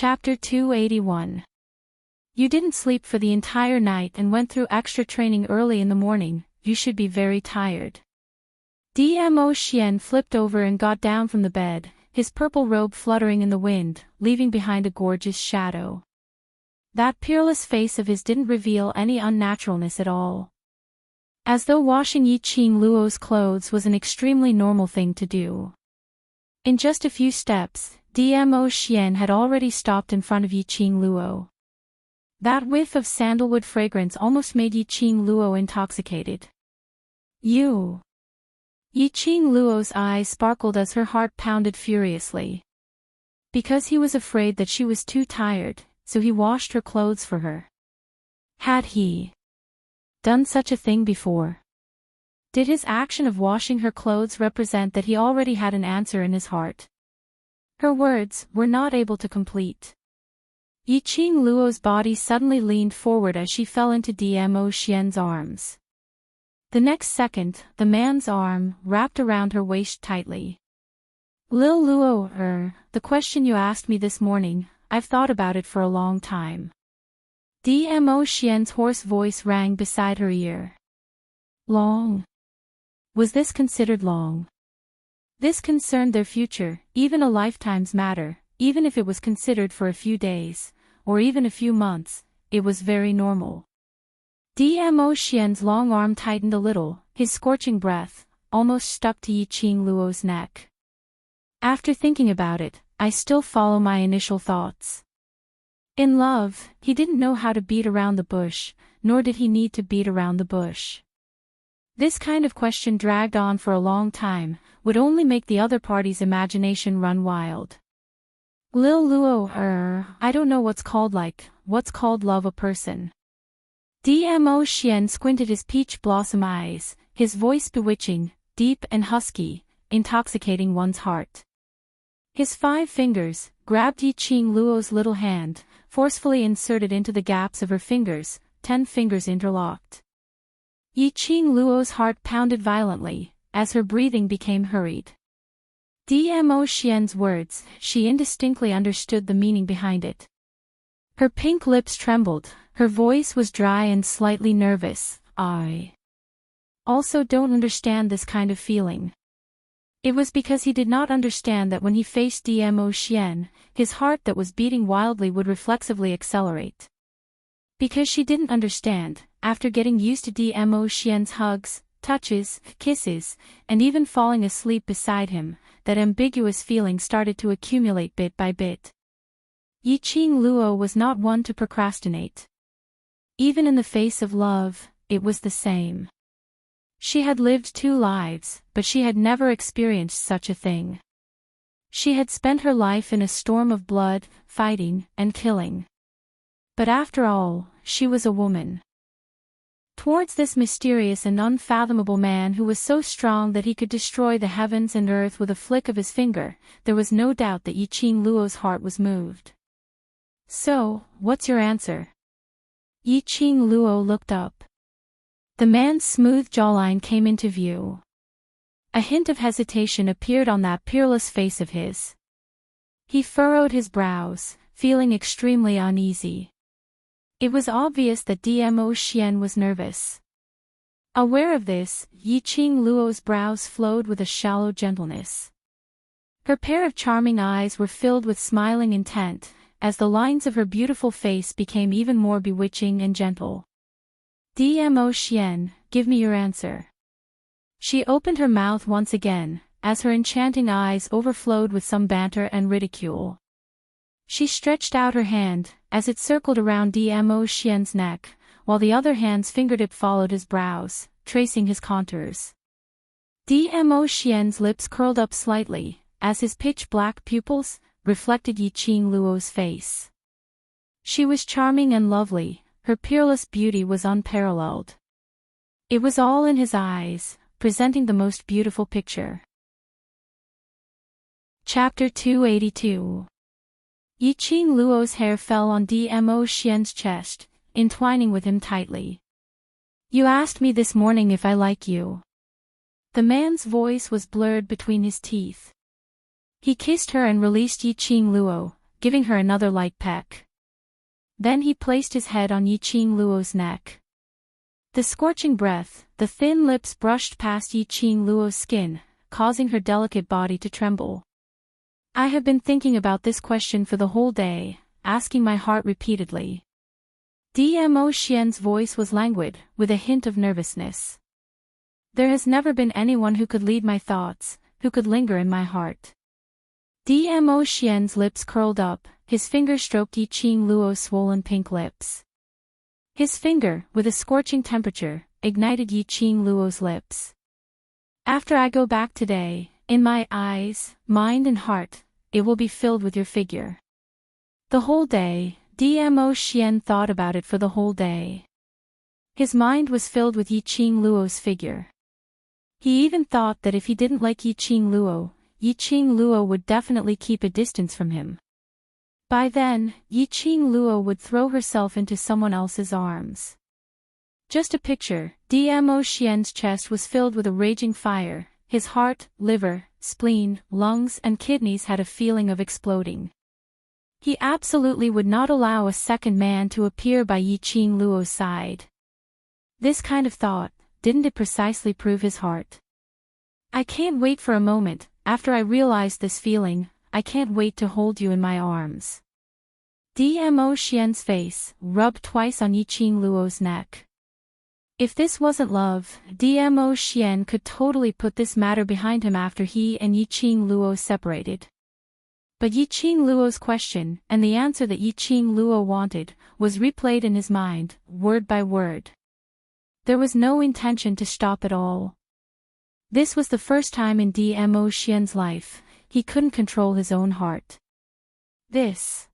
Chapter 281. You didn't sleep for the entire night and went through extra training early in the morning, you should be very tired. Dmo Xian flipped over and got down from the bed, his purple robe fluttering in the wind, leaving behind a gorgeous shadow. That peerless face of his didn't reveal any unnaturalness at all. As though washing Yiqing Luo's clothes was an extremely normal thing to do. In just a few steps, Dmo Xian had already stopped in front of Yiqing Luo. That whiff of sandalwood fragrance almost made Yiqing Luo intoxicated. You. Yiqing Luo's eyes sparkled as her heart pounded furiously. Because he was afraid that she was too tired, so he washed her clothes for her. Had he done such a thing before? Did his action of washing her clothes represent that he already had an answer in his heart? Her words were not able to complete. Yiqing Luo's body suddenly leaned forward as she fell into Dmo Xian's arms. The next second, the man's arm wrapped around her waist tightly. Lil Luo, the question you asked me this morning, I've thought about it for a long time. Dmo Xian's hoarse voice rang beside her ear. Long? Was this considered long? This concerned their future, even a lifetime's matter, even if it was considered for a few days, or even a few months, it was very normal. Dmo Xian's long arm tightened a little, his scorching breath almost stuck to Yiqing Luo's neck. After thinking about it, I still follow my initial thoughts. In love, he didn't know how to beat around the bush, nor did he need to beat around the bush. This kind of question dragged on for a long time, would only make the other party's imagination run wild. Lil Luo, I don't know what's called love a person. Dmo Xian squinted his peach blossom eyes, his voice bewitching, deep and husky, intoxicating one's heart. His 5 fingers grabbed Yiqing Luo's little hand, forcefully inserted into the gaps of her fingers, 10 fingers interlocked. Yiqing Luo's heart pounded violently, as her breathing became hurried. Dmo Xian's words, she indistinctly understood the meaning behind it. Her pink lips trembled, her voice was dry and slightly nervous. I also don't understand this kind of feeling. It was because he did not understand that when he faced Dmo Xian, his heart that was beating wildly would reflexively accelerate. Because she didn't understand, after getting used to Dmo Xian's hugs, touches, kisses, and even falling asleep beside him, that ambiguous feeling started to accumulate bit by bit. Yiqing Luo was not one to procrastinate. Even in the face of love, it was the same. She had lived 2 lives, but she had never experienced such a thing. She had spent her life in a storm of blood, fighting, and killing. But after all, she was a woman. Towards this mysterious and unfathomable man who was so strong that he could destroy the heavens and earth with a flick of his finger, there was no doubt that Yiqing Luo's heart was moved. So, what's your answer? Yiqing Luo looked up. The man's smooth jawline came into view. A hint of hesitation appeared on that peerless face of his. He furrowed his brows, feeling extremely uneasy. It was obvious that Dmo Xian was nervous. Aware of this, Yiqing Luo's brows flowed with a shallow gentleness. Her pair of charming eyes were filled with smiling intent, as the lines of her beautiful face became even more bewitching and gentle. Dmo Xian, give me your answer. She opened her mouth once again, as her enchanting eyes overflowed with some banter and ridicule. She stretched out her hand, as it circled around Dmo Xian's neck, while the other hand's fingertip followed his brows, tracing his contours. Dmo Xian's lips curled up slightly, as his pitch-black pupils reflected Yiqing Luo's face. She was charming and lovely, her peerless beauty was unparalleled. It was all in his eyes, presenting the most beautiful picture. Chapter 282. Yiqing Luo's hair fell on Dmo Xian's chest, entwining with him tightly. You asked me this morning if I like you. The man's voice was blurred between his teeth. He kissed her and released Yiqing Luo, giving her another light peck. Then he placed his head on Yiqing Luo's neck. The scorching breath, the thin lips brushed past Yiqing Luo's skin, causing her delicate body to tremble. I have been thinking about this question for the whole day, asking my heart repeatedly. Dmo Xian's voice was languid, with a hint of nervousness. There has never been anyone who could lead my thoughts, who could linger in my heart. Dmo Xian's lips curled up, his finger stroked Yiqing Luo's swollen pink lips. His finger, with a scorching temperature, ignited Yiqing Luo's lips. After I go back today, in my eyes, mind and heart, it will be filled with your figure. The whole day, Dmo Xian thought about it for the whole day. His mind was filled with Yiqing Luo's figure. He even thought that if he didn't like Yiqing Luo would definitely keep a distance from him. By then, Yiqing Luo would throw herself into someone else's arms. Just a picture, Dmo Xian's chest was filled with a raging fire, his heart, liver, spleen, lungs and kidneys had a feeling of exploding. He absolutely would not allow a second man to appear by Yiqing Luo's side. This kind of thought, didn't it precisely prove his heart? I can't wait for a moment, after I realize this feeling, I can't wait to hold you in my arms. Dmo Xian's face, rubbed twice on Yiqing Luo's neck. If this wasn't love, Dmo Xian could totally put this matter behind him after he and Yiqing Luo separated. But Yiqing Luo's question, and the answer that Yiqing Luo wanted, was replayed in his mind, word by word. There was no intention to stop at all. This was the first time in Dmo Xian's life, he couldn't control his own heart. This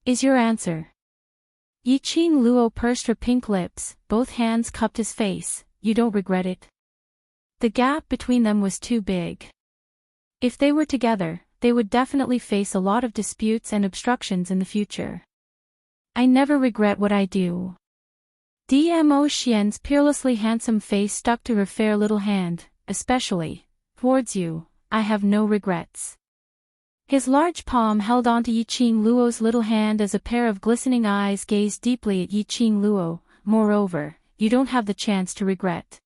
is your answer. Yiqing Luo pursed her pink lips, both hands cupped his face. You don't regret it? The gap between them was too big. If they were together, they would definitely face a lot of disputes and obstructions in the future. I never regret what I do. Dmo Xian's peerlessly handsome face stuck to her fair little hand, especially towards you, I have no regrets. His large palm held onto Yiqing Luo's little hand as a pair of glistening eyes gazed deeply at Yiqing Luo. Moreover, you don't have the chance to regret.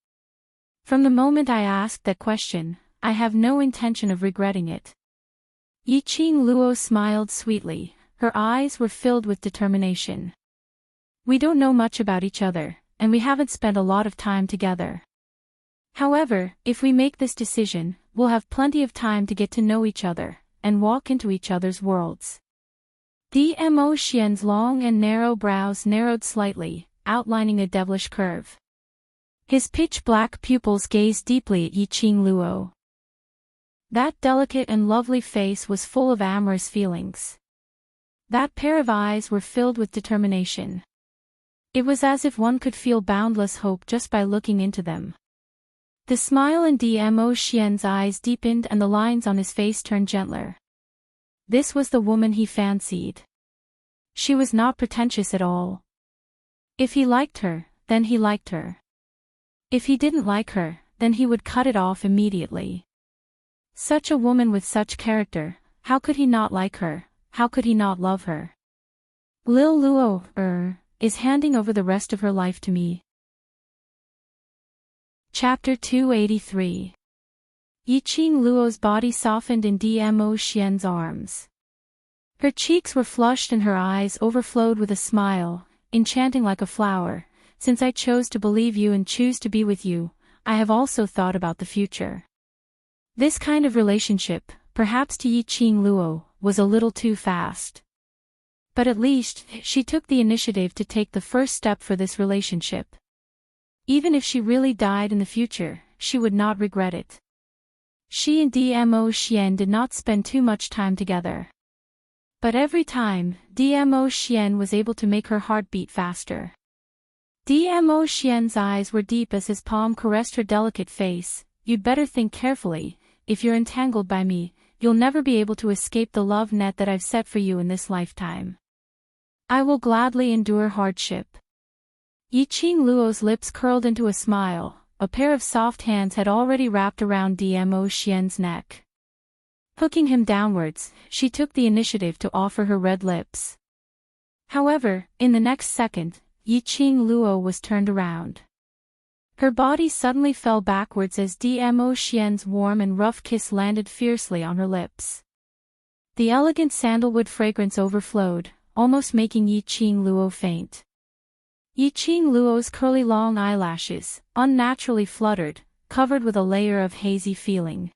From the moment I asked that question, I have no intention of regretting it. Yiqing Luo smiled sweetly, her eyes were filled with determination. We don't know much about each other, and we haven't spent a lot of time together. However, if we make this decision, we'll have plenty of time to get to know each other, and walk into each other's worlds. Dmo Xian's long and narrow brows narrowed slightly, outlining a devilish curve. His pitch-black pupils gazed deeply at Yiqing Luo. That delicate and lovely face was full of amorous feelings. That pair of eyes were filled with determination. It was as if one could feel boundless hope just by looking into them. The smile in Dmo Xian's eyes deepened and the lines on his face turned gentler. This was the woman he fancied. She was not pretentious at all. If he liked her, then he liked her. If he didn't like her, then he would cut it off immediately. Such a woman with such character, how could he not like her, how could he not love her? Lil Luo, is handing over the rest of her life to me. Chapter 283. Yiqing Luo's body softened in Dmo Xian's arms. Her cheeks were flushed and her eyes overflowed with a smile, enchanting like a flower. Since I chose to believe you and choose to be with you, I have also thought about the future. This kind of relationship, perhaps to Yiqing Luo, was a little too fast. But at least, she took the initiative to take the first step for this relationship. Even if she really died in the future, she would not regret it. She and Dmo Xian did not spend too much time together. But every time, Dmo Xian was able to make her heart beat faster. Dmo Xian's eyes were deep as his palm caressed her delicate face. You'd better think carefully. If you're entangled by me, you'll never be able to escape the love net that I've set for you in this lifetime. I will gladly endure hardship. Yiqing Luo's lips curled into a smile. A pair of soft hands had already wrapped around Dmo Xian's neck. Hooking him downwards, she took the initiative to offer her red lips. However, in the next second, Yiqing Luo was turned around. Her body suddenly fell backwards as Dmo Xian's warm and rough kiss landed fiercely on her lips. The elegant sandalwood fragrance overflowed, almost making Yiqing Luo faint. Yiqing Luo's curly long eyelashes, unnaturally fluttered, covered with a layer of hazy feeling.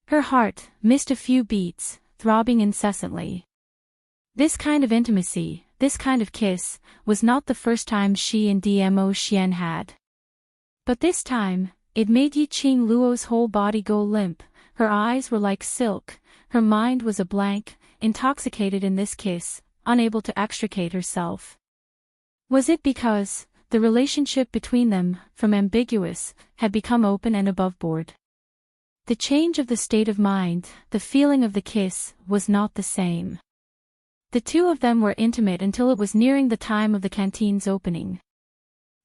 Her heart missed a few beats, throbbing incessantly. This kind of intimacy, this kind of kiss, was not the first time she and Dmo Xian had. But this time, it made Yiqing Luo's whole body go limp, her eyes were like silk, her mind was a blank, intoxicated in this kiss, unable to extricate herself. Was it because the relationship between them, from ambiguous, had become open and aboveboard? The change of the state of mind, the feeling of the kiss, was not the same. The two of them were intimate until it was nearing the time of the canteen's opening.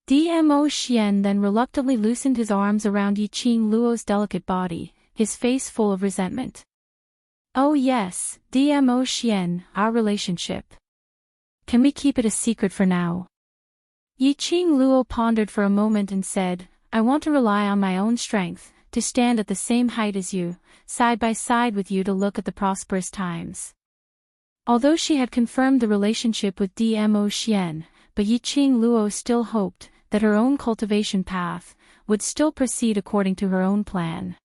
Dmo Xian then reluctantly loosened his arms around Yiqing Luo's delicate body, his face full of resentment. Oh yes, Dmo Xian, our relationship. Can we keep it a secret for now? Yiqing Luo pondered for a moment and said, I want to rely on my own strength, to stand at the same height as you, side by side with you to look at the prosperous times. Although she had confirmed the relationship with Dmo Xian, but Yiqing Luo still hoped that her own cultivation path would still proceed according to her own plan.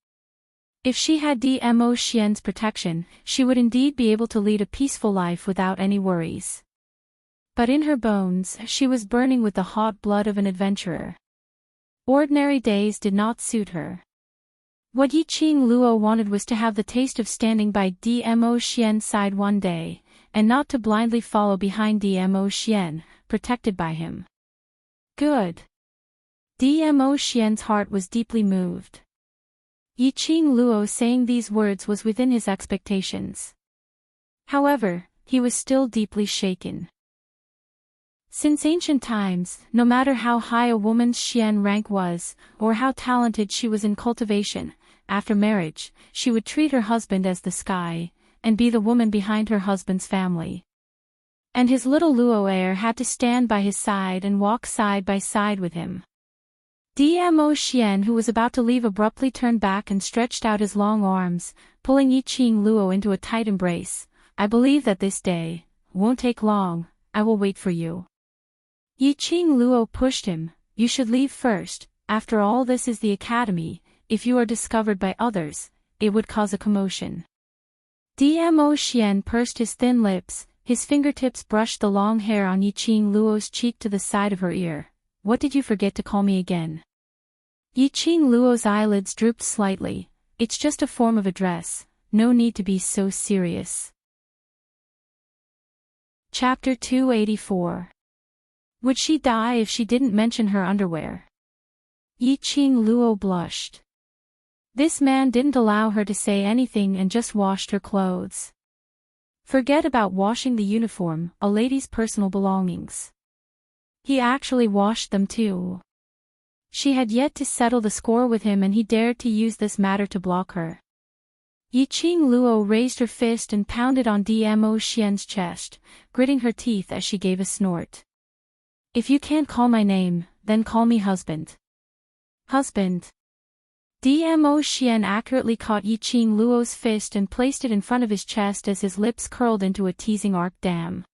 If she had Dmo Xian's protection, she would indeed be able to lead a peaceful life without any worries. But in her bones, she was burning with the hot blood of an adventurer. Ordinary days did not suit her. What Yiqing Luo wanted was to have the taste of standing by Dmo Xian's side one day, and not to blindly follow behind Dmo Xian, protected by him. Good. Dmo Xian's heart was deeply moved. Yiqing Luo saying these words was within his expectations. However, he was still deeply shaken. Since ancient times, no matter how high a woman's Xian rank was, or how talented she was in cultivation, after marriage, she would treat her husband as the sky, and be the woman behind her husband's family. And his little Luo heir had to stand by his side and walk side by side with him. Dmo Xian, who was about to leave, abruptly turned back and stretched out his long arms, pulling Yiqing Luo into a tight embrace. I believe that this day won't take long, I will wait for you. Yiqing Luo pushed him, you should leave first, after all this is the academy, if you are discovered by others, it would cause a commotion. Dmo Xian pursed his thin lips, his fingertips brushed the long hair on Yiqing Luo's cheek to the side of her ear. What did you forget to call me again? Yiqing Luo's eyelids drooped slightly. It's just a form of address, no need to be so serious. Chapter 284. Would she die if she didn't mention her underwear? Yiqing Luo blushed. This man didn't allow her to say anything and just washed her clothes. Forget about washing the uniform, a lady's personal belongings. He actually washed them too. She had yet to settle the score with him and he dared to use this matter to block her. Yiqing Luo raised her fist and pounded on Dmo Xian's chest, gritting her teeth as she gave a snort. If you can't call my name, then call me husband. Husband. Dmo Xian accurately caught Yiqing Luo's fist and placed it in front of his chest as his lips curled into a teasing arc. Damn.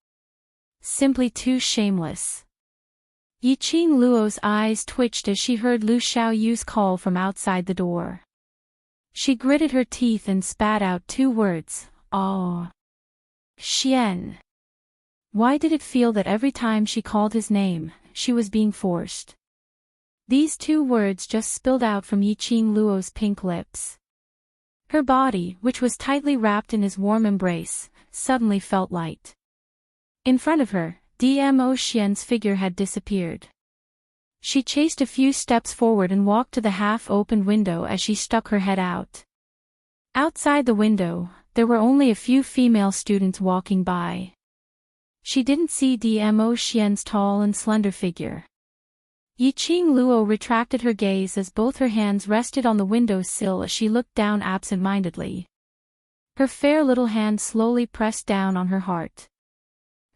Simply too shameless. Yiqing Luo's eyes twitched as she heard Lu Xiaoyu's call from outside the door. She gritted her teeth and spat out two words, "Oh." Xian. Why did it feel that every time she called his name, she was being forced? These two words just spilled out from Yiqing Luo's pink lips. Her body, which was tightly wrapped in his warm embrace, suddenly felt light. In front of her, Dmo Xian's figure had disappeared. She chased a few steps forward and walked to the half-opened window as she stuck her head out. Outside the window, there were only a few female students walking by. She didn't see Dmo Xian's tall and slender figure. Yiqing Luo retracted her gaze as both her hands rested on the window sill as she looked down absent-mindedly. Her fair little hand slowly pressed down on her heart.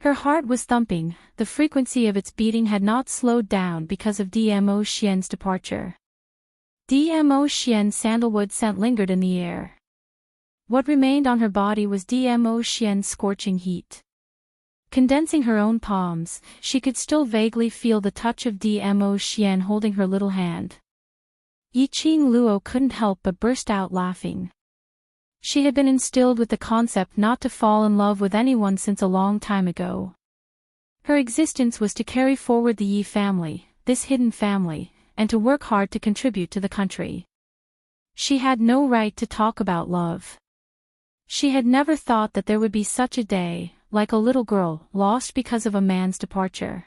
Her heart was thumping, the frequency of its beating had not slowed down because of Dmo Xian's departure. Dmo Xian's sandalwood scent lingered in the air. What remained on her body was Dmo Xian's scorching heat. Condensing her own palms, she could still vaguely feel the touch of Dmo Xian holding her little hand. Yiqing Luo couldn't help but burst out laughing. She had been instilled with the concept not to fall in love with anyone since a long time ago. Her existence was to carry forward the Yi family, this hidden family, and to work hard to contribute to the country. She had no right to talk about love. She had never thought that there would be such a day, like a little girl, lost because of a man's departure.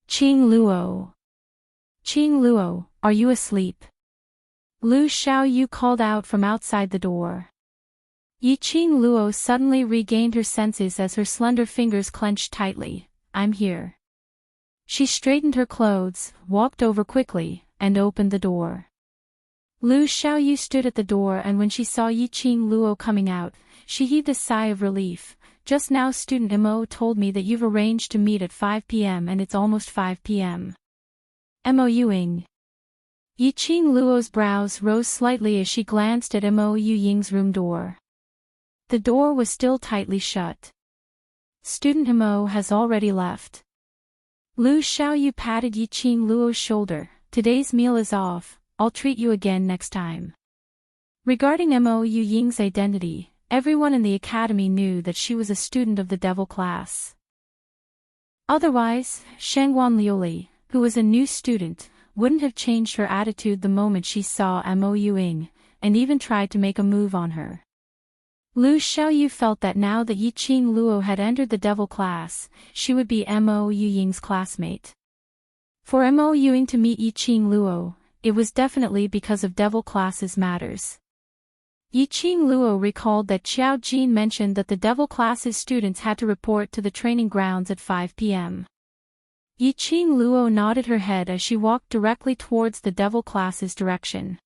Qing Luo. Qing Luo, are you asleep? Lu Xiaoyu called out from outside the door. Yiqing Luo suddenly regained her senses as her slender fingers clenched tightly. I'm here. She straightened her clothes, walked over quickly, and opened the door. Lu Xiaoyu stood at the door, and when she saw Yiqing Luo coming out, she heaved a sigh of relief. Just now student Mo told me that you've arranged to meet at 5 p.m. and it's almost 5 p.m. Mo Yuying. Yiqing Luo's brows rose slightly as she glanced at Mo Yuying's room door. The door was still tightly shut. Student Mo has already left. Lu Xiaoyu patted Yiqing Luo's shoulder. Today's meal is off, I'll treat you again next time. Regarding Mo Yuying's identity, everyone in the academy knew that she was a student of the devil class. Otherwise, Shangguan Liuli, who was a new student, wouldn't have changed her attitude the moment she saw Mo Yuying, and even tried to make a move on her. Lu Xiaoyu felt that now that Yiqing Luo had entered the devil class, she would be Mo Yuying's classmate. For Mo Yuying to meet Yiqing Luo, it was definitely because of devil classes matters. Yiqing Luo recalled that Xiao Jin mentioned that the devil classes students had to report to the training grounds at 5 p.m. Yiqing Luo nodded her head as she walked directly towards the devil classes direction.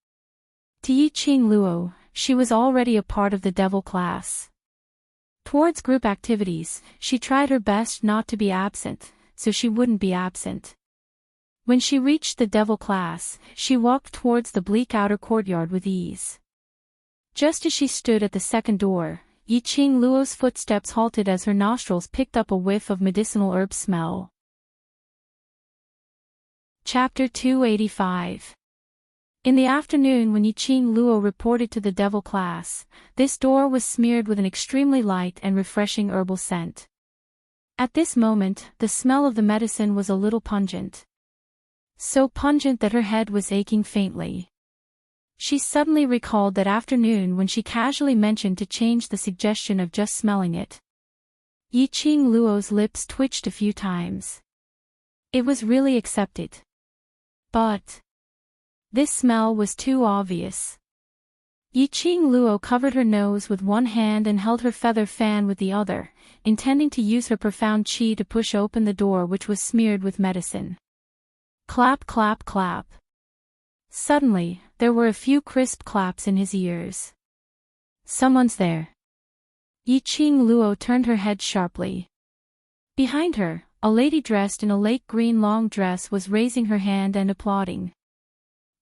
To Yiqing Luo, she was already a part of the devil class. Towards group activities, she tried her best not to be absent, so she wouldn't be absent. When she reached the devil class, she walked towards the bleak outer courtyard with ease. Just as she stood at the second door, Yiqing Luo's footsteps halted as her nostrils picked up a whiff of medicinal herb smell. Chapter 285. In the afternoon, when Yiqing Luo reported to the devil class, this door was smeared with an extremely light and refreshing herbal scent. At this moment, the smell of the medicine was a little pungent. So pungent that her head was aching faintly. She suddenly recalled that afternoon when she casually mentioned to change the suggestion of just smelling it. Yiqing Luo's lips twitched a few times. It was really accepted. But this smell was too obvious. Yiqing Luo covered her nose with one hand and held her feather fan with the other, intending to use her profound qi to push open the door which was smeared with medicine. Clap, clap, clap. Suddenly, there were a few crisp claps in his ears. Someone's there. Yiqing Luo turned her head sharply. Behind her, a lady dressed in a lake green long dress was raising her hand and applauding.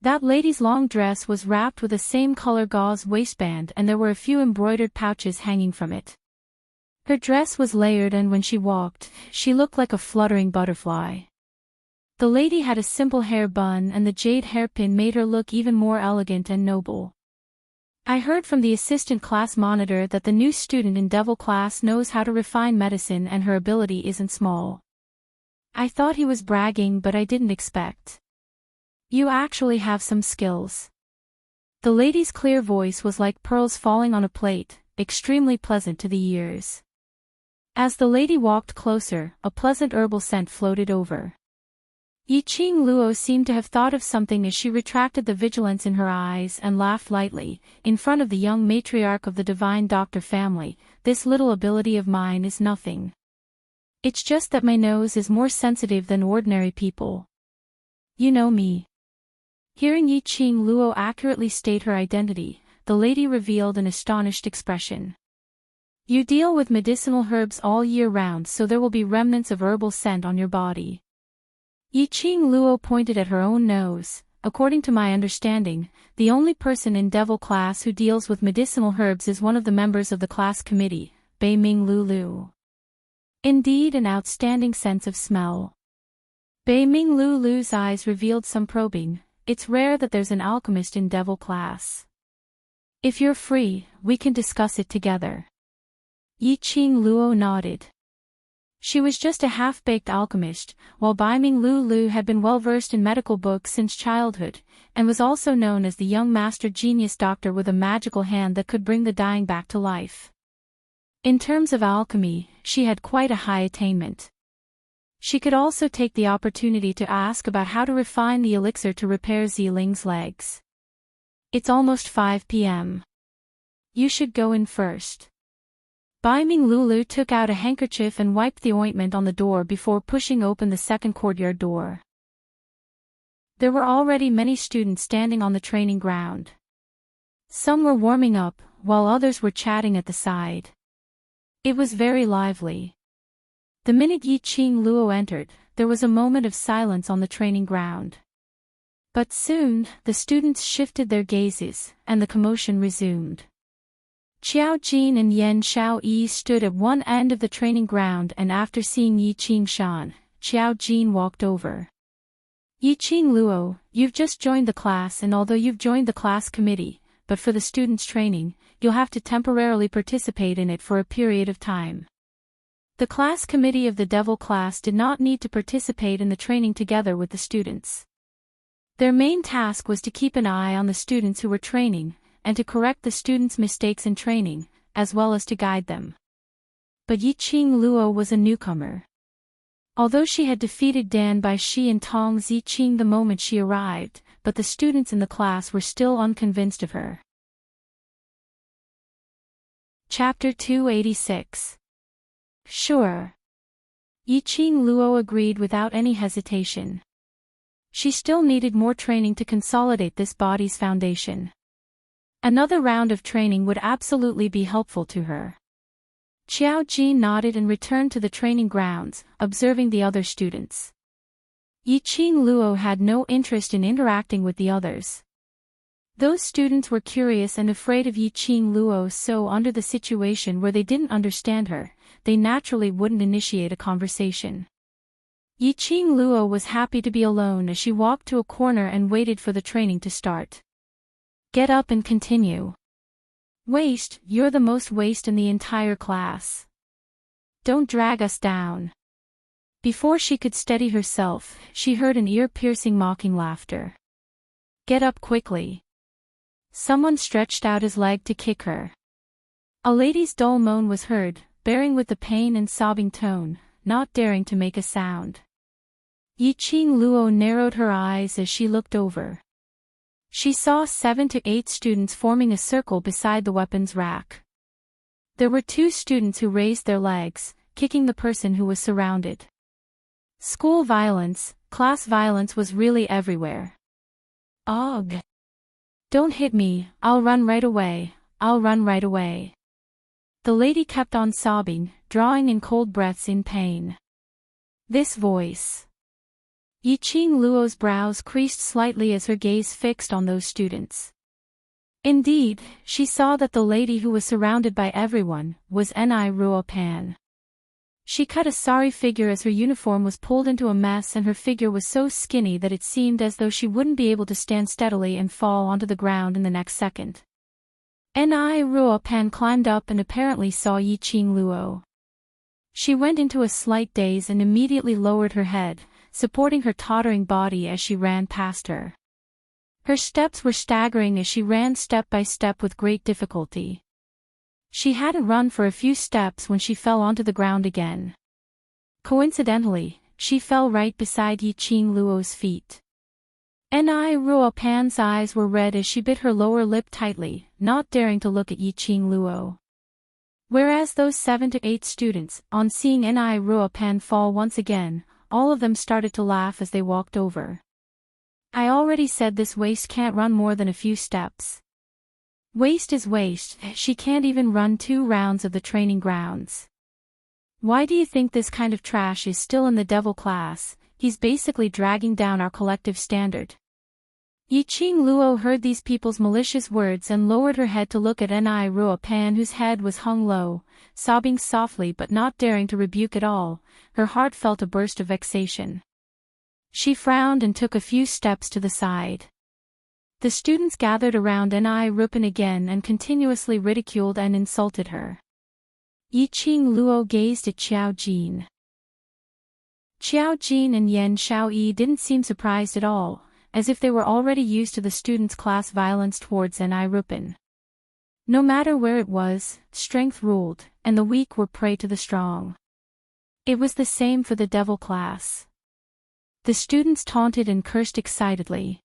That lady's long dress was wrapped with a same-color gauze waistband, and there were a few embroidered pouches hanging from it. Her dress was layered, and when she walked, she looked like a fluttering butterfly. The lady had a simple hair bun, and the jade hairpin made her look even more elegant and noble. I heard from the assistant class monitor that the new student in devil class knows how to refine medicine and her ability isn't small. I thought he was bragging, but I didn't expect. You actually have some skills. The lady's clear voice was like pearls falling on a plate, extremely pleasant to the ears. As the lady walked closer, a pleasant herbal scent floated over. Yiqing Luo seemed to have thought of something as she retracted the vigilance in her eyes and laughed lightly. In front of the young matriarch of the divine doctor family, this little ability of mine is nothing. It's just that my nose is more sensitive than ordinary people. You know me. Hearing Yiqing Luo accurately state her identity, the lady revealed an astonished expression. You deal with medicinal herbs all year round, so there will be remnants of herbal scent on your body. Yi Qing Luo pointed at her own nose. According to my understanding, the only person in Devil class who deals with medicinal herbs is one of the members of the class committee, Bei Ming Lulu. Indeed, an outstanding sense of smell. Bei Ming Lulu's eyes revealed some probing. It's rare that there's an alchemist in Devil class. If you're free, we can discuss it together. Yi Qing Luo nodded. She was just a half-baked alchemist, while Bai Ming Lulu had been well-versed in medical books since childhood, and was also known as the young master genius doctor with a magical hand that could bring the dying back to life. In terms of alchemy, she had quite a high attainment. She could also take the opportunity to ask about how to refine the elixir to repair Ziling's legs. It's almost 5 p.m. You should go in first. Bai Ming Lulu took out a handkerchief and wiped the ointment on the door before pushing open the second courtyard door. There were already many students standing on the training ground. Some were warming up, while others were chatting at the side. It was very lively. The minute Yi Qing Luo entered, there was a moment of silence on the training ground. But soon, the students shifted their gazes, and the commotion resumed. Qiao Jin and Yan Xiaoyi stood at one end of the training ground, and after seeing Yi Qing Shan, Qiao Jin walked over. Yi Qing Luo, you've just joined the class, and although you've joined the class committee, but for the students' training, you'll have to temporarily participate in it for a period of time. The class committee of the Devil class did not need to participate in the training together with the students. Their main task was to keep an eye on the students who were training, and to correct the students' mistakes in training, as well as to guide them. But Yi Qing Luo was a newcomer. Although she had defeated Dan Baishi and Tong Ziqing the moment she arrived, but the students in the class were still unconvinced of her. Chapter 286. Sure. Yi Qing Luo agreed without any hesitation. She still needed more training to consolidate this body's foundation. Another round of training would absolutely be helpful to her. Qiao Jin nodded and returned to the training grounds, observing the other students. Yi Qing Luo had no interest in interacting with the others. Those students were curious and afraid of Yi Qing Luo, so under the situation where they didn't understand her, they naturally wouldn't initiate a conversation. Yi Qing Luo was happy to be alone as she walked to a corner and waited for the training to start. Get up and continue. Waste, you're the most waste in the entire class. Don't drag us down. Before she could steady herself, she heard an ear-piercing mocking laughter. Get up quickly. Someone stretched out his leg to kick her. A lady's dull moan was heard, bearing with the pain and sobbing tone, not daring to make a sound. Yi Qing Luo narrowed her eyes as she looked over. She saw 7 to 8 students forming a circle beside the weapons rack. There were 2 students who raised their legs, kicking the person who was surrounded. School violence, class violence was really everywhere. Ugh. Don't hit me, I'll run right away, I'll run right away. The lady kept on sobbing, drawing in cold breaths in pain. This voice. Yi Qing Luo's brows creased slightly as her gaze fixed on those students. Indeed, she saw that the lady who was surrounded by everyone was Ni Ruo Pan. She cut a sorry figure as her uniform was pulled into a mess, and her figure was so skinny that it seemed as though she wouldn't be able to stand steadily and fall onto the ground in the next second. Ni Ruo Pan climbed up and apparently saw Yi Qing Luo. She went into a slight daze and immediately lowered her head, supporting her tottering body as she ran past her. Her steps were staggering as she ran step by step with great difficulty. She hadn't run for a few steps when she fell onto the ground again. Coincidentally, she fell right beside Yi Qing Luo's feet. Ni Ruo Pan's eyes were red as she bit her lower lip tightly, not daring to look at Yi Qing Luo. Whereas those 7 to 8 students, on seeing Ni Ruo Pan fall once again, all of them started to laugh as they walked over. I already said this waste can't run more than a few steps. Waste is waste, she can't even run 2 rounds of the training grounds. Why do you think this kind of trash is still in the devil class? He's basically dragging down our collective standard. Yiqing Luo heard these people's malicious words and lowered her head to look at Ni Ruo Pan, whose head was hung low, sobbing softly but not daring to rebuke at all. Her heart felt a burst of vexation. She frowned and took a few steps to the side. The students gathered around Ni Rupan again and continuously ridiculed and insulted her. Yiqing Luo gazed at Qiao Jin. Qiao Jin and Yan Xiaoyi didn't seem surprised at all, as if they were already used to the students' class violence towards Ni Rupan. No matter where it was, strength ruled, and the weak were prey to the strong. It was the same for the devil class. The students taunted and cursed excitedly.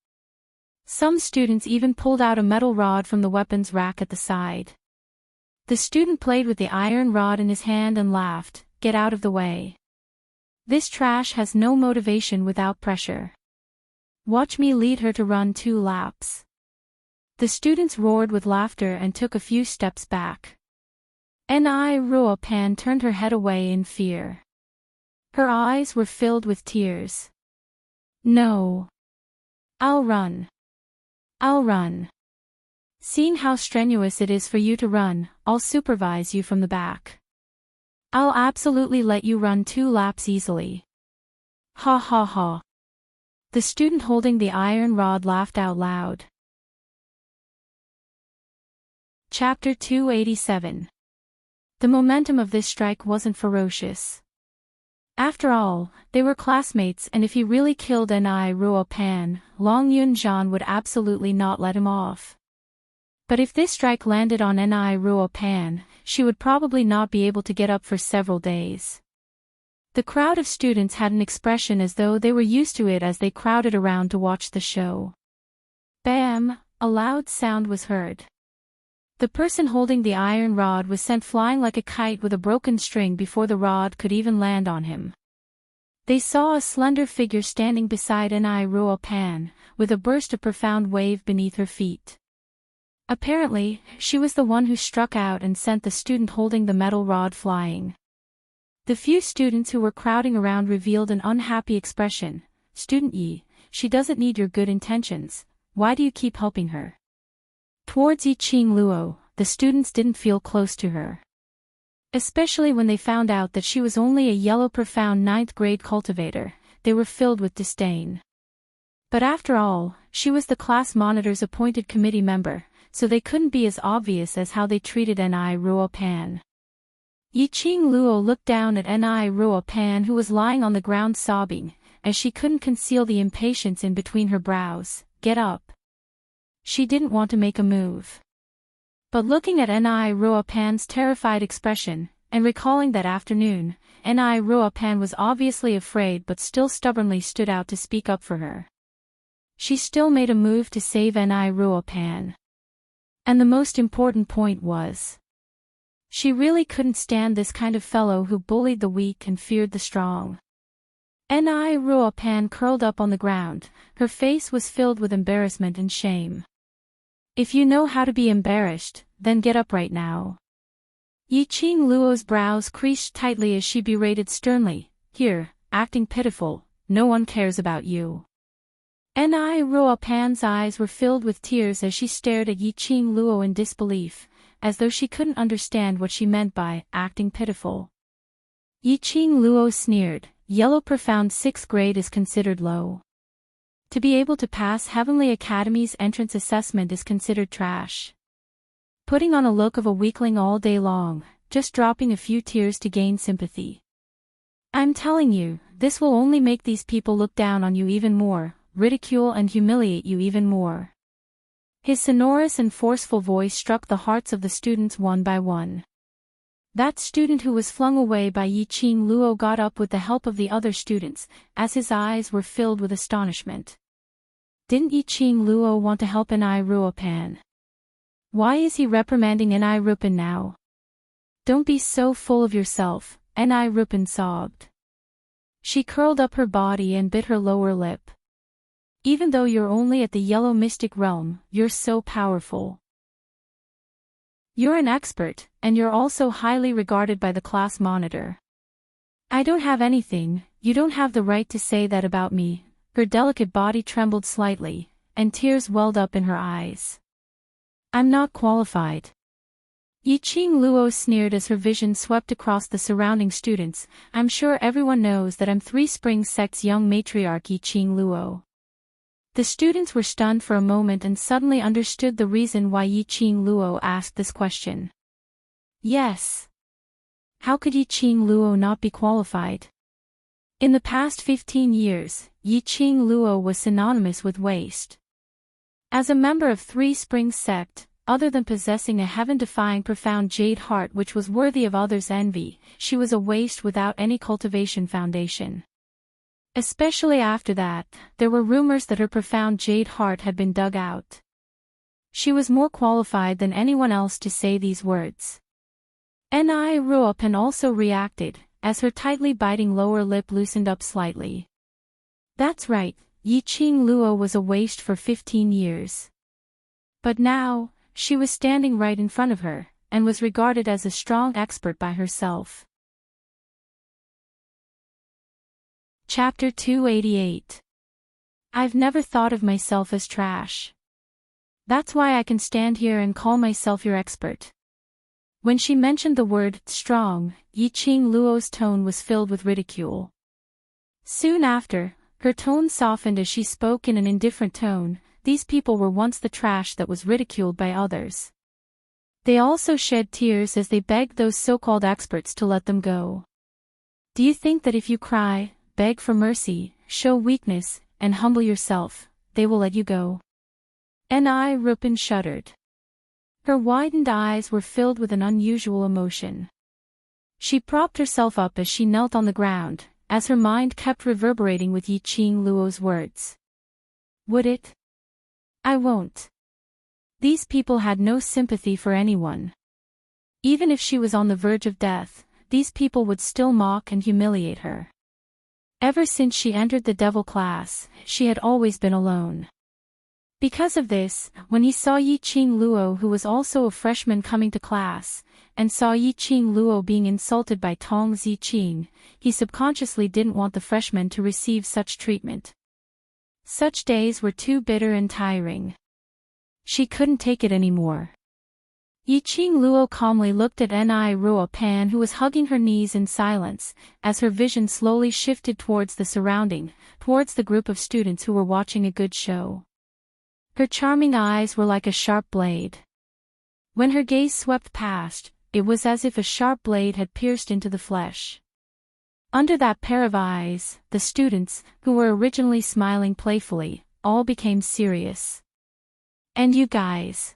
Some students even pulled out a metal rod from the weapons rack at the side. The student played with the iron rod in his hand and laughed, "Get out of the way. This trash has no motivation without pressure. Watch me lead her to run 2 laps." The students roared with laughter and took a few steps back. Ni Ruo Pan turned her head away in fear. Her eyes were filled with tears. "No. I'll run. I'll run. Seeing how strenuous it is for you to run, I'll supervise you from the back. I'll absolutely let you run 2 laps easily." Ha ha ha. The student holding the iron rod laughed out loud. Chapter 287. The momentum of this strike wasn't ferocious. After all, they were classmates, and if he really killed Ni Ruo Pan, Long Yunzhan would absolutely not let him off. But if this strike landed on Ni Ruo Pan, she would probably not be able to get up for several days. The crowd of students had an expression as though they were used to it as they crowded around to watch the show. Bam! A loud sound was heard. The person holding the iron rod was sent flying like a kite with a broken string before the rod could even land on him. They saw a slender figure standing beside Ni Ruo Pan, with a burst of profound wave beneath her feet. Apparently, she was the one who struck out and sent the student holding the metal rod flying. The few students who were crowding around revealed an unhappy expression. "Student Yi, she doesn't need your good intentions, why do you keep helping her?" Towards Yiqing Luo, the students didn't feel close to her. Especially when they found out that she was only a yellow profound 9th grade cultivator, they were filled with disdain. But after all, she was the class monitor's appointed committee member, so they couldn't be as obvious as how they treated Ni Ruo Pan. Yiqing Luo looked down at Ni Ruo Pan, who was lying on the ground sobbing, as she couldn't conceal the impatience in between her brows. "Get up." She didn't want to make a move. But looking at Ni Ruo Pan's terrified expression, and recalling that afternoon, Ni Ruo Pan was obviously afraid but still stubbornly stood out to speak up for her. She still made a move to save Ni Ruo Pan. And the most important point was, she really couldn't stand this kind of fellow who bullied the weak and feared the strong. Ni Ruo Pan curled up on the ground, her face was filled with embarrassment and shame. "If you know how to be embarrassed, then get up right now." Yiqing Luo's brows creased tightly as she berated sternly, "Here, acting pitiful, no one cares about you." Ni Ruo Pan's eyes were filled with tears as she stared at Yiqing Luo in disbelief, as though she couldn't understand what she meant by acting pitiful. Yiqing Luo sneered, "Yellow profound 6th grade is considered low. To be able to pass Heavenly Academy's entrance assessment is considered trash. Putting on a look of a weakling all day long, just dropping a few tears to gain sympathy. I'm telling you, this will only make these people look down on you even more, ridicule and humiliate you even more." His sonorous and forceful voice struck the hearts of the students one by one. That student who was flung away by Yiqing Luo got up with the help of the other students, as his eyes were filled with astonishment. Didn't Yiqing Luo want to help Ni Ruo Pan? Why is he reprimanding Ni Rupan now? "Don't be so full of yourself," Ni Rupan sobbed. She curled up her body and bit her lower lip. "Even though you're only at the yellow mystic realm, you're so powerful. You're an expert, and you're also highly regarded by the class monitor. I don't have anything, you don't have the right to say that about me. Her delicate body trembled slightly, and tears welled up in her eyes. I'm not qualified. Yiqing Luo sneered as her vision swept across the surrounding students. I'm sure everyone knows that I'm Three Springs Sect's young matriarch Yiqing Luo. The students were stunned for a moment and suddenly understood the reason why Yiqing Luo asked this question. Yes. How could Yiqing Luo not be qualified? In the past 15 years, Yiqing Luo was synonymous with waste. As a member of Three Springs Sect, other than possessing a heaven-defying profound jade heart which was worthy of others' envy, she was a waste without any cultivation foundation. Especially after that, there were rumors that her profound jade heart had been dug out. She was more qualified than anyone else to say these words. Ni Ruopan also reacted, as her tightly biting lower lip loosened up slightly. That's right, Yiqing Luo was a waste for 15 years. But now, she was standing right in front of her, and was regarded as a strong expert by herself. Chapter 288. I've never thought of myself as trash. That's why I can stand here and call myself your expert. When she mentioned the word strong, Yiqing Luo's tone was filled with ridicule. Soon after, her tone softened as she spoke in an indifferent tone. These people were once the trash that was ridiculed by others. They also shed tears as they begged those so-called experts to let them go. Do you think that if you cry, beg for mercy, show weakness, and humble yourself, they will let you go? Ni Rupin shuddered. Her widened eyes were filled with an unusual emotion. She propped herself up as she knelt on the ground, as her mind kept reverberating with Yiqing Luo's words. Would it? I won't. These people had no sympathy for anyone. Even if she was on the verge of death, these people would still mock and humiliate her. Ever since she entered the devil class, she had always been alone. Because of this, when he saw Yiqing Luo, who was also a freshman coming to class, and saw Yiqing Luo being insulted by Tong Ziqing, he subconsciously didn't want the freshman to receive such treatment. Such days were too bitter and tiring. She couldn't take it anymore. Yiqing Luo calmly looked at Ni Ruopan, who was hugging her knees in silence, as her vision slowly shifted towards the group of students who were watching a good show. Her charming eyes were like a sharp blade. When her gaze swept past, it was as if a sharp blade had pierced into the flesh. Under that pair of eyes, the students, who were originally smiling playfully, all became serious. And you guys?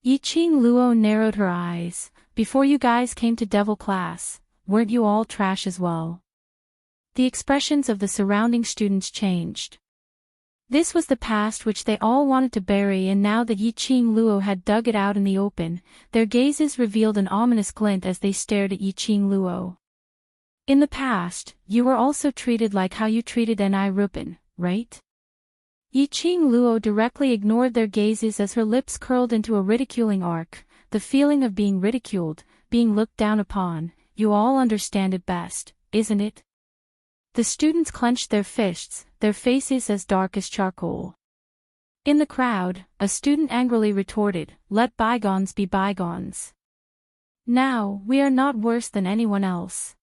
Yiqing Luo narrowed her eyes. Before you guys came to devil class, weren't you all trash as well? The expressions of the surrounding students changed. This was the past which they all wanted to bury, and now that Yiqing Luo had dug it out in the open, their gazes revealed an ominous glint as they stared at Yiqing Luo. In the past, you were also treated like how you treated Ni Rupin, right? Yiqing Luo directly ignored their gazes as her lips curled into a ridiculing arc. The feeling of being ridiculed, being looked down upon, you all understand it best, isn't it? The students clenched their fists, their faces as dark as charcoal. In the crowd, a student angrily retorted, "Let bygones be bygones. Now, we are not worse than anyone else.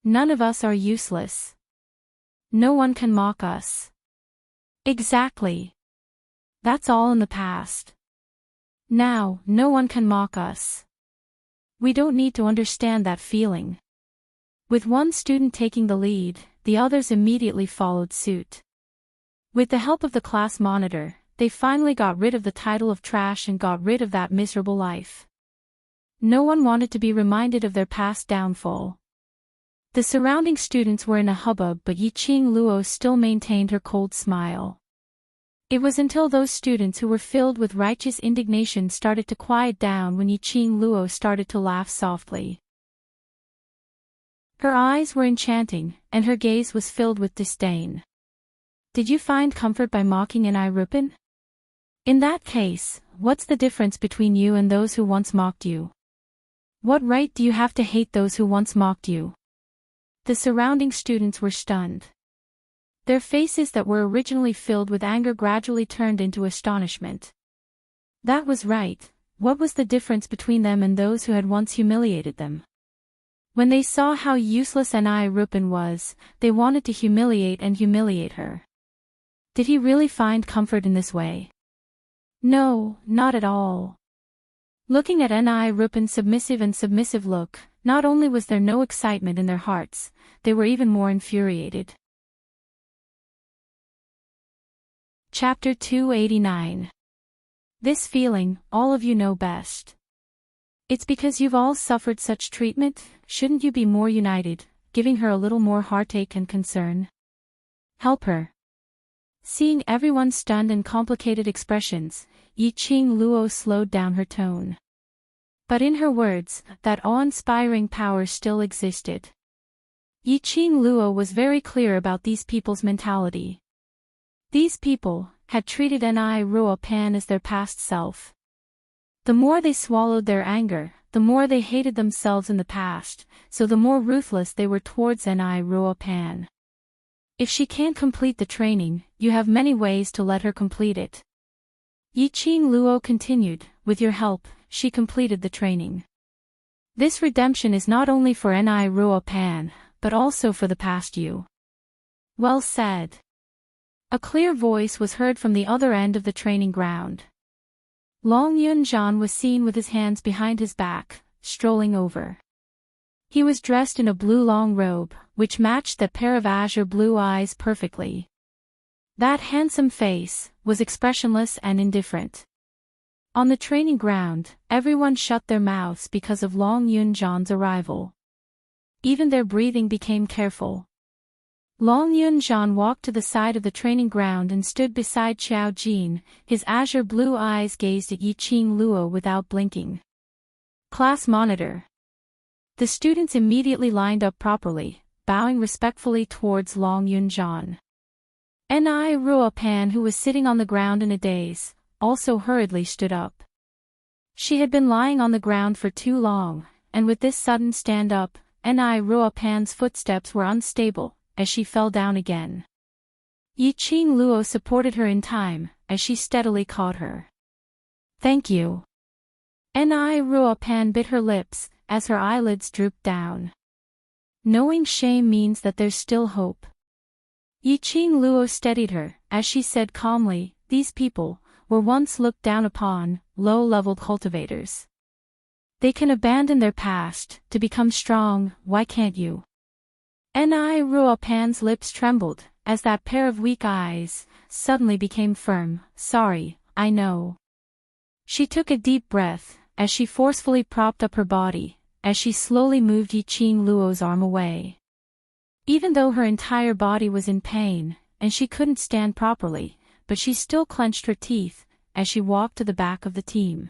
None of us are useless. No one can mock us." Exactly. That's all in the past. Now, no one can mock us. We don't need to understand that feeling. With one student taking the lead, the others immediately followed suit. With the help of the class monitor, they finally got rid of the title of trash and got rid of that miserable life. No one wanted to be reminded of their past downfall. The surrounding students were in a hubbub, but Yiqing Luo still maintained her cold smile. It was until those students who were filled with righteous indignation started to quiet down when Yiqing Luo started to laugh softly. Her eyes were enchanting, and her gaze was filled with disdain. Did you find comfort by mocking Ni Rupin? In that case, what's the difference between you and those who once mocked you? What right do you have to hate those who once mocked you? The surrounding students were stunned. Their faces that were originally filled with anger gradually turned into astonishment. That was right. What was the difference between them and those who had once humiliated them? When they saw how useless Rupin was, they wanted to humiliate her. Did he really find comfort in this way? No, not at all. Looking at Rupin's submissive look, not only was there no excitement in their hearts, they were even more infuriated. Chapter 289. This feeling, all of you know best. It's because you've all suffered such treatment, shouldn't you be more united, giving her a little more heartache and concern? Help her. Seeing everyone's stunned and complicated expressions, Yiqing Luo slowed down her tone. But in her words, that awe-inspiring power still existed. Yiqing Luo was very clear about these people's mentality. These people had treated Pan as their past self. The more they swallowed their anger, the more they hated themselves in the past, so the more ruthless they were towards Pan. If she can't complete the training, you have many ways to let her complete it. Yiqing Luo continued, with your help, she completed the training. This redemption is not only for Pan, but also for the past you. Well said. A clear voice was heard from the other end of the training ground. Long Yunjian was seen with his hands behind his back, strolling over. He was dressed in a blue long robe, which matched that pair of azure blue eyes perfectly. That handsome face was expressionless and indifferent. On the training ground, everyone shut their mouths because of Long Yunjian's arrival. Even their breathing became careful. Long Yunjian walked to the side of the training ground and stood beside Qiao Jin, his azure blue eyes gazed at Yiqing Luo without blinking. Class monitor. The students immediately lined up properly, bowing respectfully towards Long Yunjian. Pan, who was sitting on the ground in a daze, also hurriedly stood up. She had been lying on the ground for too long, and with this sudden stand-up, Pan's footsteps were unstable, as she fell down again. Yiqing Luo supported her in time, as she steadily caught her. Thank you. Pan bit her lips, as her eyelids drooped down. Knowing shame means that there's still hope. Yiqing Luo steadied her, as she said calmly, these people were once looked down upon, low-leveled cultivators. They can abandon their past, to become strong, why can't you? Pan's lips trembled, as that pair of weak eyes suddenly became firm. Sorry, I know. She took a deep breath, as she forcefully propped up her body, as she slowly moved Yiqing Luo's arm away. Even though her entire body was in pain, and she couldn't stand properly, but she still clenched her teeth, as she walked to the back of the team.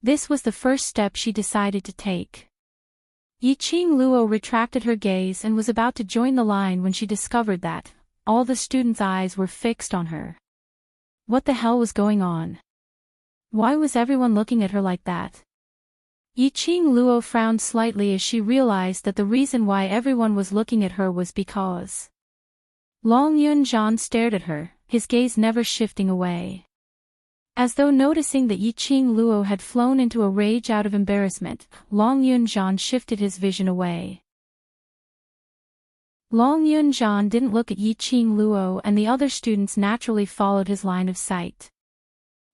This was the first step she decided to take. Yiqing Luo retracted her gaze and was about to join the line when she discovered that all the students' eyes were fixed on her. What the hell was going on? Why was everyone looking at her like that? Yiqing Luo frowned slightly as she realized that the reason why everyone was looking at her was because Long Yunjian stared at her, his gaze never shifting away. As though noticing that Yiqing Luo had flown into a rage out of embarrassment, Long Yunjian shifted his vision away. Long Yunjian didn't look at Yiqing Luo, and the other students naturally followed his line of sight.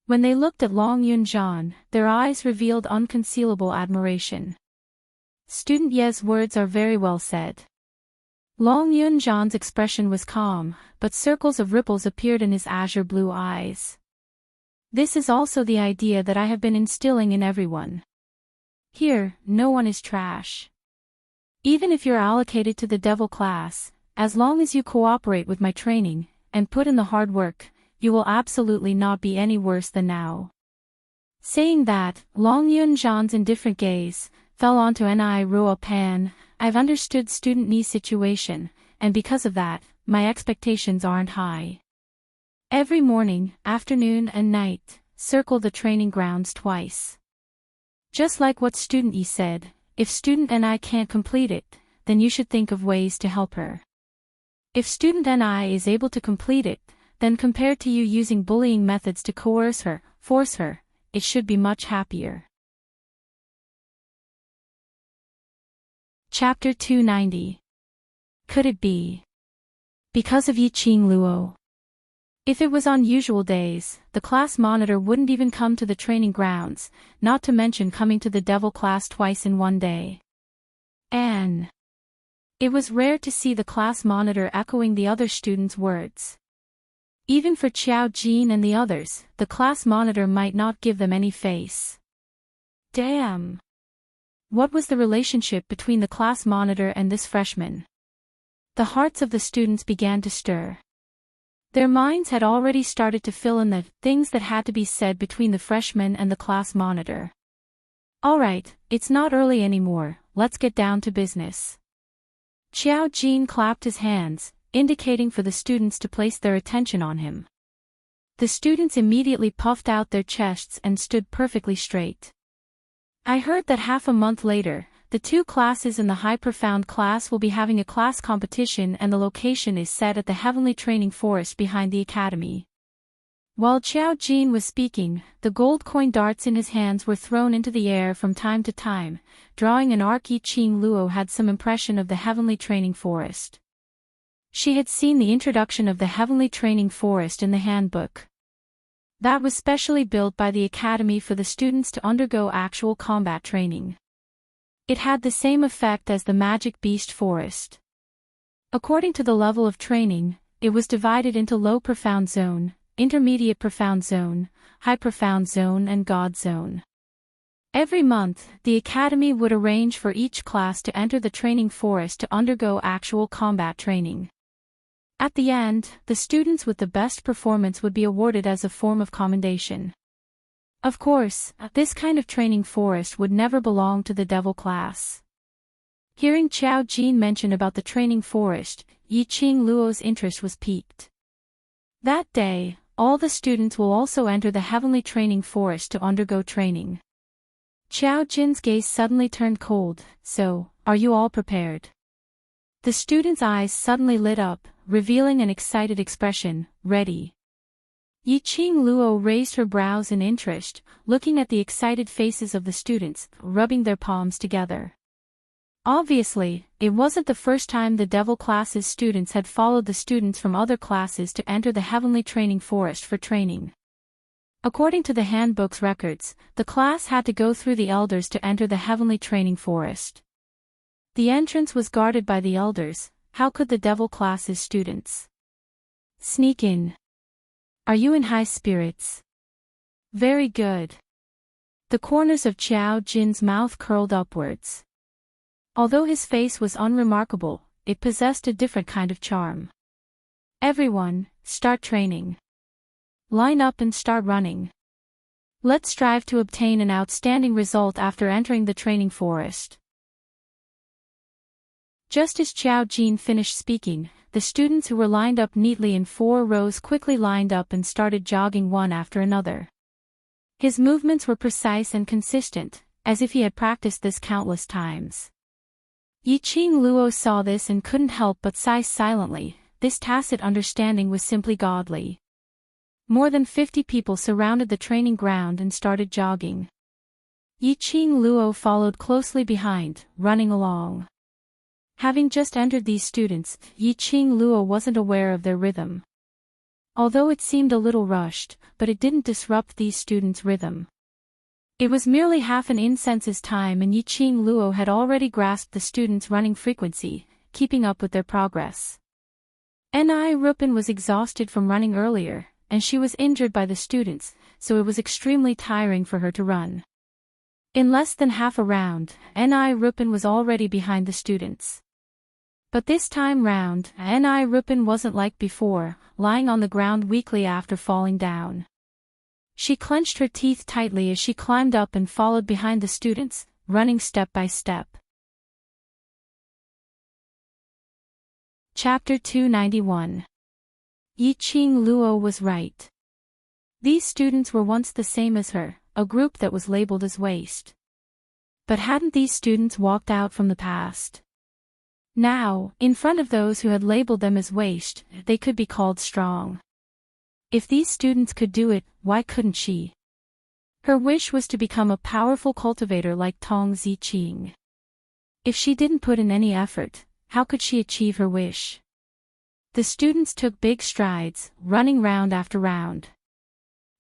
When they looked at Long Yunjian, their eyes revealed unconcealable admiration. Student Ye's words are very well said. Long Yunjian's expression was calm, but circles of ripples appeared in his azure blue eyes. This is also the idea that I have been instilling in everyone. Here, no one is trash. Even if you're allocated to the devil class, as long as you cooperate with my training, and put in the hard work, you will absolutely not be any worse than now. Saying that, Long Yunjian's indifferent gaze fell onto Pan. I've understood student Ni's situation, and because of that, my expectations aren't high. Every morning, afternoon and night, circle the training grounds twice. Just like what student E said, if student NI can't complete it, then you should think of ways to help her. If student NI is able to complete it, then compared to you using bullying methods to coerce her, force her, it should be much happier. Chapter 290. Could it be because of Yiqing Luo? If it was on usual days, the class monitor wouldn't even come to the training grounds, not to mention coming to the devil class twice in one day. And it was rare to see the class monitor echoing the other students' words. Even for Qiao Jin and the others, the class monitor might not give them any face. Damn! What was the relationship between the class monitor and this freshman? The hearts of the students began to stir. Their minds had already started to fill in the things that had to be said between the freshman and the class monitor. Alright, it's not early anymore, let's get down to business. Qiao Jin clapped his hands, indicating for the students to place their attention on him. The students immediately puffed out their chests and stood perfectly straight. I heard that half a month later, the two classes in the High Profound class will be having a class competition and the location is set at the Heavenly Training Forest behind the academy. While Qiao Jin was speaking, the gold coin darts in his hands were thrown into the air from time to time, drawing an arc. Yiqing Luo had some impression of the Heavenly Training Forest. She had seen the introduction of the Heavenly Training Forest in the handbook. That was specially built by the academy for the students to undergo actual combat training. It had the same effect as the Magic Beast Forest. According to the level of training, it was divided into Low Profound Zone, Intermediate Profound Zone, High Profound Zone and God Zone. Every month, the academy would arrange for each class to enter the training forest to undergo actual combat training. At the end, the students with the best performance would be awarded as a form of commendation. Of course, this kind of training forest would never belong to the devil class. Hearing Qiao Jin mention about the training forest, Yiqing Luo's interest was piqued. That day, all the students will also enter the Heavenly Training Forest to undergo training. Qiao Jin's gaze suddenly turned cold. So, are you all prepared? The students' eyes suddenly lit up, revealing an excited expression. Ready. Yiqing Luo raised her brows in interest, looking at the excited faces of the students, rubbing their palms together. Obviously, it wasn't the first time the devil class's students had followed the students from other classes to enter the Heavenly Training Forest for training. According to the handbook's records, the class had to go through the elders to enter the Heavenly Training Forest. The entrance was guarded by the elders. How could the devil class's students sneak in? Are you in high spirits? Very good. The corners of Qiao Jin's mouth curled upwards. Although his face was unremarkable, it possessed a different kind of charm. Everyone, start training. Line up and start running. Let's strive to obtain an outstanding result after entering the training forest. Just as Qiao Jin finished speaking, the students who were lined up neatly in 4 rows quickly lined up and started jogging one after another. His movements were precise and consistent, as if he had practiced this countless times. Yiqing Luo saw this and couldn't help but sigh silently. This tacit understanding was simply godly. More than 50 people surrounded the training ground and started jogging. Yiqing Luo followed closely behind, running along. Having just entered these students, Yiqing Luo wasn't aware of their rhythm. Although it seemed a little rushed, but it didn't disrupt these students' rhythm. It was merely half an incense's time and Yiqing Luo had already grasped the students' running frequency, keeping up with their progress. Ni Rupin was exhausted from running earlier, and she was injured by the students, so it was extremely tiring for her to run. In less than half a round, Ni Rupin was already behind the students. But this time round, Ni Rupin wasn't like before, lying on the ground weakly after falling down. She clenched her teeth tightly as she climbed up and followed behind the students, running step by step. Chapter 291. Yiqing Luo was right. These students were once the same as her, a group that was labeled as waste. But hadn't these students walked out from the past? Now, in front of those who had labeled them as waste, they could be called strong. If these students could do it, why couldn't she? Her wish was to become a powerful cultivator like Tong Ziqing. If she didn't put in any effort, how could she achieve her wish? The students took big strides, running round after round.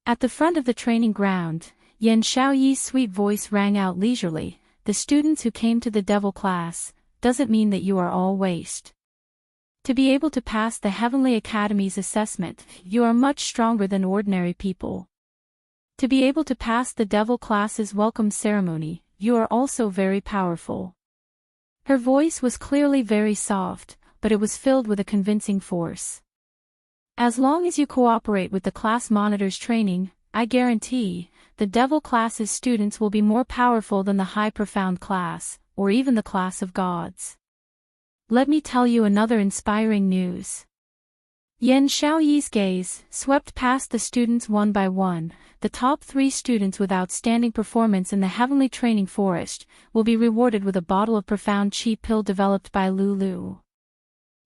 At the front of the training ground, Yan Xiaoyi's sweet voice rang out leisurely, "The students who came to the devil class, doesn't mean that you are all waste. To be able to pass the Heavenly Academy's assessment, you are much stronger than ordinary people. To be able to pass the devil class's welcome ceremony, you are also very powerful." Her voice was clearly very soft, but it was filled with a convincing force. "As long as you cooperate with the class monitor's training, I guarantee, the devil class's students will be more powerful than the high profound class, or even the class of gods. Let me tell you another inspiring news." Yan Xiaoyi's gaze swept past the students one by one. The top 3 students with outstanding performance in the Heavenly Training Forest will be rewarded with a bottle of profound chi pill developed by Lulu.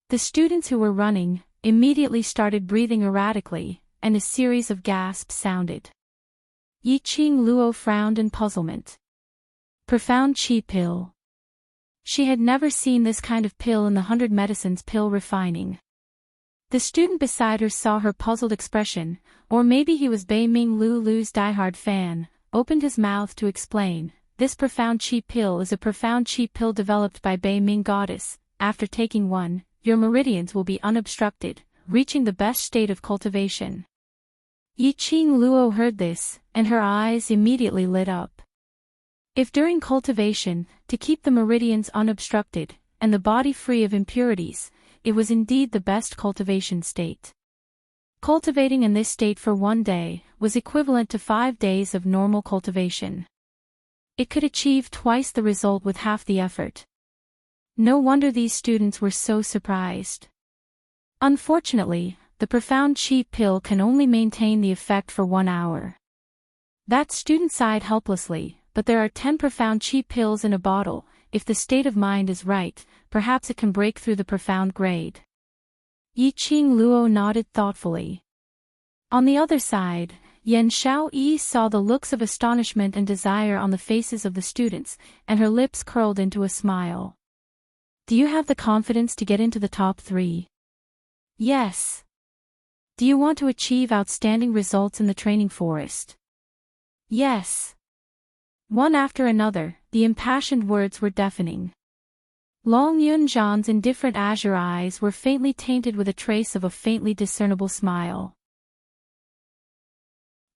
The students who were running immediately started breathing erratically, and a series of gasps sounded. Yiqing Luo frowned in puzzlement. Profound chi pill. She had never seen this kind of pill in the 100 Medicines pill refining. The student beside her saw her puzzled expression, or maybe he was Bei Ming Lulu's diehard fan, opened his mouth to explain, "This profound chi pill is a profound chi pill developed by Bei Ming Goddess. After taking one, your meridians will be unobstructed, reaching the best state of cultivation." Yiqing Luo heard this, and her eyes immediately lit up. If during cultivation, to keep the meridians unobstructed, and the body free of impurities, it was indeed the best cultivation state. Cultivating in this state for 1 day was equivalent to 5 days of normal cultivation. It could achieve twice the result with half the effort. No wonder these students were so surprised. Unfortunately, the profound chi pill can only maintain the effect for 1 hour. That student sighed helplessly, but there are 10 profound chi pills in a bottle. If the state of mind is right, perhaps it can break through the profound grade. Yiqing Luo nodded thoughtfully. On the other side, Yan Xiaoyi saw the looks of astonishment and desire on the faces of the students, and her lips curled into a smile. "Do you have the confidence to get into the top 3? "Yes." "Do you want to achieve outstanding results in the training forest?" "Yes." One after another, the impassioned words were deafening. Long Yunzhan's indifferent azure eyes were faintly tainted with a trace of a faintly discernible smile.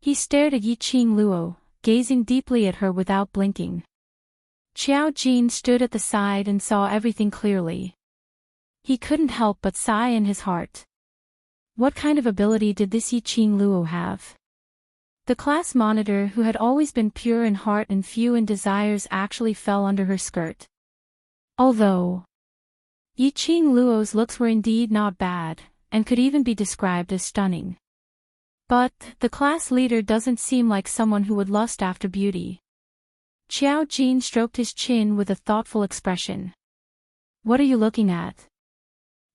He stared at Yiqing Luo, gazing deeply at her without blinking. Qiao Jin stood at the side and saw everything clearly. He couldn't help but sigh in his heart. What kind of ability did this Yiqing Luo have? The class monitor, who had always been pure in heart and few in desires, actually fell under her skirt. Although Yiqing Luo's looks were indeed not bad, and could even be described as stunning. But the class leader doesn't seem like someone who would lust after beauty. Qiao Jin stroked his chin with a thoughtful expression. "What are you looking at?"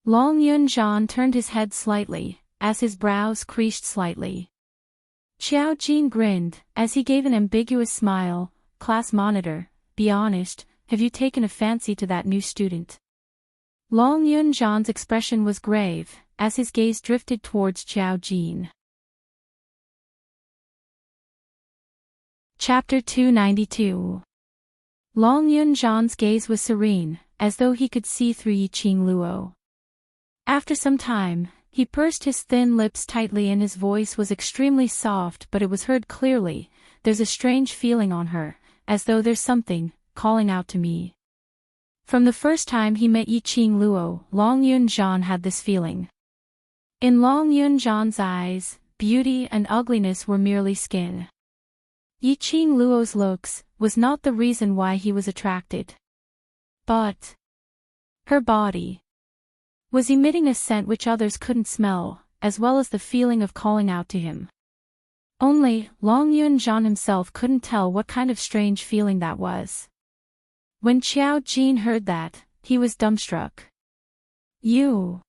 Long Yunzhan turned his head slightly, as his brows creased slightly. Qiao Jin grinned, as he gave an ambiguous smile. "Class monitor, be honest, have you taken a fancy to that new student?" Long Yunzhan's expression was grave, as his gaze drifted towards Qiao Jin. Chapter 292. Long Yunzhan's gaze was serene, as though he could see through Yiqing Luo. After some time, he pursed his thin lips tightly and his voice was extremely soft, but it was heard clearly. "There's a strange feeling on her, as though there's something calling out to me." From the first time he met Yiqing Luo, Long Yunzhan had this feeling. In Long Yunzhan's eyes, beauty and ugliness were merely skin. Yiqing Luo's looks was not the reason why he was attracted. But her body was emitting a scent which others couldn't smell, as well as the feeling of calling out to him. Only, Long Yun-jeon himself couldn't tell what kind of strange feeling that was. When Xiao Jin heard that, he was dumbstruck. You.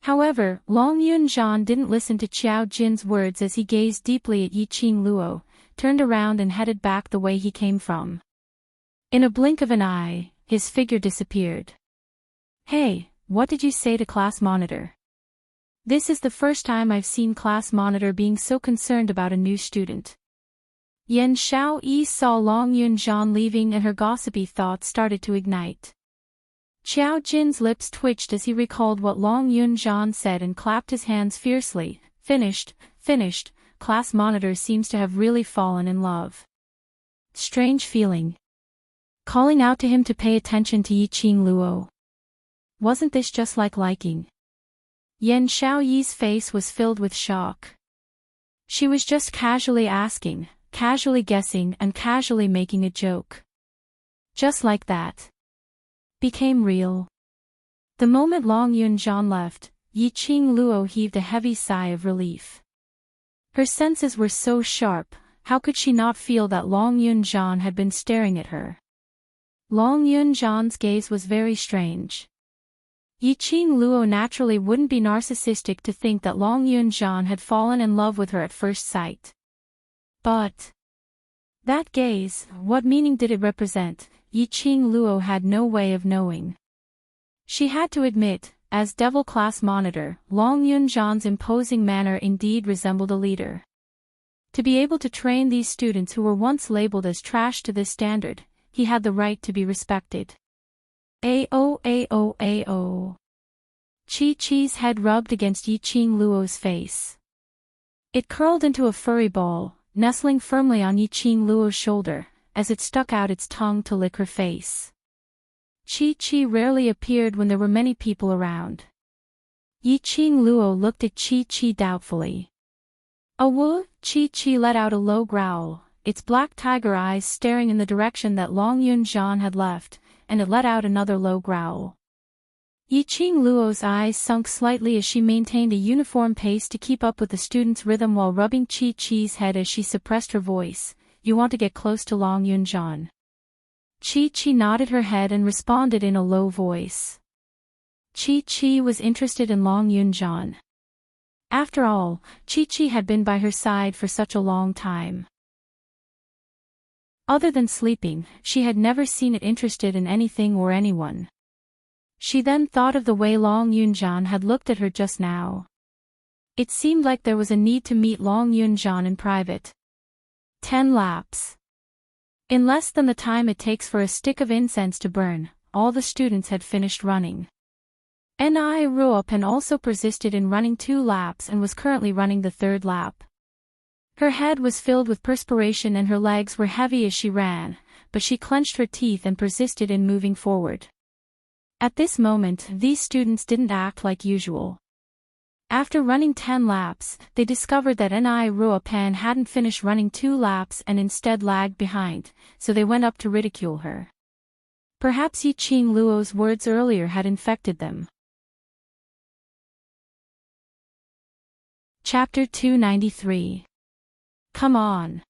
However, Long Yun-jeon didn't listen to Xiao Jin's words as he gazed deeply at Yiqing Luo, turned around and headed back the way he came from. In a blink of an eye, his figure disappeared. Hey, what did you say to class monitor? This is the first time I've seen class monitor being so concerned about a new student. Yan Xiaoyi saw Long Yun-jeon leaving and her gossipy thoughts started to ignite. Xiao Jin's lips twitched as he recalled what Long Yun-jeon said and clapped his hands fiercely. Finished, class monitor seems to have really fallen in love. Strange feeling. Calling out to him to pay attention to Yiqing Luo. Wasn't this just like liking? Yan Xiaoyi's face was filled with shock. She was just casually asking, casually guessing and casually making a joke. Just like that. Became real. The moment Long Yun-jeon left, Yiqing Luo heaved a heavy sigh of relief. Her senses were so sharp, how could she not feel that Long Yun-jeon had been staring at her? Long Yun-jeon's gaze was very strange. Yiqing Luo naturally wouldn't be narcissistic to think that Long Yun-jeon had fallen in love with her at first sight. But that gaze, what meaning did it represent? Yiqing Luo had no way of knowing. She had to admit, as devil class monitor, Long Yun-jeon's imposing manner indeed resembled a leader. To be able to train these students who were once labeled as trash to this standard, he had the right to be respected. Ao. Chi-Chi's head rubbed against Yiqing Luo's face. It curled into a furry ball, nestling firmly on Yiqing Luo's shoulder, as it stuck out its tongue to lick her face. Chi-Chi rarely appeared when there were many people around. Yiqing Luo looked at Chi-Chi doubtfully. Awoo! Chi-Chi let out a low growl, its black tiger eyes staring in the direction that Long Yun-jeon had left, and it let out another low growl. Yiqing Luo's eyes sunk slightly as she maintained a uniform pace to keep up with the student's rhythm while rubbing Chi-Chi's head as she suppressed her voice. You want to get close to Long Yun-jeon? Chi-Chi nodded her head and responded in a low voice. Chi-Chi was interested in Long Yun-jeon. After all, Chi-Chi had been by her side for such a long time. Other than sleeping, she had never seen it interested in anything or anyone. She then thought of the way Long Yun-jeon had looked at her just now. It seemed like there was a need to meet Long Yun-jeon in private. 10 laps. In less than the time it takes for a stick of incense to burn, all the students had finished running. Ni Ruopen also persisted in running 2 laps and was currently running the 3rd lap. Her head was filled with perspiration and her legs were heavy as she ran, but she clenched her teeth and persisted in moving forward. At this moment, these students didn't act like usual. After running 10 laps, they discovered that Ni Ruopan hadn't finished running 2 laps and instead lagged behind, so they went up to ridicule her. Perhaps Yiqing Luo's words earlier had infected them. Chapter 293. Come on.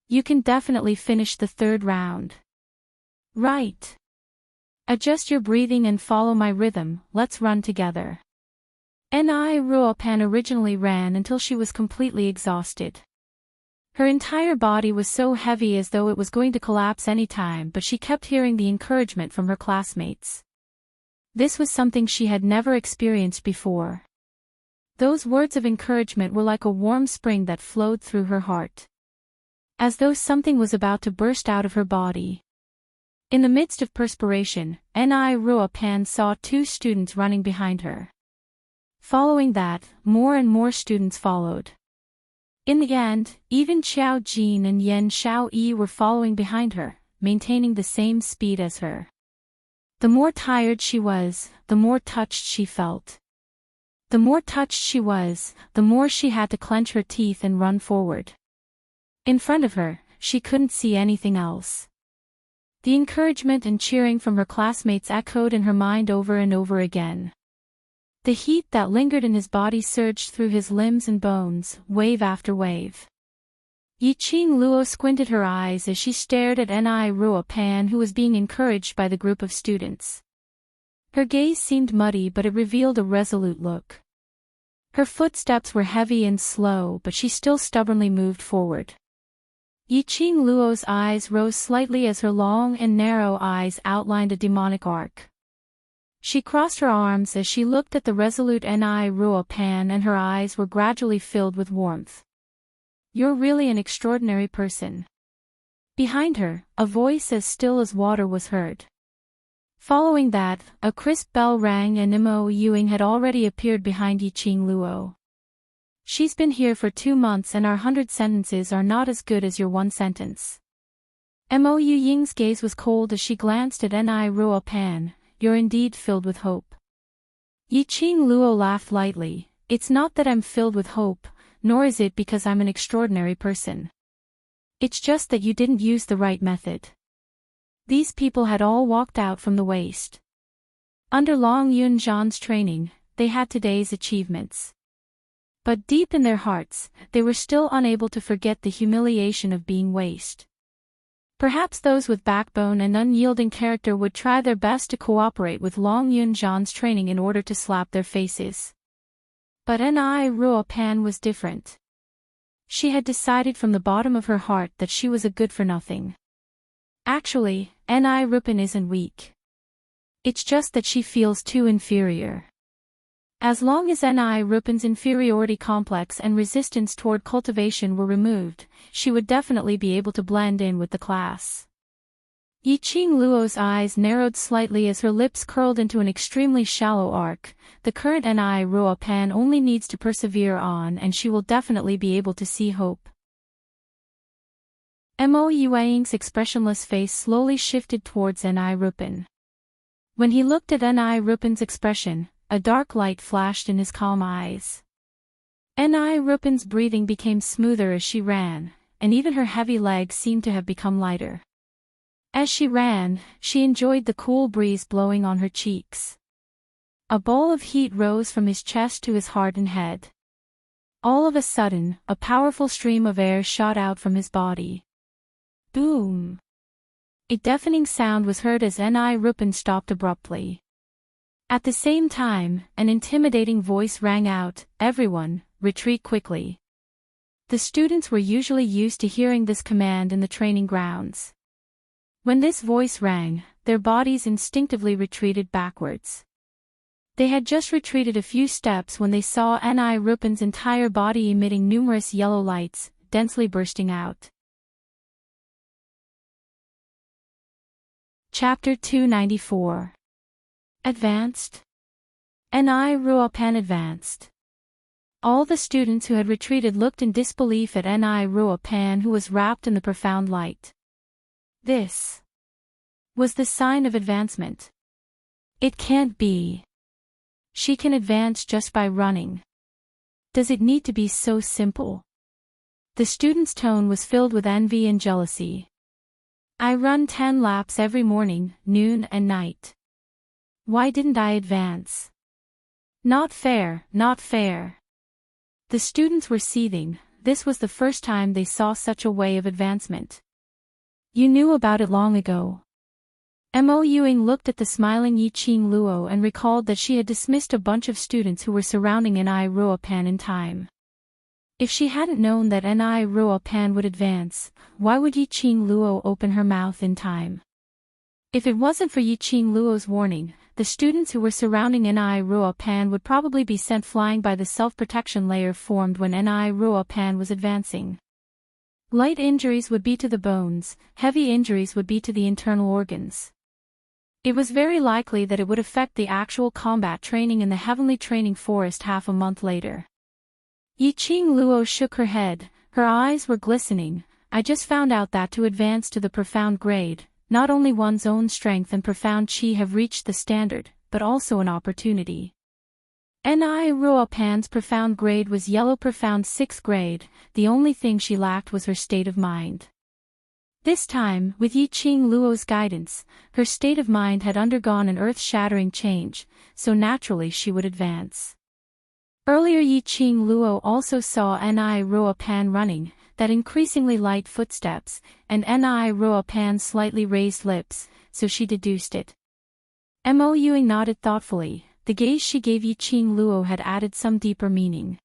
You can definitely finish the 3rd round. Right. Adjust your breathing and follow my rhythm, let's run together. Ni Ruopan originally ran until she was completely exhausted. Her entire body was so heavy as though it was going to collapse any time, but she kept hearing the encouragement from her classmates. This was something she had never experienced before. Those words of encouragement were like a warm spring that flowed through her heart. As though something was about to burst out of her body. In the midst of perspiration, Ni Ruopan saw 2 students running behind her. Following that, more and more students followed. In the end, even Xiao Jin and Yan Xiaoyi were following behind her, maintaining the same speed as her. The more tired she was, the more touched she felt. The more touched she was, the more she had to clench her teeth and run forward. In front of her, she couldn't see anything else. The encouragement and cheering from her classmates echoed in her mind over and over again. The heat that lingered in his body surged through his limbs and bones, wave after wave. Yiqing Luo squinted her eyes as she stared at Ni Ruo Pan, who was being encouraged by the group of students. Her gaze seemed muddy, but it revealed a resolute look. Her footsteps were heavy and slow, but she still stubbornly moved forward. Yiqing Luo's eyes rose slightly as her long and narrow eyes outlined a demonic arc. She crossed her arms as she looked at the resolute Ni Ruo Pan, and her eyes were gradually filled with warmth. "You're really an extraordinary person." Behind her, a voice as still as water was heard. Following that, a crisp bell rang and Mo Yuing had already appeared behind Yiqing Luo. "She's been here for 2 months and our 100 sentences are not as good as your 1 sentence. Mo Yuying's gaze was cold as she glanced at Ni Ruo Pan. "You're indeed filled with hope." Yiqing Luo laughed lightly. "It's not that I'm filled with hope, nor is it because I'm an extraordinary person. It's just that you didn't use the right method." These people had all walked out from the waste. Under Long Yunzhan's training, they had today's achievements. But deep in their hearts, they were still unable to forget the humiliation of being waste. Perhaps those with backbone and unyielding character would try their best to cooperate with Long Yunzhan's training in order to slap their faces. But Ni Ruo Pan was different. She had decided from the bottom of her heart that she was a good-for-nothing. Actually, Ni Rupan isn't weak. It's just that she feels too inferior. As long as Ni Rupan's inferiority complex and resistance toward cultivation were removed, she would definitely be able to blend in with the class. Yiqing Luo's eyes narrowed slightly as her lips curled into an extremely shallow arc. The current Ni Ruo Pan only needs to persevere on, and she will definitely be able to see hope. Mo Yuang's expressionless face slowly shifted towards Ni Rupan. When he looked at Ni Rupan's expression, a dark light flashed in his calm eyes. Ni Rupan's breathing became smoother as she ran, and even her heavy legs seemed to have become lighter. As she ran, she enjoyed the cool breeze blowing on her cheeks. A ball of heat rose from his chest to his heart and head. All of a sudden, a powerful stream of air shot out from his body. Boom! A deafening sound was heard as Ni Rupan stopped abruptly. At the same time, an intimidating voice rang out, "Everyone, retreat quickly." The students were usually used to hearing this command in the training grounds. When this voice rang, their bodies instinctively retreated backwards. They had just retreated a few steps when they saw Ni Rupan's entire body emitting numerous yellow lights, densely bursting out. Chapter 294. Advanced. Ni Ruo Pan advanced. All the students who had retreated looked in disbelief at Ni Ruo Pan, who was wrapped in the profound light. This was the sign of advancement. It can't be. She can advance just by running. Does it need to be so simple? The student's tone was filled with envy and jealousy. "I run 10 laps every morning, noon and night. Why didn't I advance? Not fair, not fair." The students were seething. This was the first time they saw such a way of advancement. "You knew about it long ago." Mo Yuing looked at the smiling Yiqing Luo and recalled that she had dismissed a bunch of students who were surrounding Ni Ruo Pan in time. If she hadn't known that Ni Ruo Pan would advance, why would Yiqing Luo open her mouth in time? If it wasn't for Yiqing Luo's warning, the students who were surrounding Ni Ruo Pan would probably be sent flying by the self-protection layer formed when Ni Ruo Pan was advancing. Light injuries would be to the bones, heavy injuries would be to the internal organs. It was very likely that it would affect the actual combat training in the Heavenly Training Forest half a month later. Yiqing Luo shook her head, her eyes were glistening. "I just found out that to advance to the profound grade, not only one's own strength and profound chi have reached the standard, but also an opportunity." Ni Ruo Pan's profound grade was yellow profound 6th grade, the only thing she lacked was her state of mind. This time, with Yi Qing Luo's guidance, her state of mind had undergone an earth-shattering change, so naturally she would advance. Earlier Yi Qing Luo also saw Ni Ruo Pan running, that increasingly light footsteps, and Ni Ruo Pan's slightly raised lips, so she deduced it. Mo Yue nodded thoughtfully. The gaze she gave Yi Qing Luo had added some deeper meaning.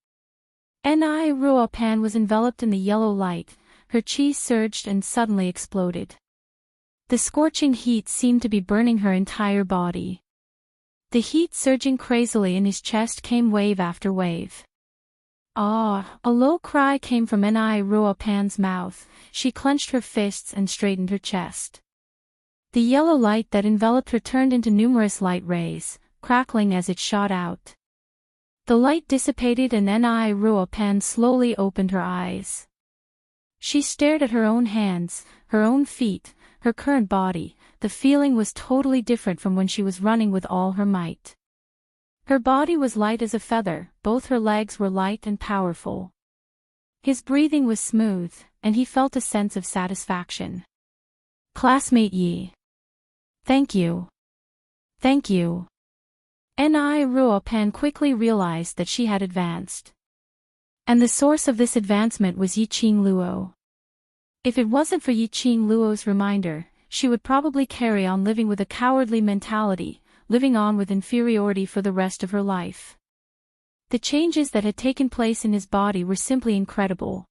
Ni Ruo Pan was enveloped in the yellow light, her chi surged and suddenly exploded. The scorching heat seemed to be burning her entire body. The heat surging crazily in his chest came wave after wave. Ah! A low cry came from Ni Ruo Pan's mouth. She clenched her fists and straightened her chest. The yellow light that enveloped her turned into numerous light rays, crackling as it shot out. The light dissipated and Ni Ruo Pan slowly opened her eyes. She stared at her own hands, her own feet, her current body. The feeling was totally different from when she was running with all her might. Her body was light as a feather, both her legs were light and powerful. His breathing was smooth, and he felt a sense of satisfaction. Classmate Yi. Thank you. Thank you. Ni Ruo Pan quickly realized that she had advanced. And the source of this advancement was Yi Qing Luo. If it wasn't for Yi Qing Luo's reminder, she would probably carry on living with a cowardly mentality, living on with inferiority for the rest of her life. The changes that had taken place in his body were simply incredible.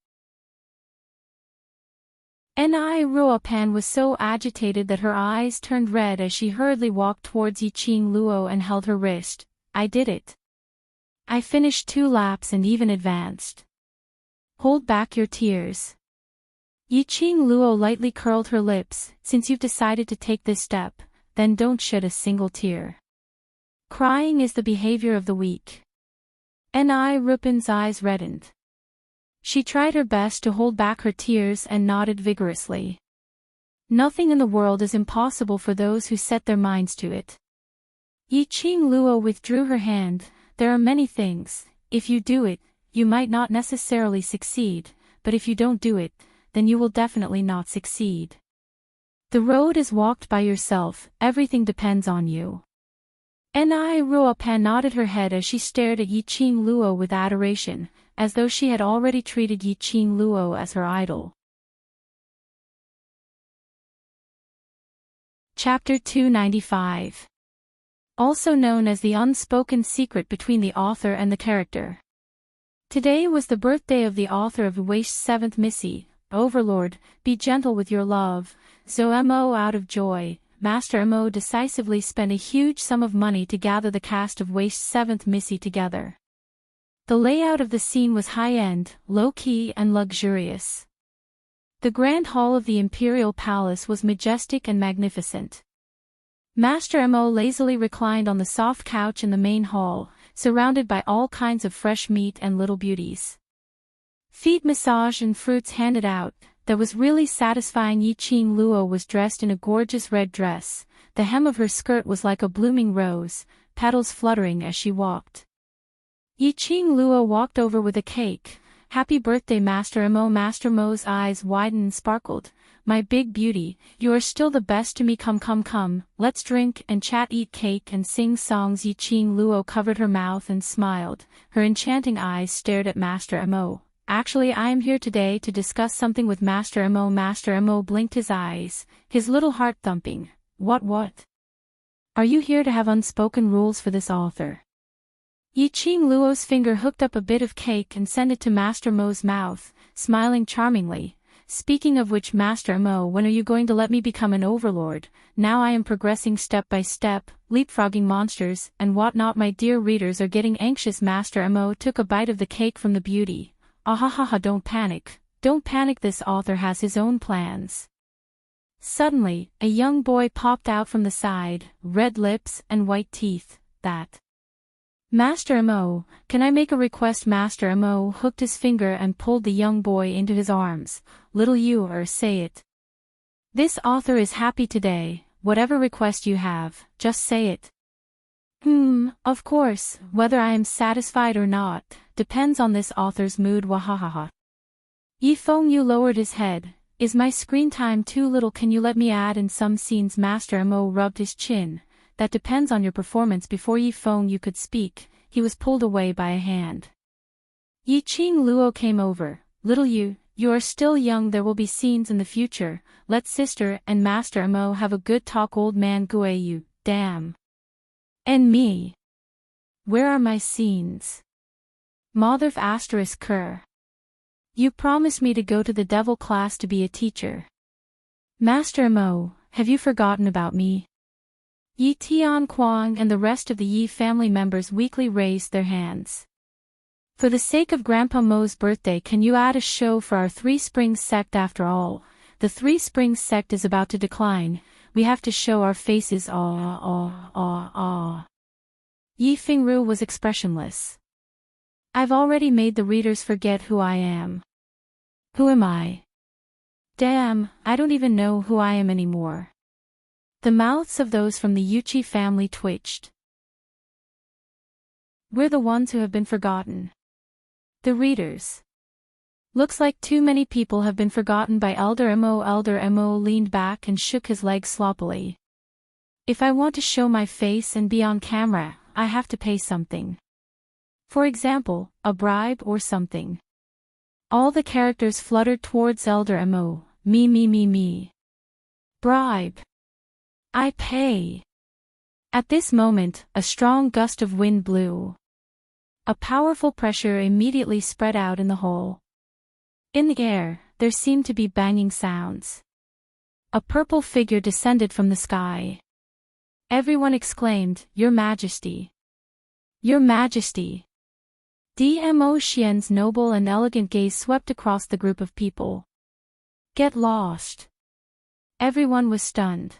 Ni Ruo Pan was so agitated that her eyes turned red as she hurriedly walked towards Yi Qing Luo and held her wrist. I did it. I finished 2 laps and even advanced. Hold back your tears. Yi Qing Luo lightly curled her lips. Since you've decided to take this step, then don't shed a single tear. Crying is the behavior of the weak. Ni Rupan's eyes reddened. She tried her best to hold back her tears and nodded vigorously. Nothing in the world is impossible for those who set their minds to it. Yi Qing Luo withdrew her hand. There are many things. If you do it, you might not necessarily succeed, but if you don't do it, then you will definitely not succeed. The road is walked by yourself, everything depends on you. Ni Ruo Pan nodded her head as she stared at Yi Qing Luo with adoration, as though she had already treated Yi Qing Luo as her idol. Chapter 295. Also known as the unspoken secret between the author and the character. Today was the birthday of the author of Waste's 7th Missy. Overlord, be gentle with your love. Mo out of joy, Master Mo decisively spent a huge sum of money to gather the cast of Waste's 7th Missy together. The layout of the scene was high-end, low-key and luxurious. The grand hall of the Imperial Palace was majestic and magnificent. Master Mo lazily reclined on the soft couch in the main hall, surrounded by all kinds of fresh meat and little beauties. Feet massaged and fruits handed out. That was really satisfying. Yi Qing Luo was dressed in a gorgeous red dress. The hem of her skirt was like a blooming rose, petals fluttering as she walked. Yi Qing Luo walked over with a cake. Happy birthday, Master Mo. Master Mo's eyes widened and sparkled. My big beauty, you are still the best to me. Come, let's drink and chat, eat cake and sing songs. Yi Qing Luo covered her mouth and smiled. Her enchanting eyes stared at Master Mo. Actually, I am here today to discuss something with Master Mo. Master Mo blinked his eyes, his little heart thumping. What? Are you here to have unspoken rules for this author? Yi Qing Luo's finger hooked up a bit of cake and sent it to Master Mo's mouth, smiling charmingly. Speaking of which, Master Mo, when are you going to let me become an overlord? Now I am progressing step by step, leapfrogging monsters and whatnot. My dear readers are getting anxious. Master Mo took a bite of the cake from the beauty. Ahahaha, don't panic, this author has his own plans. Suddenly, a young boy popped out from the side, red lips and white teeth. That. Master Mo, can I make a request? Master Mo hooked his finger and pulled the young boy into his arms. Little you, say it. This author is happy today, whatever request you have, just say it. Of course, whether I am satisfied or not, depends on this author's mood. Wahahaha. Yi Fengyu lowered his head. Is my screen time too little? Can you let me add in some scenes? Master Mo rubbed his chin. That depends on your performance. Before Yi Feng you could speak, he was pulled away by a hand. Yi Qing Luo came over. Little you are still young. There will be scenes in the future. Let sister and Master Mo have a good talk. Old man Gue you, damn. And me. Where are my scenes? Mother asterisk Kerr. You promised me to go to the devil class to be a teacher. Master Mo, have you forgotten about me? Yi Tian Kuang and the rest of the Yi family members weakly raised their hands. For the sake of Grandpa Mo's birthday, can you add a show for our Three Springs sect? After all, the Three Springs sect is about to decline. We have to show our faces. Yi Fengru was expressionless. I've already made the readers forget who I am. Who am I? Damn, I don't even know who I am anymore. The mouths of those from the Yuchi family twitched. We're the ones who have been forgotten. The readers. Looks like too many people have been forgotten by Elder Mo. Elder Mo leaned back and shook his legs sloppily. If I want to show my face and be on camera, I have to pay something. For example, a bribe or something. All the characters fluttered towards Elder Mo. Me. Bribe. I pay. At this moment, a strong gust of wind blew. A powerful pressure immediately spread out in the hole. In the air, there seemed to be banging sounds. A purple figure descended from the sky. Everyone exclaimed, Your Majesty! Your Majesty! Dmo Xian's noble and elegant gaze swept across the group of people. Get lost! Everyone was stunned.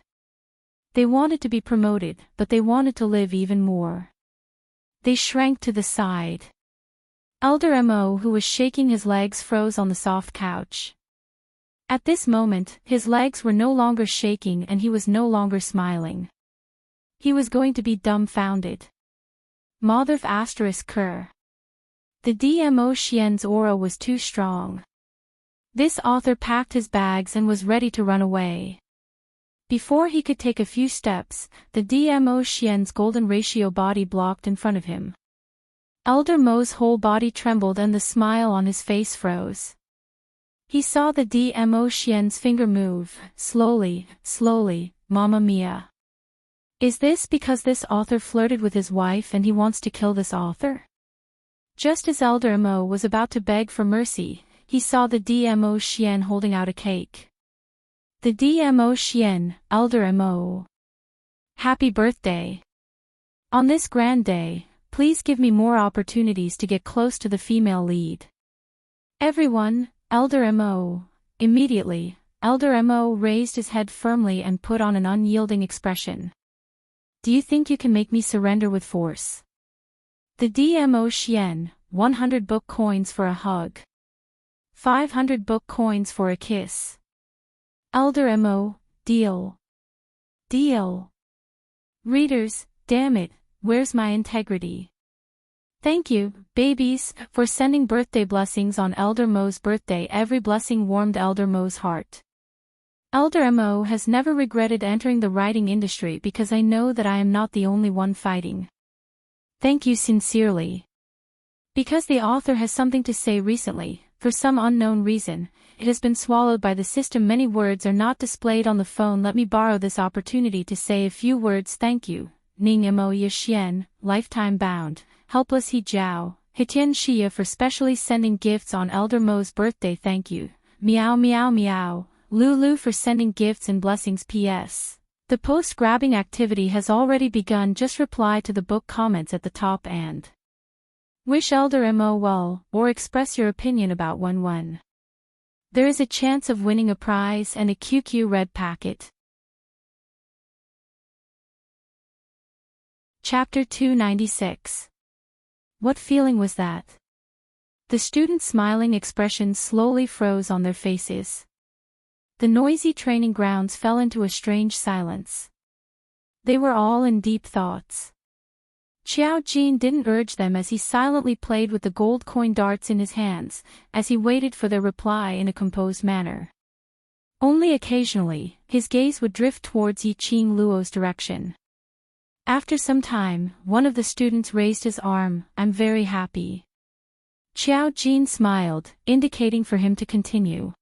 They wanted to be promoted, but they wanted to live even more. They shrank to the side. Elder Mo, who was shaking his legs, froze on the soft couch. At this moment, his legs were no longer shaking and he was no longer smiling. He was going to be dumbfounded. Mother asterisk Kerr. The Dmo Xian's aura was too strong. This author packed his bags and was ready to run away. Before he could take a few steps, the Dmo Xian's golden ratio body blocked in front of him. Elder Mo's whole body trembled and the smile on his face froze. He saw the Dmo Xian's finger move, slowly, Mamma Mia. Is this because this author flirted with his wife and he wants to kill this author? Just as Elder Mo was about to beg for mercy, he saw the Dmo Xian holding out a cake. The Dmo Xian, Elder Mo. Happy birthday. On this grand day, please give me more opportunities to get close to the female lead. Everyone, Elder Mo. Immediately, Elder Mo raised his head firmly and put on an unyielding expression. Do you think you can make me surrender with force? The Dmo Xian, 100 book coins for a hug. 500 book coins for a kiss. Elder Mo, deal. Deal. Readers, damn it, where's my integrity? Thank you, babies, for sending birthday blessings on Elder Mo's birthday. Every blessing warmed Elder Mo's heart. Elder Mo has never regretted entering the writing industry because I know that I am not the only one fighting. Thank you sincerely. Because the author has something to say recently, for some unknown reason, it has been swallowed by the system. Many words are not displayed on the phone. Let me borrow this opportunity to say a few words. Thank you. Ning Mo Yxian, lifetime bound, helpless He Jiao, Hitian Xia for specially sending gifts on Elder Mo's birthday. Thank you. Meow. Lulu for sending gifts and blessings. P.S. The post-grabbing activity has already begun. Just reply to the book comments at the top and wish Elder Mo well, or express your opinion about one. There is a chance of winning a prize and a QQ red packet. Chapter 296. What feeling was that? The students' smiling expressions slowly froze on their faces. The noisy training grounds fell into a strange silence. They were all in deep thoughts. Xiao Jin didn't urge them as he silently played with the gold coin darts in his hands, as he waited for their reply in a composed manner. Only occasionally, his gaze would drift towards Yiqing Luo's direction. After some time, one of the students raised his arm. "I'm very happy." Qiao Jin smiled, indicating for him to continue.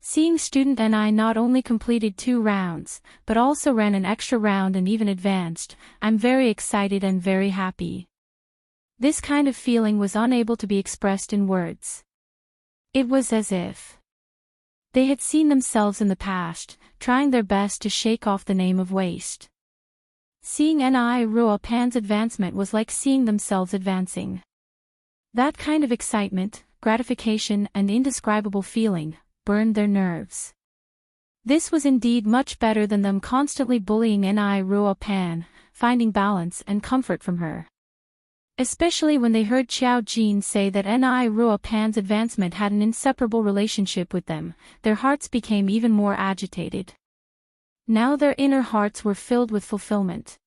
Seeing student Ni not only completed 2 rounds, but also ran an extra round and even advanced, "I'm very excited and very happy." This kind of feeling was unable to be expressed in words. It was as if they had seen themselves in the past, trying their best to shake off the name of waste. Seeing Ni Ruo Pan's advancement was like seeing themselves advancing. That kind of excitement, gratification and indescribable feeling burned their nerves. This was indeed much better than them constantly bullying Ni Ruo Pan, finding balance and comfort from her. Especially when they heard Qiao Jin say that Ni Ruo Pan's advancement had an inseparable relationship with them, their hearts became even more agitated. Now their inner hearts were filled with fulfillment.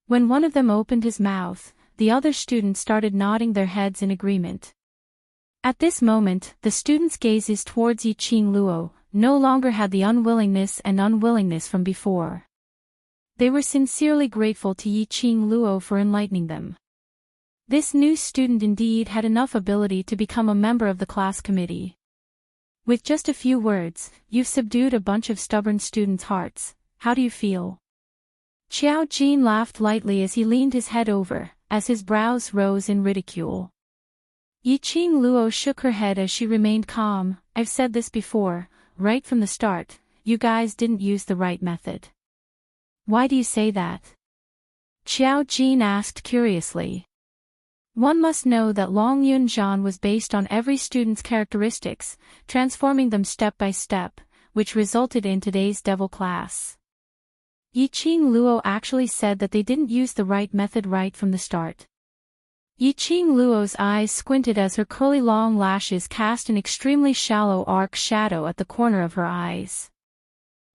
When one of them opened his mouth, the other students started nodding their heads in agreement. At this moment, the students' gazes towards Yiqing Luo no longer had the unwillingness from before. They were sincerely grateful to Yiqing Luo for enlightening them. This new student indeed had enough ability to become a member of the class committee. With just a few words, you've subdued a bunch of stubborn students' hearts. How do you feel? Qiao Jin laughed lightly as he leaned his head over, as his brows rose in ridicule. Yiqing Luo shook her head as she remained calm. "I've said this before, right from the start, you guys didn't use the right method." "Why do you say that?" Qiao Jin asked curiously. One must know that Long Yunzhan was based on every student's characteristics, transforming them step by step, which resulted in today's devil class. Yiqing Luo actually said that they didn't use the right method right from the start. Yiqing Luo's eyes squinted as her curly long lashes cast an extremely shallow arc shadow at the corner of her eyes.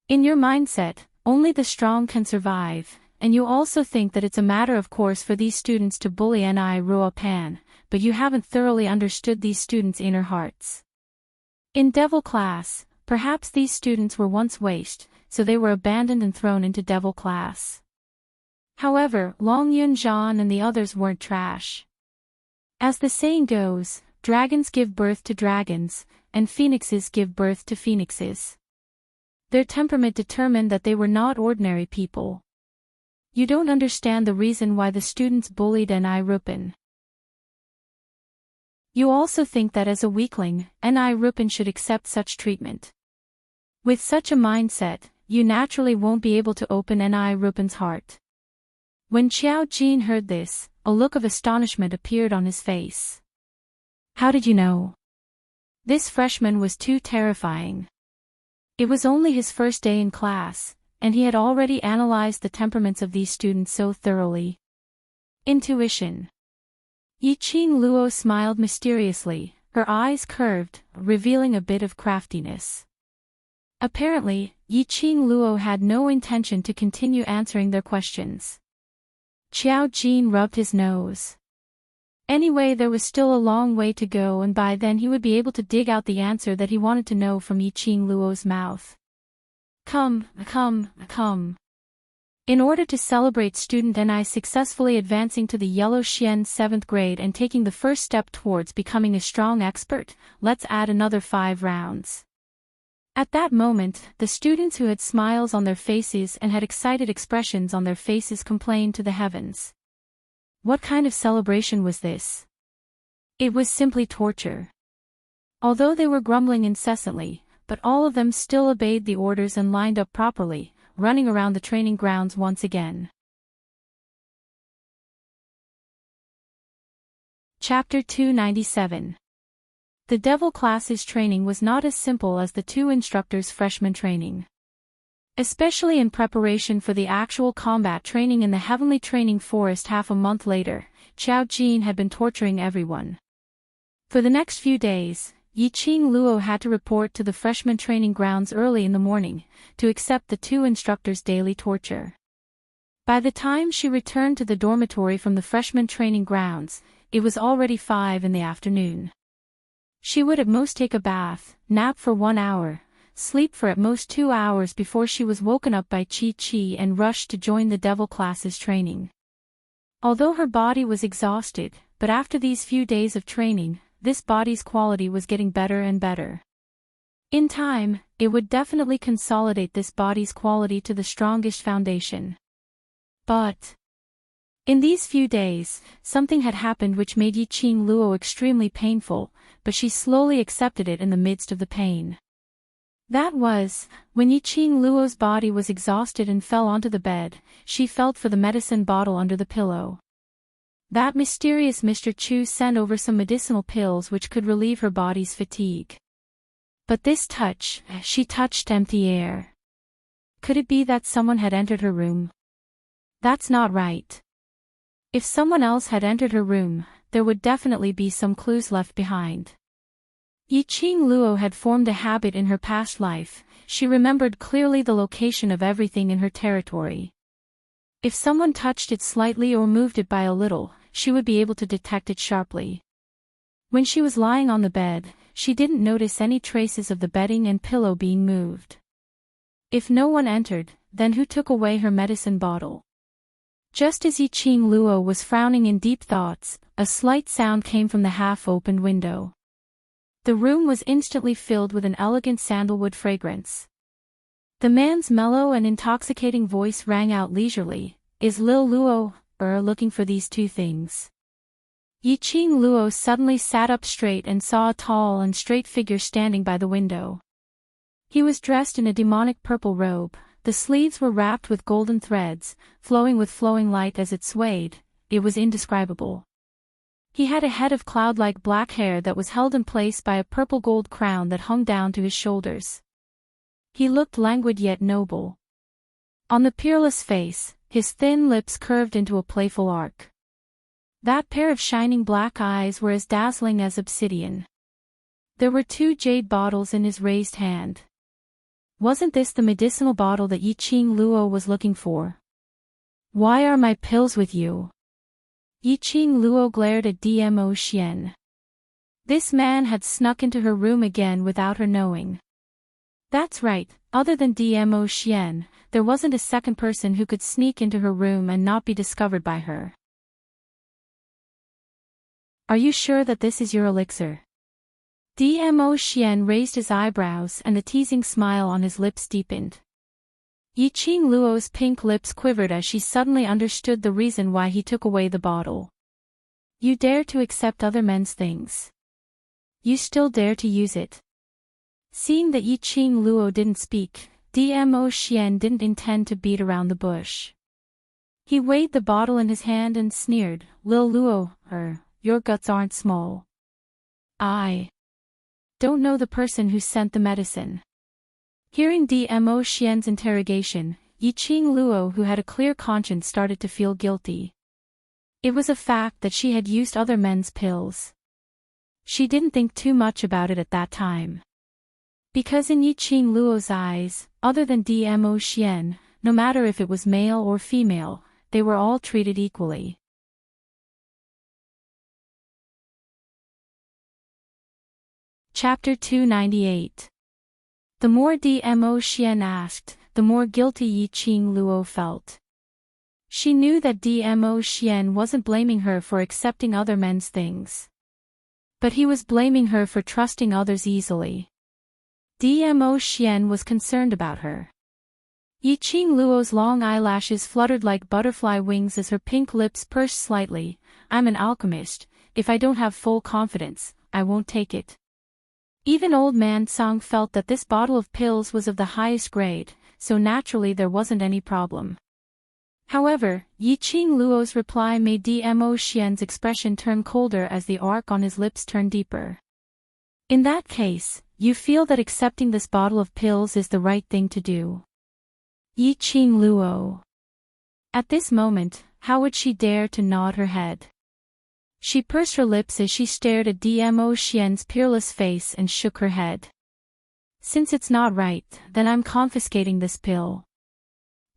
In your mindset, only the strong can survive. And you also think that it's a matter of course for these students to bully Ni Ruo Pan, but you haven't thoroughly understood these students' inner hearts. In Devil class, perhaps these students were once waste, so they were abandoned and thrown into Devil class. However, Long Yunzhan and the others weren't trash. As the saying goes, dragons give birth to dragons, and phoenixes give birth to phoenixes. Their temperament determined that they were not ordinary people. You don't understand the reason why the students bullied Ni Rupan. You also think that as a weakling, Ni Rupan should accept such treatment. With such a mindset, you naturally won't be able to open Ni Rupan's heart. When Qiao Jin heard this, a look of astonishment appeared on his face. How did you know? This freshman was too terrifying. It was only his first day in class, and he had already analyzed the temperaments of these students so thoroughly. Intuition. Yiqing Luo smiled mysteriously, her eyes curved, revealing a bit of craftiness. Apparently, Yiqing Luo had no intention to continue answering their questions. Qiao Jin rubbed his nose. Anyway, there was still a long way to go, and by then he would be able to dig out the answer that he wanted to know from Yiqing Luo's mouth. Come. In order to celebrate student Ni successfully advancing to the Yellow Xian 7th grade and taking the first step towards becoming a strong expert, let's add another 5 rounds. At that moment, the students who had smiles on their faces and had excited expressions on their faces complained to the heavens. What kind of celebration was this? It was simply torture. Although they were grumbling incessantly, but all of them still obeyed the orders and lined up properly, running around the training grounds once again. Chapter 297. The Devil class's training was not as simple as the 2 instructors' freshman training. Especially in preparation for the actual combat training in the Heavenly Training Forest half a month later, Qiao Jin had been torturing everyone. For the next few days, Yiqing Luo had to report to the freshman training grounds early in the morning, to accept the 2 instructors' daily torture. By the time she returned to the dormitory from the freshman training grounds, it was already 5 in the afternoon. She would at most take a bath, nap for 1 hour, sleep for at most 2 hours before she was woken up by Chi and rushed to join the devil class's training. Although her body was exhausted, but after these few days of training, this body's quality was getting better and better. In time, it would definitely consolidate this body's quality to the strongest foundation. But in these few days, something had happened which made Yiqing Luo extremely painful, but she slowly accepted it in the midst of the pain. That was, when Yiqing Luo's body was exhausted and fell onto the bed, she felt for the medicine bottle under the pillow. That mysterious Mr. Chu sent over some medicinal pills which could relieve her body's fatigue. But this touch, she touched empty air. Could it be that someone had entered her room? That's not right. If someone else had entered her room, there would definitely be some clues left behind. Yiqing Luo had formed a habit in her past life. She remembered clearly the location of everything in her territory. If someone touched it slightly or moved it by a little, she would be able to detect it sharply. When she was lying on the bed, she didn't notice any traces of the bedding and pillow being moved. If no one entered, then who took away her medicine bottle? Just as Yiqing Luo was frowning in deep thoughts, a slight sound came from the half-opened window. The room was instantly filled with an elegant sandalwood fragrance. The man's mellow and intoxicating voice rang out leisurely, "Is Lil Luo looking for these two things?" Yiqing Luo suddenly sat up straight and saw a tall and straight figure standing by the window. He was dressed in a demonic purple robe, the sleeves were wrapped with golden threads, flowing with flowing light as it swayed. It was indescribable. He had a head of cloud-like black hair that was held in place by a purple gold crown that hung down to his shoulders. He looked languid yet noble. On the peerless face, his thin lips curved into a playful arc. That pair of shining black eyes were as dazzling as obsidian. There were 2 jade bottles in his raised hand. Wasn't this the medicinal bottle that Yiqing Luo was looking for? "Why are my pills with you?" Yiqing Luo glared at Dmo Xian. This man had snuck into her room again without her knowing. That's right, other than Dmo Xian, there wasn't a second person who could sneak into her room and not be discovered by her. "Are you sure that this is your elixir?" Dmo Xian raised his eyebrows and the teasing smile on his lips deepened. Yiqing Luo's pink lips quivered as she suddenly understood the reason why he took away the bottle. "You dare to accept other men's things. You still dare to use it." Seeing that Yiqing Luo didn't speak, Dmo Xian didn't intend to beat around the bush. He weighed the bottle in his hand and sneered, "Lil Luo, your guts aren't small. I don't know the person who sent the medicine." Hearing Dmo Xian's interrogation, Yiqing Luo, who had a clear conscience, started to feel guilty. It was a fact that she had used other men's pills. She didn't think too much about it at that time. Because in Yiqing Luo's eyes, other than Dmo Xian, no matter if it was male or female, they were all treated equally. Chapter 298. The more Dmo Xian asked, the more guilty Yiqing Luo felt. She knew that Dmo Xian wasn't blaming her for accepting other men's things. But he was blaming her for trusting others easily. Dmo Xian was concerned about her. Yiqing Luo's long eyelashes fluttered like butterfly wings as her pink lips pursed slightly. "I'm an alchemist. If I don't have full confidence, I won't take it." Even old man Song felt that this bottle of pills was of the highest grade, so naturally there wasn't any problem. However, Yiqing Luo's reply made Dmo Xian's expression turn colder as the arc on his lips turned deeper. "In that case, you feel that accepting this bottle of pills is the right thing to do?" Yiqing Luo. At this moment, how would she dare to nod her head? She pursed her lips as she stared at Dmo Xian's peerless face and shook her head. "Since it's not right, then I'm confiscating this pill."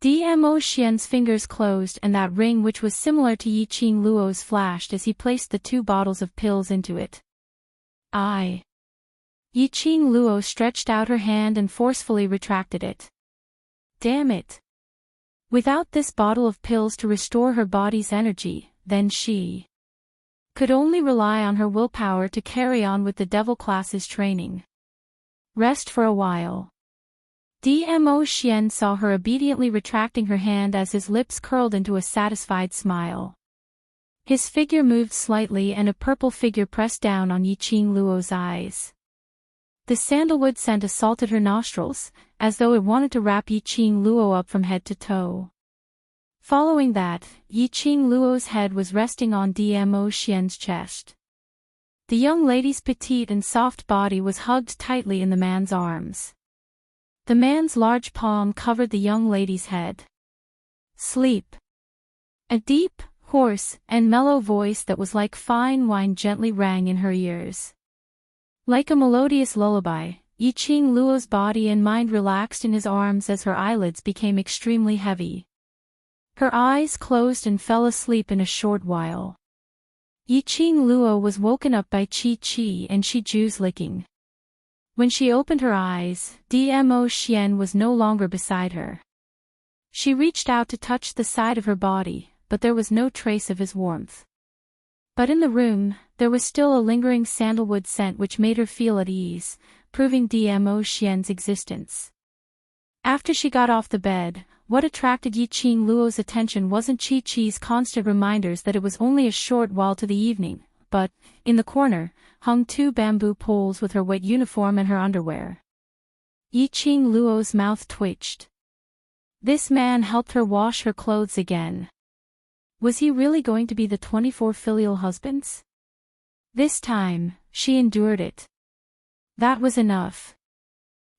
Dmo Xian's fingers closed and that ring which was similar to Yiqing Luo's flashed as he placed the 2 bottles of pills into it. Yiqing Luo stretched out her hand and forcefully retracted it. Damn it! Without this bottle of pills to restore her body's energy, then she could only rely on her willpower to carry on with the devil class's training. Rest for a while. Dmo Xian saw her obediently retracting her hand as his lips curled into a satisfied smile. His figure moved slightly and a purple figure pressed down on Yiqing Luo's eyes. The sandalwood scent assaulted her nostrils, as though it wanted to wrap Yiqing Luo up from head to toe. Following that, Yiqing Luo's head was resting on Dmo Xian's chest. The young lady's petite and soft body was hugged tightly in the man's arms. The man's large palm covered the young lady's head. Sleep. A deep, hoarse, and mellow voice that was like fine wine gently rang in her ears. Like a melodious lullaby, Yiqing Luo's body and mind relaxed in his arms as her eyelids became extremely heavy. Her eyes closed and fell asleep in a short while. Yiqing Luo was woken up by Qi and Shiju's licking. When she opened her eyes, Dmo Xian was no longer beside her. She reached out to touch the side of her body, but there was no trace of his warmth. But in the room, there was still a lingering sandalwood scent which made her feel at ease, proving Dmo Xian's existence. After she got off the bed, what attracted Yiqing Luo's attention wasn't Qi-Chi's constant reminders that it was only a short while to the evening, but, in the corner, hung 2 bamboo poles with her wet uniform and her underwear. Yiqing Luo's mouth twitched. This man helped her wash her clothes again. Was he really going to be the 24 filial husbands? This time, she endured it. That was enough.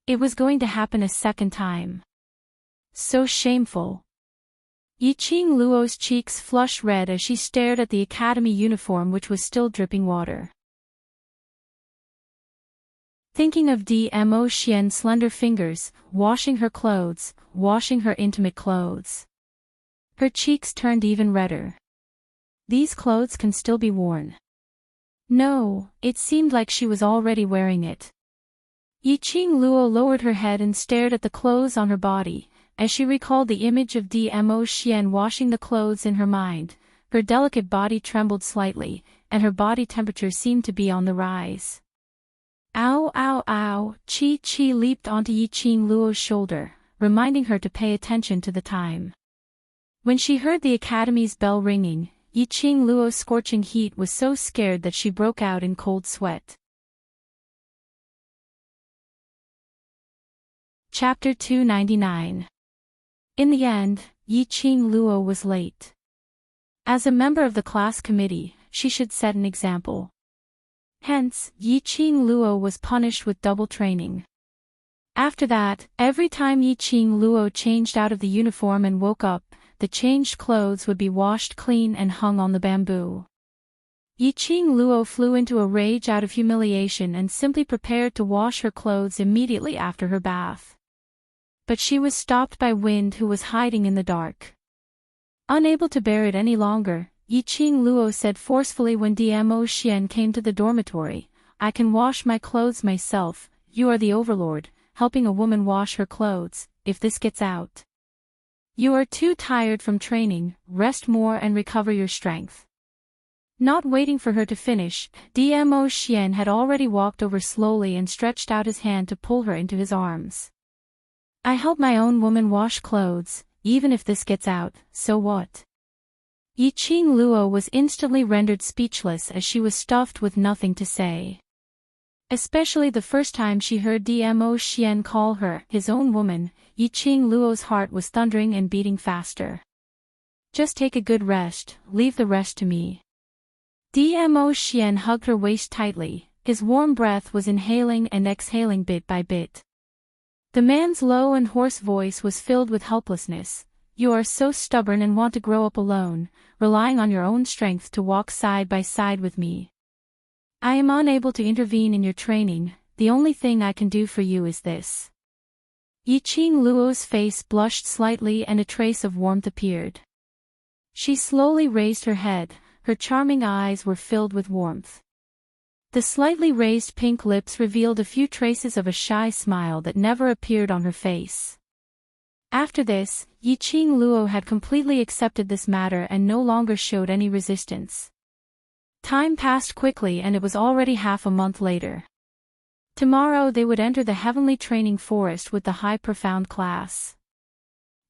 It was going to happen a second time. So shameful. Yiqing Luo's cheeks flushed red as she stared at the academy uniform which was still dripping water. Thinking of Dmo Xian's slender fingers, washing her clothes, washing her intimate clothes. Her cheeks turned even redder. These clothes can still be worn. No, it seemed like she was already wearing it. Yiqing Luo lowered her head and stared at the clothes on her body. As she recalled the image of Dmo Xian washing the clothes in her mind, her delicate body trembled slightly, and her body temperature seemed to be on the rise. Ow ow ow, Qi leaped onto Yiqing Luo's shoulder, reminding her to pay attention to the time. When she heard the academy's bell ringing, Yiqing Luo's scorching heat was so scared that she broke out in cold sweat. Chapter 299. In the end, Yiqing Luo was late. As a member of the class committee, she should set an example. Hence, Yiqing Luo was punished with double training. After that, every time Yiqing Luo changed out of the uniform and woke up, the changed clothes would be washed clean and hung on the bamboo. Yiqing Luo flew into a rage out of humiliation and simply prepared to wash her clothes immediately after her bath. But she was stopped by Wind, who was hiding in the dark. Unable to bear it any longer, Yiqing Luo said forcefully when Dmo Xian came to the dormitory, "I can wash my clothes myself, you are the overlord, helping a woman wash her clothes, if this gets out. You are too tired from training, rest more and recover your strength." Not waiting for her to finish, Dmo Xian had already walked over slowly and stretched out his hand to pull her into his arms. "I help my own woman wash clothes, even if this gets out, so what?" Yiqing Luo was instantly rendered speechless as she was stuffed with nothing to say. Especially the first time she heard Dmo Xian call her his own woman, Yiqing Luo's heart was thundering and beating faster. "Just take a good rest, leave the rest to me." Dmo Xian hugged her waist tightly, his warm breath was inhaling and exhaling bit by bit. The man's low and hoarse voice was filled with helplessness. "You are so stubborn and want to grow up alone, relying on your own strength to walk side by side with me. I am unable to intervene in your training, the only thing I can do for you is this." Yiqing Luo's face blushed slightly and a trace of warmth appeared. She slowly raised her head, her charming eyes were filled with warmth. The slightly raised pink lips revealed a few traces of a shy smile that never appeared on her face. After this, Yiqing Luo had completely accepted this matter and no longer showed any resistance. Time passed quickly and it was already half a month later. Tomorrow they would enter the heavenly training forest with the high profound class.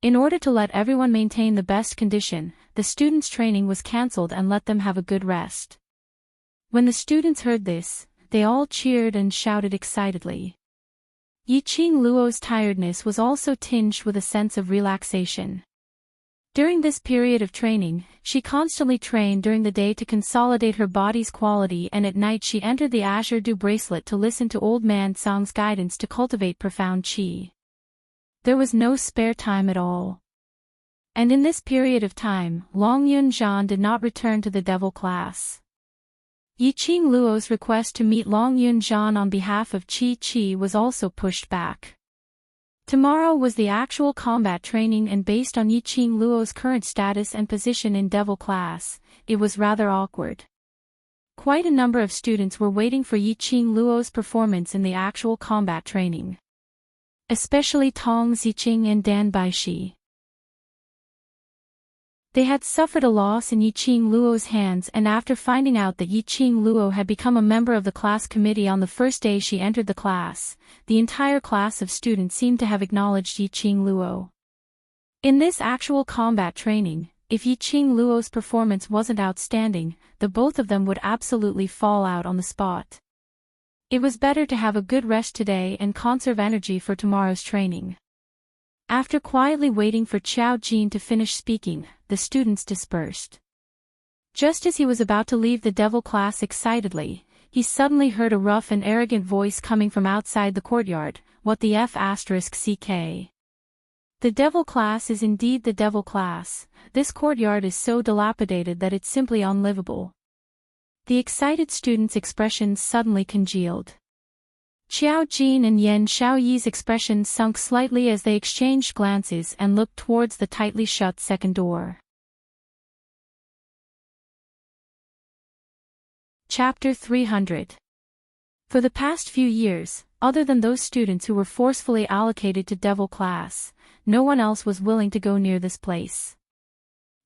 In order to let everyone maintain the best condition, the students' training was cancelled and let them have a good rest. When the students heard this, they all cheered and shouted excitedly. Yiqing Luo's tiredness was also tinged with a sense of relaxation. During this period of training, she constantly trained during the day to consolidate her body's quality, and at night she entered the Azure Dew bracelet to listen to Old Man Song's guidance to cultivate profound qi. There was no spare time at all. And in this period of time, Long Yunzhan did not return to the devil class. Yiqing Luo's request to meet Long Yunzhan on behalf of Qi was also pushed back. Tomorrow was the actual combat training, and based on Yiqing Luo's current status and position in devil class, it was rather awkward. Quite a number of students were waiting for Yiqing Luo's performance in the actual combat training. Especially Tong Ziqing and Dan Baishi. They had suffered a loss in Yiqing Luo's hands, and after finding out that Yiqing Luo had become a member of the class committee on the first day she entered the class, the entire class of students seemed to have acknowledged Yiqing Luo. In this actual combat training, if Yiqing Luo's performance wasn't outstanding, the both of them would absolutely fall out on the spot. It was better to have a good rest today and conserve energy for tomorrow's training. After quietly waiting for Qiao Jin to finish speaking, the students dispersed. Just as he was about to leave the devil class excitedly, he suddenly heard a rough and arrogant voice coming from outside the courtyard. What the F***ck? The devil class is indeed the devil class. This courtyard is so dilapidated that it's simply unlivable. The excited students' expressions suddenly congealed. Qiao Jin and Yan Xiaoyi's expressions sunk slightly as they exchanged glances and looked towards the tightly shut second door. Chapter 300. For the past few years, other than those students who were forcefully allocated to devil class, no one else was willing to go near this place.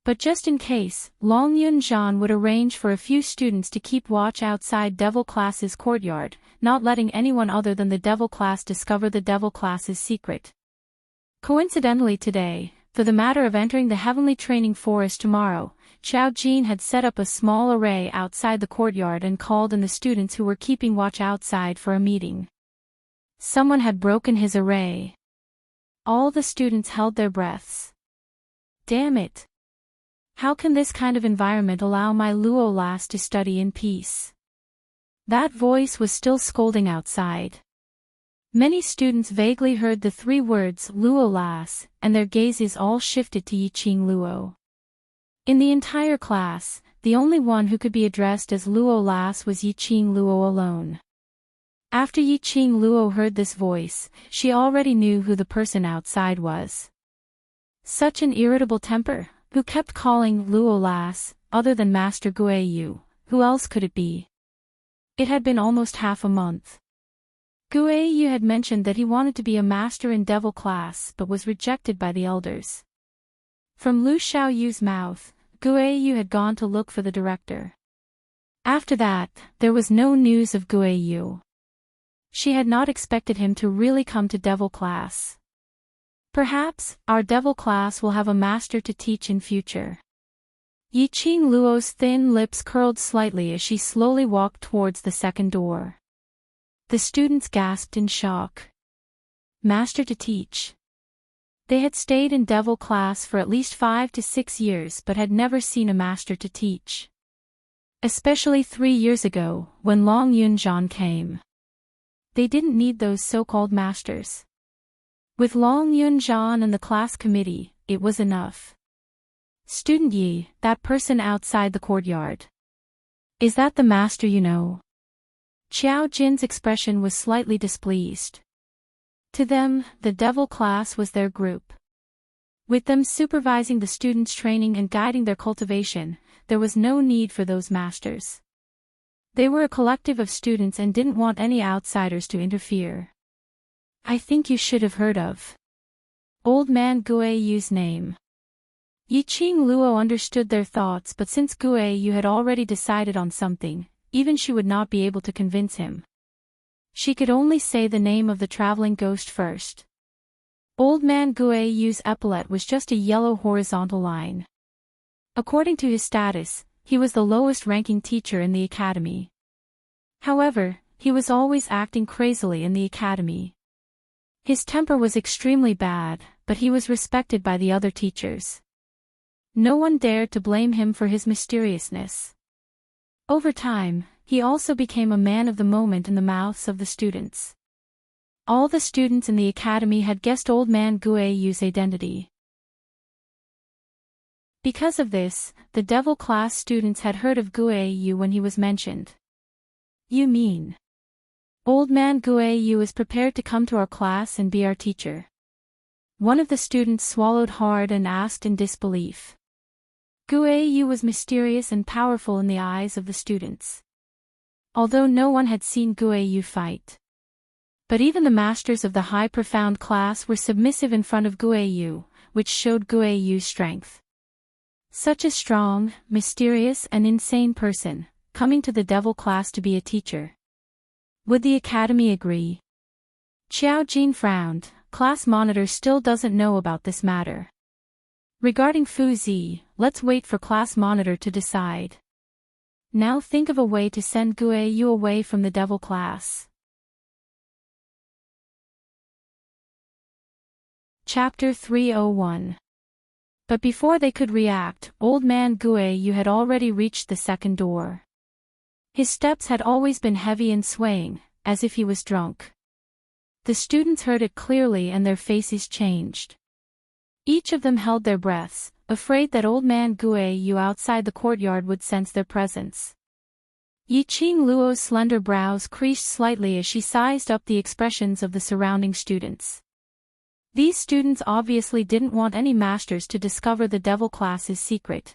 But just in case, Long Yunzhan would arrange for a few students to keep watch outside devil class's courtyard, not letting anyone other than the devil class discover the devil class's secret. Coincidentally today, for the matter of entering the heavenly training forest tomorrow, Qiao Jin had set up a small array outside the courtyard and called in the students who were keeping watch outside for a meeting. Someone had broken his array. All the students held their breaths. Damn it! How can this kind of environment allow my Luo lass to study in peace? That voice was still scolding outside. Many students vaguely heard the three words Luo lass, and their gazes all shifted to Yiqing Luo. In the entire class, the only one who could be addressed as Luo lass was Yiqing Luo alone. After Yiqing Luo heard this voice, she already knew who the person outside was. Such an irritable temper. Who kept calling Luo lass, other than Master Guiyu? Who else could it be? It had been almost half a month. Guiyu had mentioned that he wanted to be a master in devil class but was rejected by the elders. From Lu Xiaoyu's mouth, Guiyu had gone to look for the director. After that, there was no news of Guiyu. She had not expected him to really come to devil class. Perhaps, our devil class will have a master to teach in future. Yiqing Luo's thin lips curled slightly as she slowly walked towards the second door. The students gasped in shock. Master to teach. They had stayed in devil class for at least 5 to 6 years but had never seen a master to teach. Especially 3 years ago, when Long Yunzhan came. They didn't need those so-called masters. With Long Yunzhan and the class committee, it was enough. Student Yi, that person outside the courtyard. Is that the master you know? Qiao Jin's expression was slightly displeased. To them, the devil class was their group. With them supervising the students' training and guiding their cultivation, there was no need for those masters. They were a collective of students and didn't want any outsiders to interfere. I think you should have heard of Old Man Guayu's name. Yiqing Luo understood their thoughts, but since Guayu had already decided on something, even she would not be able to convince him. She could only say the name of the traveling ghost first. Old Man Guayu's epaulet was just a yellow horizontal line. According to his status, he was the lowest-ranking teacher in the academy. However, he was always acting crazily in the academy. His temper was extremely bad, but he was respected by the other teachers. No one dared to blame him for his mysteriousness. Over time, he also became a man of the moment in the mouths of the students. All the students in the academy had guessed Old Man Guayu's identity. Because of this, the devil class students had heard of Guayu when he was mentioned. You mean Old Man Guayu is prepared to come to our class and be our teacher? One of the students swallowed hard and asked in disbelief. Guayu was mysterious and powerful in the eyes of the students. Although no one had seen Guayu fight. But even the masters of the high profound class were submissive in front of Guayu, which showed Guayu's strength. Such a strong, mysterious and insane person, coming to the devil class to be a teacher. Would the academy agree? Xiao Jin frowned. Class monitor still doesn't know about this matter. Regarding Fu Zi, let's wait for class monitor to decide. Now think of a way to send Guayu away from the devil class. Chapter 301. But before they could react, Old Man Guayu had already reached the second door. His steps had always been heavy and swaying, as if he was drunk. The students heard it clearly and their faces changed. Each of them held their breaths, afraid that Old Man Guayu outside the courtyard would sense their presence. Yiqing Luo's slender brows creased slightly as she sized up the expressions of the surrounding students. These students obviously didn't want any masters to discover the devil class's secret.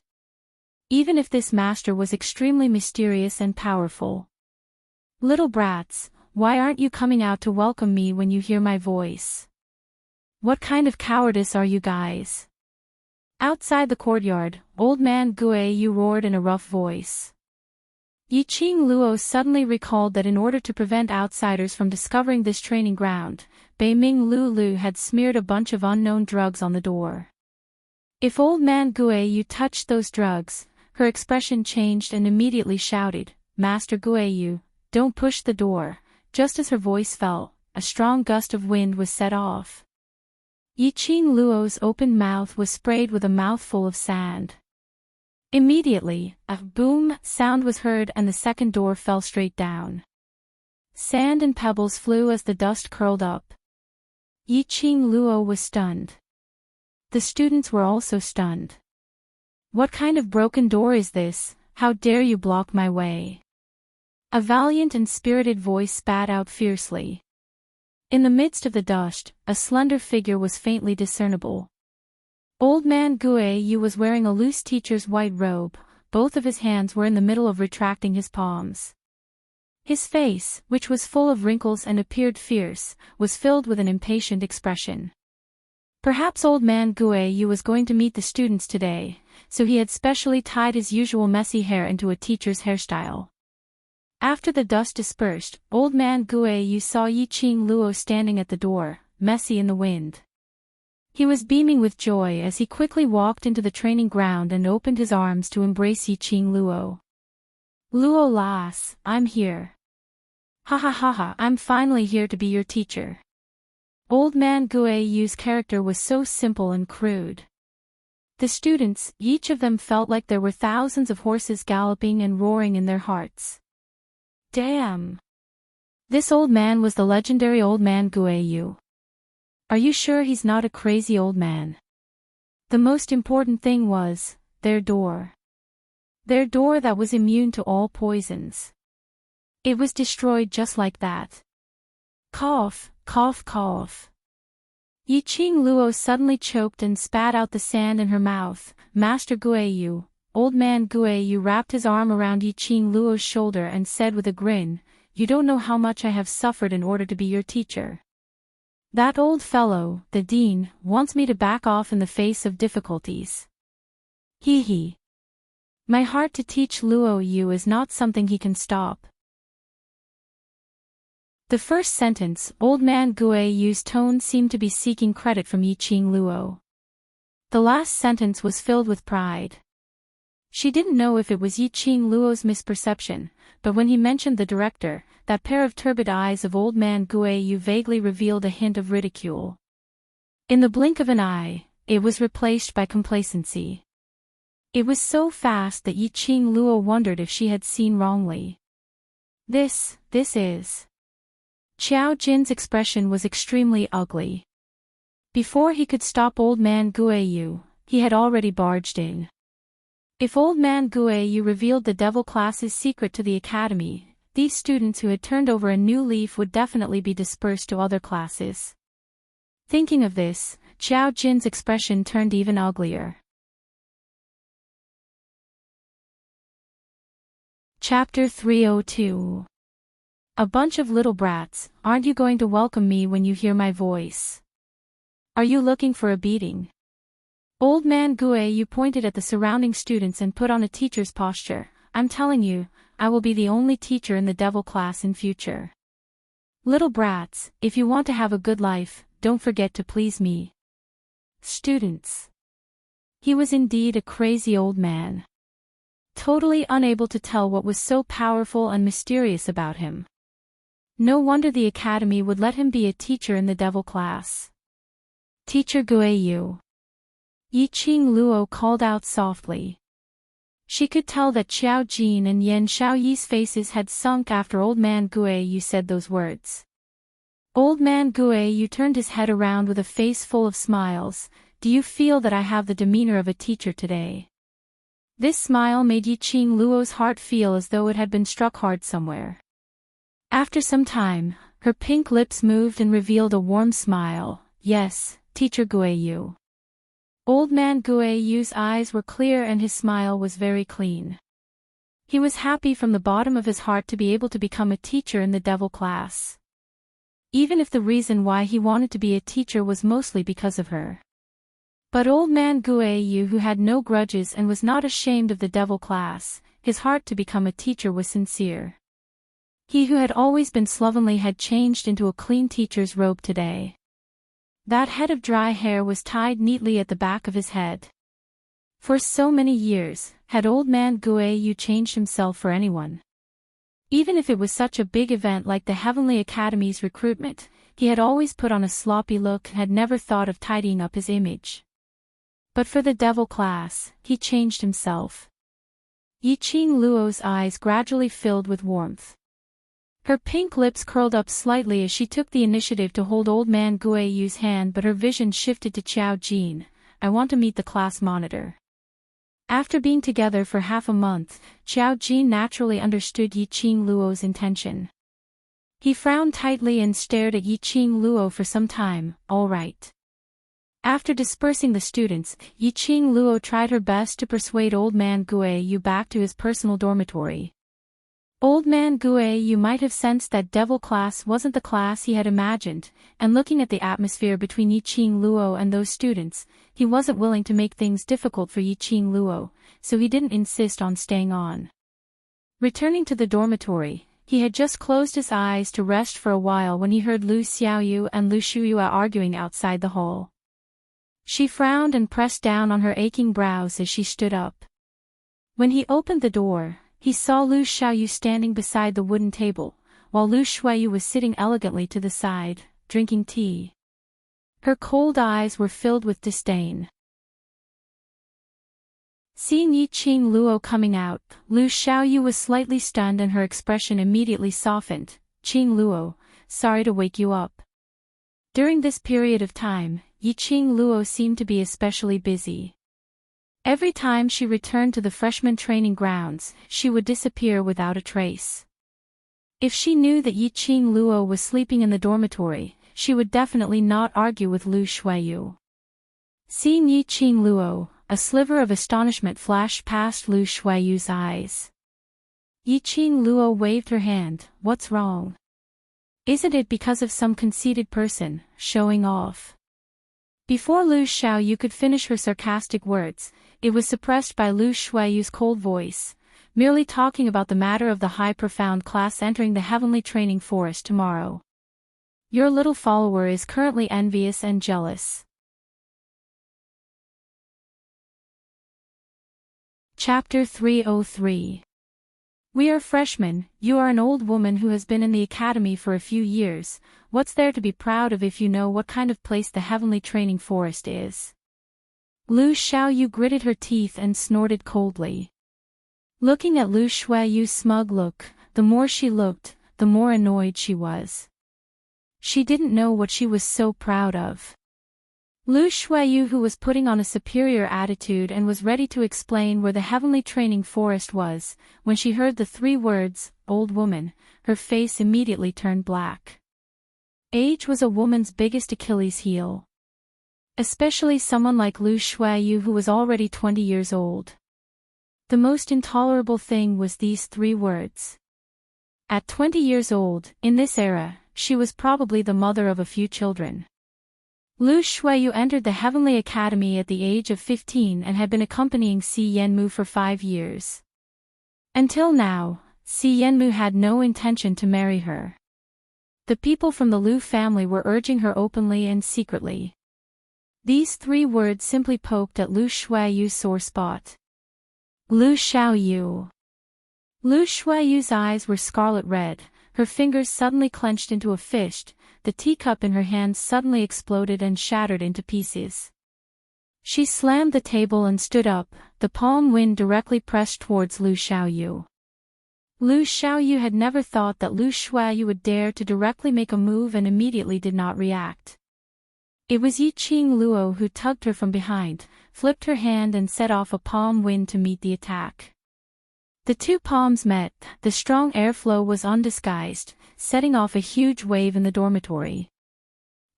Even if this master was extremely mysterious and powerful. Little brats, why aren't you coming out to welcome me when you hear my voice? What kind of cowardice are you guys? Outside the courtyard, Old Man Guayu roared in a rough voice. Yiqing Luo suddenly recalled that in order to prevent outsiders from discovering this training ground, Beiming Lulu had smeared a bunch of unknown drugs on the door. If Old Man Guayu touched those drugs, her expression changed and immediately shouted, "Master Guayu, don't push the door." Just as her voice fell, a strong gust of wind was set off. Yiqing Luo's open mouth was sprayed with a mouthful of sand. Immediately, a boom sound was heard and the second door fell straight down. Sand and pebbles flew as the dust curled up. Yiqing Luo was stunned. The students were also stunned. What kind of broken door is this? How dare you block my way? A valiant and spirited voice spat out fiercely. In the midst of the dust, a slender figure was faintly discernible. Old Man Guayu was wearing a loose teacher's white robe, both of his hands were in the middle of retracting his palms. His face, which was full of wrinkles and appeared fierce, was filled with an impatient expression. Perhaps Old Man Guayu was going to meet the students today, so he had specially tied his usual messy hair into a teacher's hairstyle. After the dust dispersed, Old Man Guayu saw Yiqing Luo standing at the door, messy in the wind. He was beaming with joy as he quickly walked into the training ground and opened his arms to embrace Yiqing Luo. "Luo Lass, I'm here. Ha ha ha ha, I'm finally here to be your teacher." Old Man Guayu's character was so simple and crude. The students, each of them felt like there were thousands of horses galloping and roaring in their hearts. Damn! This old man was the legendary Old Man Guayu. Are you sure he's not a crazy old man? The most important thing was, their door. Their door that was immune to all poisons. It was destroyed just like that. Cough, cough, cough. Yiqing Luo suddenly choked and spat out the sand in her mouth. "Master Guayu, Old Man Guiyu wrapped his arm around Yiqing Luo's shoulder and said with a grin, "You don't know how much I have suffered in order to be your teacher. That old fellow, the dean, wants me to back off in the face of difficulties. Hee hee. My heart to teach Luo Yu is not something he can stop." The first sentence, Old Man Guiyu's tone seemed to be seeking credit from Yiqing Luo. The last sentence was filled with pride. She didn't know if it was Yiqing Luo's misperception, but when he mentioned the director, that pair of turbid eyes of Old Man Guiyu vaguely revealed a hint of ridicule. In the blink of an eye, it was replaced by complacency. It was so fast that Yiqing Luo wondered if she had seen wrongly. This is... Qiao Jin's expression was extremely ugly. Before he could stop Old Man Guiyu, he had already barged in. If Old Man Guiyu revealed the devil class's secret to the academy, these students who had turned over a new leaf would definitely be dispersed to other classes. Thinking of this, Qiao Jin's expression turned even uglier. Chapter 302. A bunch of little brats, aren't you going to welcome me when you hear my voice? Are you looking for a beating? Old Man Guiyu pointed at the surrounding students and put on a teacher's posture. I'm telling you, I will be the only teacher in the devil class in future. Little brats, if you want to have a good life, don't forget to please me. Students. He was indeed a crazy old man. Totally unable to tell what was so powerful and mysterious about him. No wonder the academy would let him be a teacher in the devil class. Teacher Guiyu. Yiqing Luo called out softly. She could tell that Qiao Jin and Yan Xiaoyi's faces had sunk after Old Man Guiyu said those words. Old Man Guiyu turned his head around with a face full of smiles. Do you feel that I have the demeanor of a teacher today? This smile made Yiqing Luo's heart feel as though it had been struck hard somewhere. After some time, her pink lips moved and revealed a warm smile. Yes, Teacher Guiyu. Old Man Guiyu's eyes were clear and his smile was very clean. He was happy from the bottom of his heart to be able to become a teacher in the devil class. Even if the reason why he wanted to be a teacher was mostly because of her. But Old Man Guiyu, who had no grudges and was not ashamed of the devil class, his heart to become a teacher was sincere. He who had always been slovenly had changed into a clean teacher's robe today. That head of dry hair was tied neatly at the back of his head. For so many years, had Old Man Guiyu changed himself for anyone? Even if it was such a big event like the Heavenly Academy's recruitment, he had always put on a sloppy look and had never thought of tidying up his image. But for the devil class, he changed himself. Yiqing Luo's eyes gradually filled with warmth. Her pink lips curled up slightly as she took the initiative to hold Old Man Guiyu's hand, but her vision shifted to Qiao Jin. I want to meet the class monitor. After being together for half a month, Qiao Jin naturally understood Yiqing Luo's intention. He frowned tightly and stared at Yiqing Luo for some time. All right. After dispersing the students, Yiqing Luo tried her best to persuade Old Man Guiyu back to his personal dormitory. Old Man Guiyu might have sensed that devil class wasn't the class he had imagined, and looking at the atmosphere between Yiqing Luo and those students, he wasn't willing to make things difficult for Yiqing Luo, so he didn't insist on staying on. Returning to the dormitory, he had just closed his eyes to rest for a while when he heard Lu Xiaoyu and Lu Shuyue arguing outside the hall. She frowned and pressed down on her aching brows as she stood up. When he opened the door, he saw Lu Xiaoyu standing beside the wooden table, while Lu Shuiyu was sitting elegantly to the side, drinking tea. Her cold eyes were filled with disdain. Seeing Yiqing Luo coming out, Lu Xiaoyu was slightly stunned and her expression immediately softened. Qing Luo, sorry to wake you up. During this period of time, Yiqing Luo seemed to be especially busy. Every time she returned to the freshman training grounds, she would disappear without a trace. If she knew that Yiqing Luo was sleeping in the dormitory, she would definitely not argue with Lu Shuiyu. Seeing Yiqing Luo, a sliver of astonishment flashed past Lu Shuiyu's eyes. Yiqing Luo waved her hand. What's wrong? Isn't it because of some conceited person, showing off? Before Lu Xiaoyu could finish her sarcastic words, it was suppressed by Lu Shuiyu's cold voice, merely talking about the matter of the high profound class entering the heavenly training forest tomorrow. Your little follower is currently envious and jealous. Chapter 303. We are freshmen, you are an old woman who has been in the academy for a few years. What's there to be proud of if you know what kind of place the heavenly training forest is? Lu Xiaoyu gritted her teeth and snorted coldly. Looking at Lu Shuiyu's smug look, the more she looked, the more annoyed she was. She didn't know what she was so proud of. Lu Shuiyu, who was putting on a superior attitude and was ready to explain where the heavenly training forest was, when she heard the 3 words, old woman, her face immediately turned black. Age was a woman's biggest Achilles heel. Especially someone like Lu Shuiyu, who was already 20 years old. The most intolerable thing was these 3 words. At 20 years old, in this era, she was probably the mother of a few children. Lu Shuiyu entered the Heavenly Academy at the age of 15 and had been accompanying Si Yenmu for 5 years. Until now, Si Yenmu had no intention to marry her. The people from the Lu family were urging her openly and secretly. These 3 words simply poked at Lu Shuiyu's sore spot. Lu Xiaoyu. Lu Shuiyu's eyes were scarlet red, her fingers suddenly clenched into a fist, the teacup in her hand suddenly exploded and shattered into pieces. She slammed the table and stood up, the palm wind directly pressed towards Lu Xiaoyu. Lu Xiaoyu had never thought that Lu Shuiyu would dare to directly make a move and immediately did not react. It was Yiqing Luo who tugged her from behind, flipped her hand and set off a palm wind to meet the attack. The 2 palms met, the strong airflow was undisguised, setting off a huge wave in the dormitory.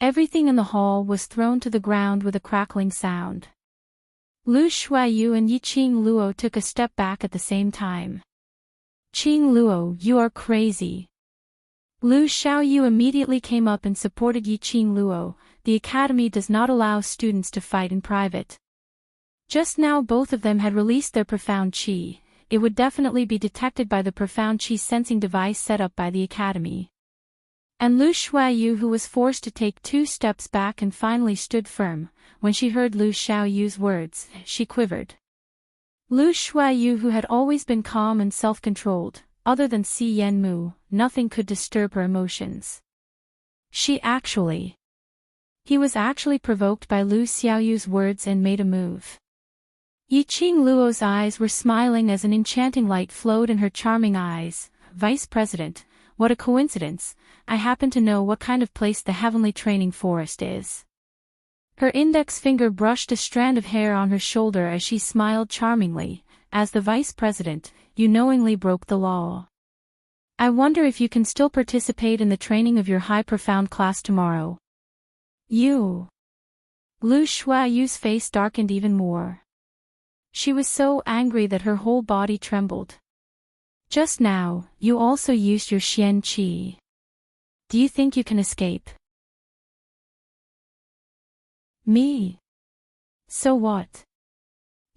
Everything in the hall was thrown to the ground with a crackling sound. Lu Shuiyu and Yiqing Luo took a step back at the same time. Qing Luo, you are crazy. Lu Xiaoyu immediately came up and supported Yiqing Luo. The academy does not allow students to fight in private. Just now both of them had released their profound qi. It would definitely be detected by the profound qi sensing device set up by the academy. And Lu Shuiyu, who was forced to take 2 steps back and finally stood firm, when she heard Lu Xiaoyu's words, she quivered. Lu Shuiyu, who had always been calm and self-controlled, other than Si Yenmu, nothing could disturb her emotions. He was actually provoked by Lu Xiaoyu's words and made a move. Yiqing Luo's eyes were smiling as an enchanting light flowed in her charming eyes. Vice President, what a coincidence, I happen to know what kind of place the heavenly training forest is. Her index finger brushed a strand of hair on her shoulder as she smiled charmingly. As the Vice President, you knowingly broke the law. I wonder if you can still participate in the training of your high profound class tomorrow. You. Lu Shuiyu's face darkened even more. She was so angry that her whole body trembled. Just now, you also used your Xian Qi. Do you think you can escape? Me? So what?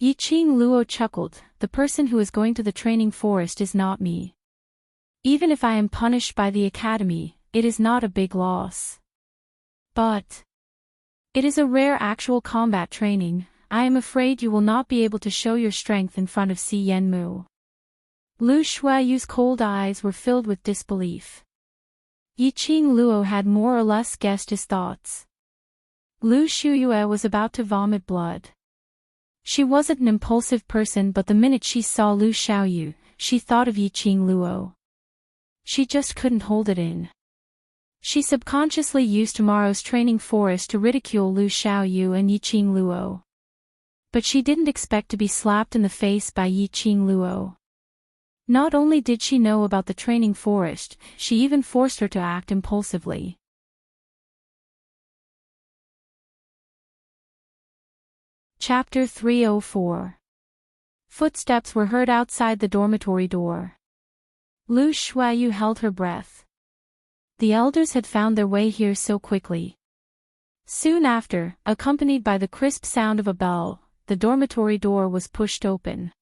Yiqing Luo chuckled, the person who is going to the training forest is not me. Even if I am punished by the academy, it is not a big loss. But it is a rare actual combat training. I am afraid you will not be able to show your strength in front of Si Yenmu. Lu Shuiyu's cold eyes were filled with disbelief. Yiqing Luo had more or less guessed his thoughts. Lu Shuiyue was about to vomit blood. She wasn't an impulsive person, but the minute she saw Lu Xiaoyu, she thought of Yiqing Luo. She just couldn't hold it in. She subconsciously used tomorrow's training forest to ridicule Lu Xiaoyu and Yiqing Luo. But she didn't expect to be slapped in the face by Yiqing Luo. Not only did she know about the training forest, she even forced her to act impulsively. Chapter 304. Footsteps were heard outside the dormitory door. Lu Shuayu held her breath. The elders had found their way here so quickly. Soon after, accompanied by the crisp sound of a bell, the dormitory door was pushed open.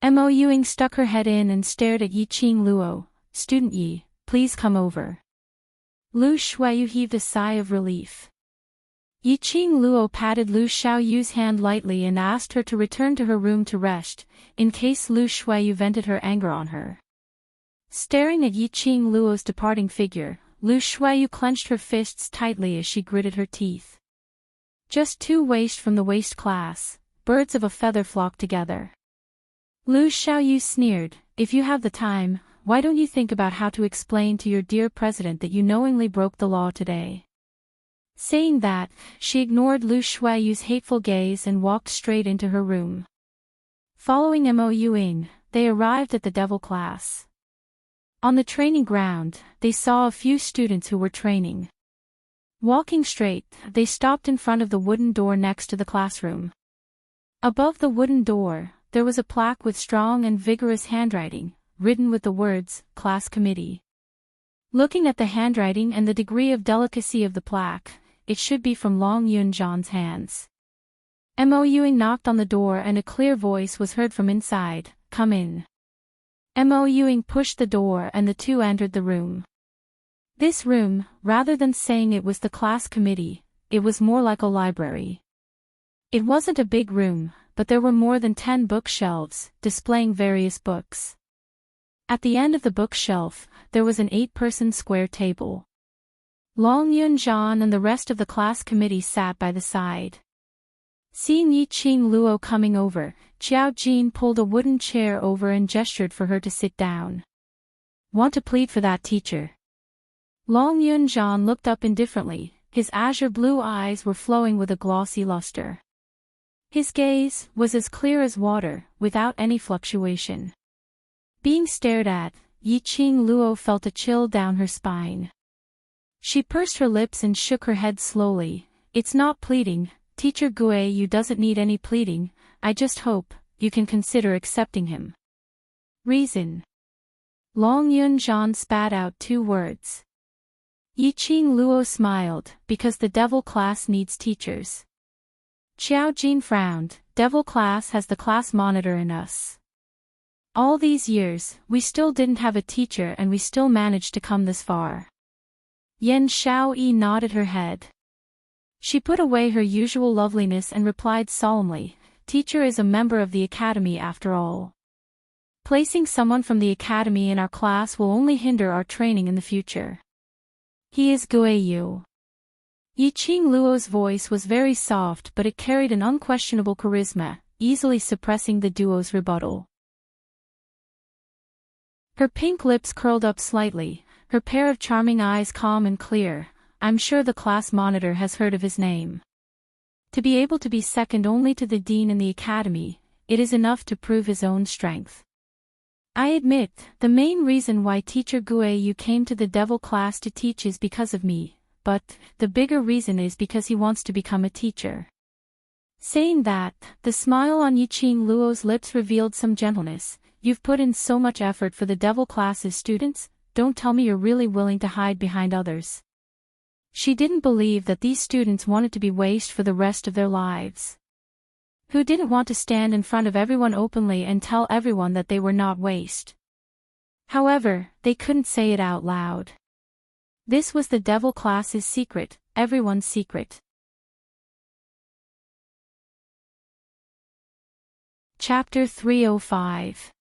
Mo Yuing stuck her head in and stared at Yi Qing Luo. "Student Yi, please come over." Lu Shuayu heaved a sigh of relief. Yi Qing Luo patted Lu Xiaoyu's hand lightly and asked her to return to her room to rest, in case Lu Shuayu vented her anger on her. Staring at Yi Qing Luo's departing figure, Lu Shuayu clenched her fists tightly as she gritted her teeth. Just two waist from the waist class, birds of a feather flock together. Lu Xiaoyu sneered, "If you have the time, why don't you think about how to explain to your dear president that you knowingly broke the law today?" Saying that, she ignored Lu Shuayu's hateful gaze and walked straight into her room. Following Mo Yuing, they arrived at the devil class. On the training ground, they saw a few students who were training. Walking straight, they stopped in front of the wooden door next to the classroom. Above the wooden door, there was a plaque with strong and vigorous handwriting, written with the words, "Class Committee." Looking at the handwriting and the degree of delicacy of the plaque, it should be from Long Yunzhan's hands. Mo Yuing knocked on the door and a clear voice was heard from inside, "Come in." Mo Yuing pushed the door and the two entered the room. This room, rather than saying it was the class committee, it was more like a library. It wasn't a big room, but there were more than 10 bookshelves, displaying various books. At the end of the bookshelf, there was an 8-person square table. Long Yunzhan and the rest of the class committee sat by the side. Seeing Yi Qing Luo coming over, Qiao Jin pulled a wooden chair over and gestured for her to sit down. "Want to plead for that teacher?" Long Yunzhan looked up indifferently, his azure blue eyes were flowing with a glossy luster. His gaze was as clear as water, without any fluctuation. Being stared at, Yi Qing Luo felt a chill down her spine. She pursed her lips and shook her head slowly. "It's not pleading, Teacher Guiyu doesn't need any pleading, I just hope you can consider accepting him." "Reason." Long Yunzhan spat out 2 words. Yi Qing Luo smiled, "Because the devil class needs teachers." Qiao Jin frowned, "Devil class has the class monitor in us. All these years, we still didn't have a teacher and we still managed to come this far." Yan Xiaoyi nodded her head. She put away her usual loveliness and replied solemnly, "Teacher is a member of the academy after all. Placing someone from the academy in our class will only hinder our training in the future. He is Guiyu." Yi Qing Luo's voice was very soft but it carried an unquestionable charisma, easily suppressing the duo's rebuttal. Her pink lips curled up slightly, her pair of charming eyes calm and clear. "I'm sure the class monitor has heard of his name. To be able to be second only to the dean in the academy, it is enough to prove his own strength. I admit, the main reason why Teacher Guiyu came to the devil class to teach is because of me, but the bigger reason is because he wants to become a teacher." Saying that, the smile on Yi Qing Luo's lips revealed some gentleness. "You've put in so much effort for the devil class's students, don't tell me you're really willing to hide behind others." She didn't believe that these students wanted to be waste for the rest of their lives. Who didn't want to stand in front of everyone openly and tell everyone that they were not waste? However, they couldn't say it out loud. This was the devil class's secret, everyone's secret. Chapter 305.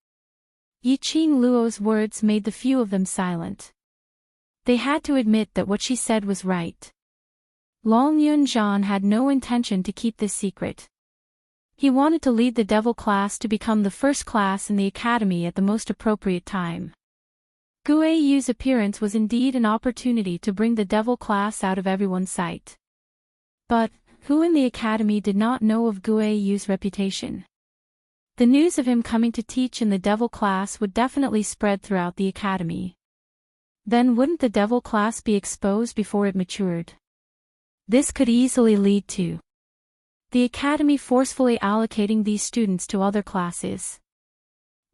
Yi Qing Luo's words made the few of them silent. They had to admit that what she said was right. Long Yunzhan had no intention to keep this secret. He wanted to lead the devil class to become the first class in the academy at the most appropriate time. Guiyu's appearance was indeed an opportunity to bring the devil class out of everyone's sight. But, who in the academy did not know of Guiyu's reputation? The news of him coming to teach in the devil class would definitely spread throughout the academy. Then wouldn't the devil class be exposed before it matured? This could easily lead to the academy forcefully allocating these students to other classes.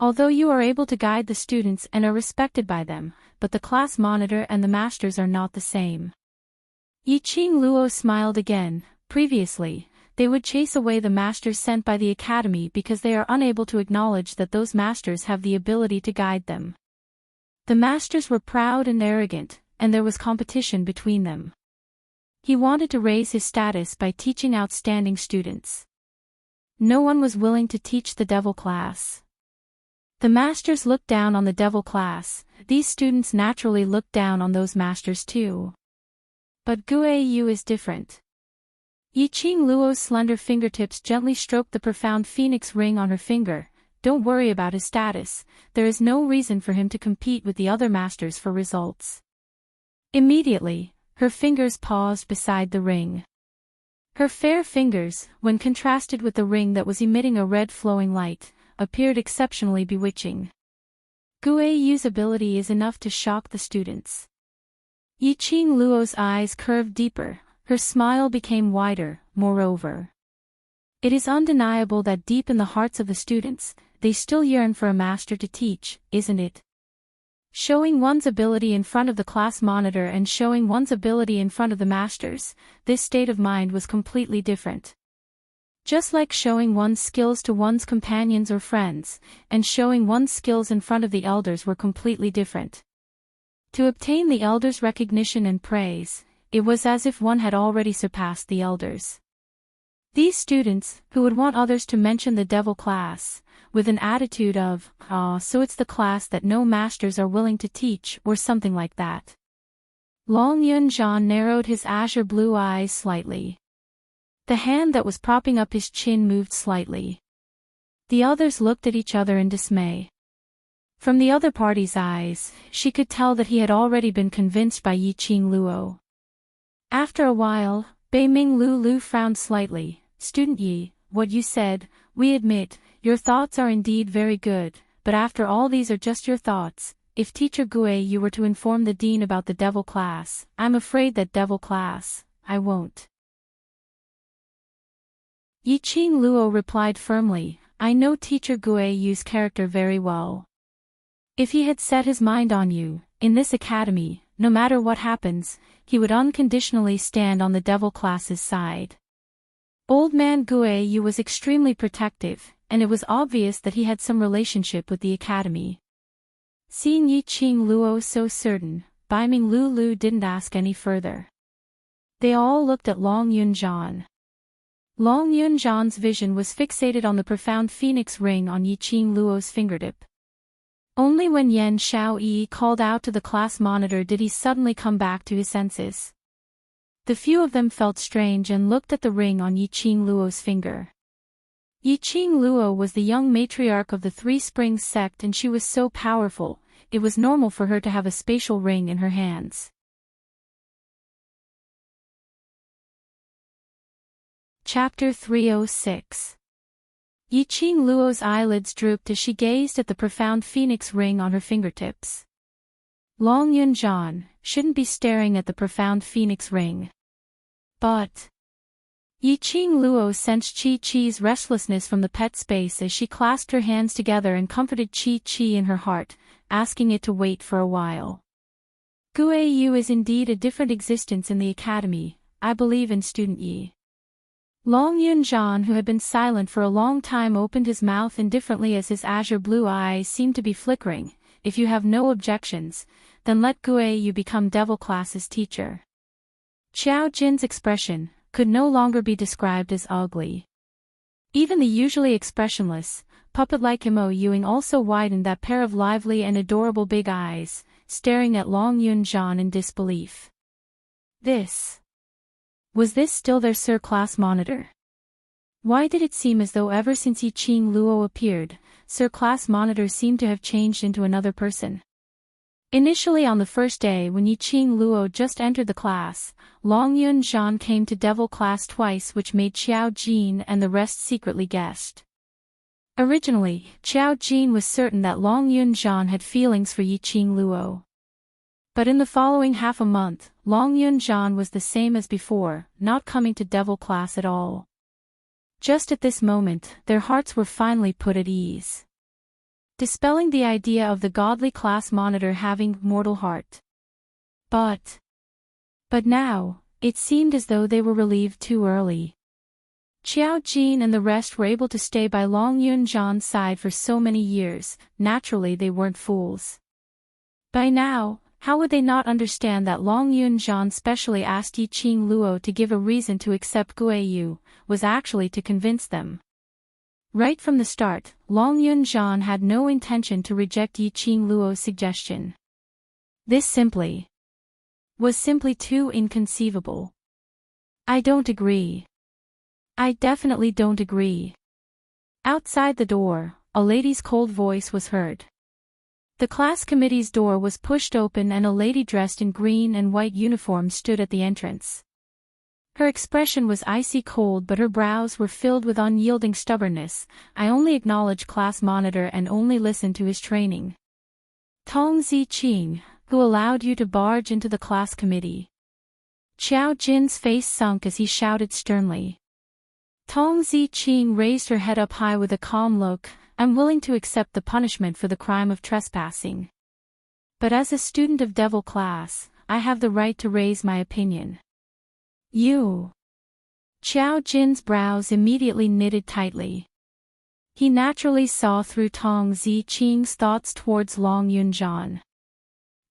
Although you are able to guide the students and are respected by them, but the class monitor and the masters are not the same. Yiqing Luo smiled again. Previously, they would chase away the masters sent by the academy because they are unable to acknowledge that those masters have the ability to guide them. The masters were proud and arrogant, and there was competition between them. He wanted to raise his status by teaching outstanding students. No one was willing to teach the devil class. The masters looked down on the devil class. These students naturally looked down on those masters too. But Gue Yu is different. Yiqing Luo's slender fingertips gently stroked the profound phoenix ring on her finger. Don't worry about his status, there is no reason for him to compete with the other masters for results. Immediately, her fingers paused beside the ring. Her fair fingers, when contrasted with the ring that was emitting a red flowing light, appeared exceptionally bewitching. Gue Yu's ability is enough to shock the students. Yiqing Luo's eyes curved deeper, her smile became wider. Moreover, it is undeniable that deep in the hearts of the students, they still yearn for a master to teach, isn't it? Showing one's ability in front of the class monitor and showing one's ability in front of the masters, this state of mind was completely different. Just like showing one's skills to one's companions or friends, and showing one's skills in front of the elders were completely different. To obtain the elders' recognition and praise, it was as if one had already surpassed the elders. These students, who would want others to mention the devil class, with an attitude of, so it's the class that no masters are willing to teach, or something like that. Long Yunjian narrowed his azure blue eyes slightly. The hand that was propping up his chin moved slightly. The others looked at each other in dismay. From the other party's eyes, she could tell that he had already been convinced by Yiqing Luo. After a while, Beiming Lu frowned slightly. Student Yi, what you said, we admit, your thoughts are indeed very good, but after all these are just your thoughts. If Teacher Gue you were to inform the dean about the devil class, I'm afraid that devil class, I won't. Yiqing Luo replied firmly, I know Teacher Gue Yu's character very well. If he had set his mind on you, in this academy, no matter what happens, he would unconditionally stand on the devil class's side. Old man Gue Yu was extremely protective, and it was obvious that he had some relationship with the academy. Seeing Yiqing Luo so certain, Beiming Lu didn't ask any further. They all looked at Long Yunjian. Long Yunjian's vision was fixated on the profound phoenix ring on Yiqing Luo's fingertip. Only when Yan Xiaoyi called out to the class monitor did he suddenly come back to his senses. The few of them felt strange and looked at the ring on Yiqing Luo's finger. Yiqing Luo was the young matriarch of the Three Springs sect and she was so powerful, it was normal for her to have a spatial ring in her hands. Chapter 306. Yiqing Luo's eyelids drooped as she gazed at the profound phoenix ring on her fingertips. Long Yunjian shouldn't be staring at the profound phoenix ring. But Yiqing Luo sensed Chi-Chi's restlessness from the pet space as she clasped her hands together and comforted Chi-Chi in her heart, asking it to wait for a while. Gue Yu is indeed a different existence in the academy, I believe in Student Yi. Long Yunjian, who had been silent for a long time, opened his mouth indifferently as his azure blue eyes seemed to be flickering. If you have no objections, then let Gue Yu become devil class's teacher. Xiao Jin's expression could no longer be described as ugly. Even the usually expressionless, puppet-like Imo Yuing also widened that pair of lively and adorable big eyes, staring at Long Yunjian in disbelief. Was this still their Sir Class Monitor? Why did it seem as though ever since Yiqing Luo appeared, Sir Class Monitor seemed to have changed into another person? Initially on the first day when Yiqing Luo just entered the class, Long Yunjian came to devil class twice, which made Xiao Jin and the rest secretly guessed. Originally, Xiao Jin was certain that Long Yunjian had feelings for Yiqing Luo. But in the following half a month, Long Yunjian was the same as before, not coming to devil class at all. Just at this moment, their hearts were finally put at ease, dispelling the idea of the godly class monitor having mortal heart. But now, it seemed as though they were relieved too early. Xiao Jin and the rest were able to stay by Long Yunjan's side for so many years. Naturally they weren't fools. By now, how would they not understand that Long Yunjan specially asked Yiqing Luo to give a reason to accept Guiyu, was actually to convince them. Right from the start, Long Yunjan had no intention to reject Yiqing Luo's suggestion. This was simply too inconceivable. I don't agree. I definitely don't agree. Outside the door, a lady's cold voice was heard. The class committee's door was pushed open and a lady dressed in green and white uniform stood at the entrance. Her expression was icy cold but her brows were filled with unyielding stubbornness. I only acknowledge class monitor and only listen to his training. Tong Ziqing, who allowed you to barge into the class committee? Xiao Jin's face sunk as he shouted sternly. Tong Ziqing raised her head up high with a calm look. I'm willing to accept the punishment for the crime of trespassing. But as a student of devil class, I have the right to raise my opinion. You. Xiao Jin's brows immediately knitted tightly. He naturally saw through Tong Ziqing's thoughts towards Long Yunjan.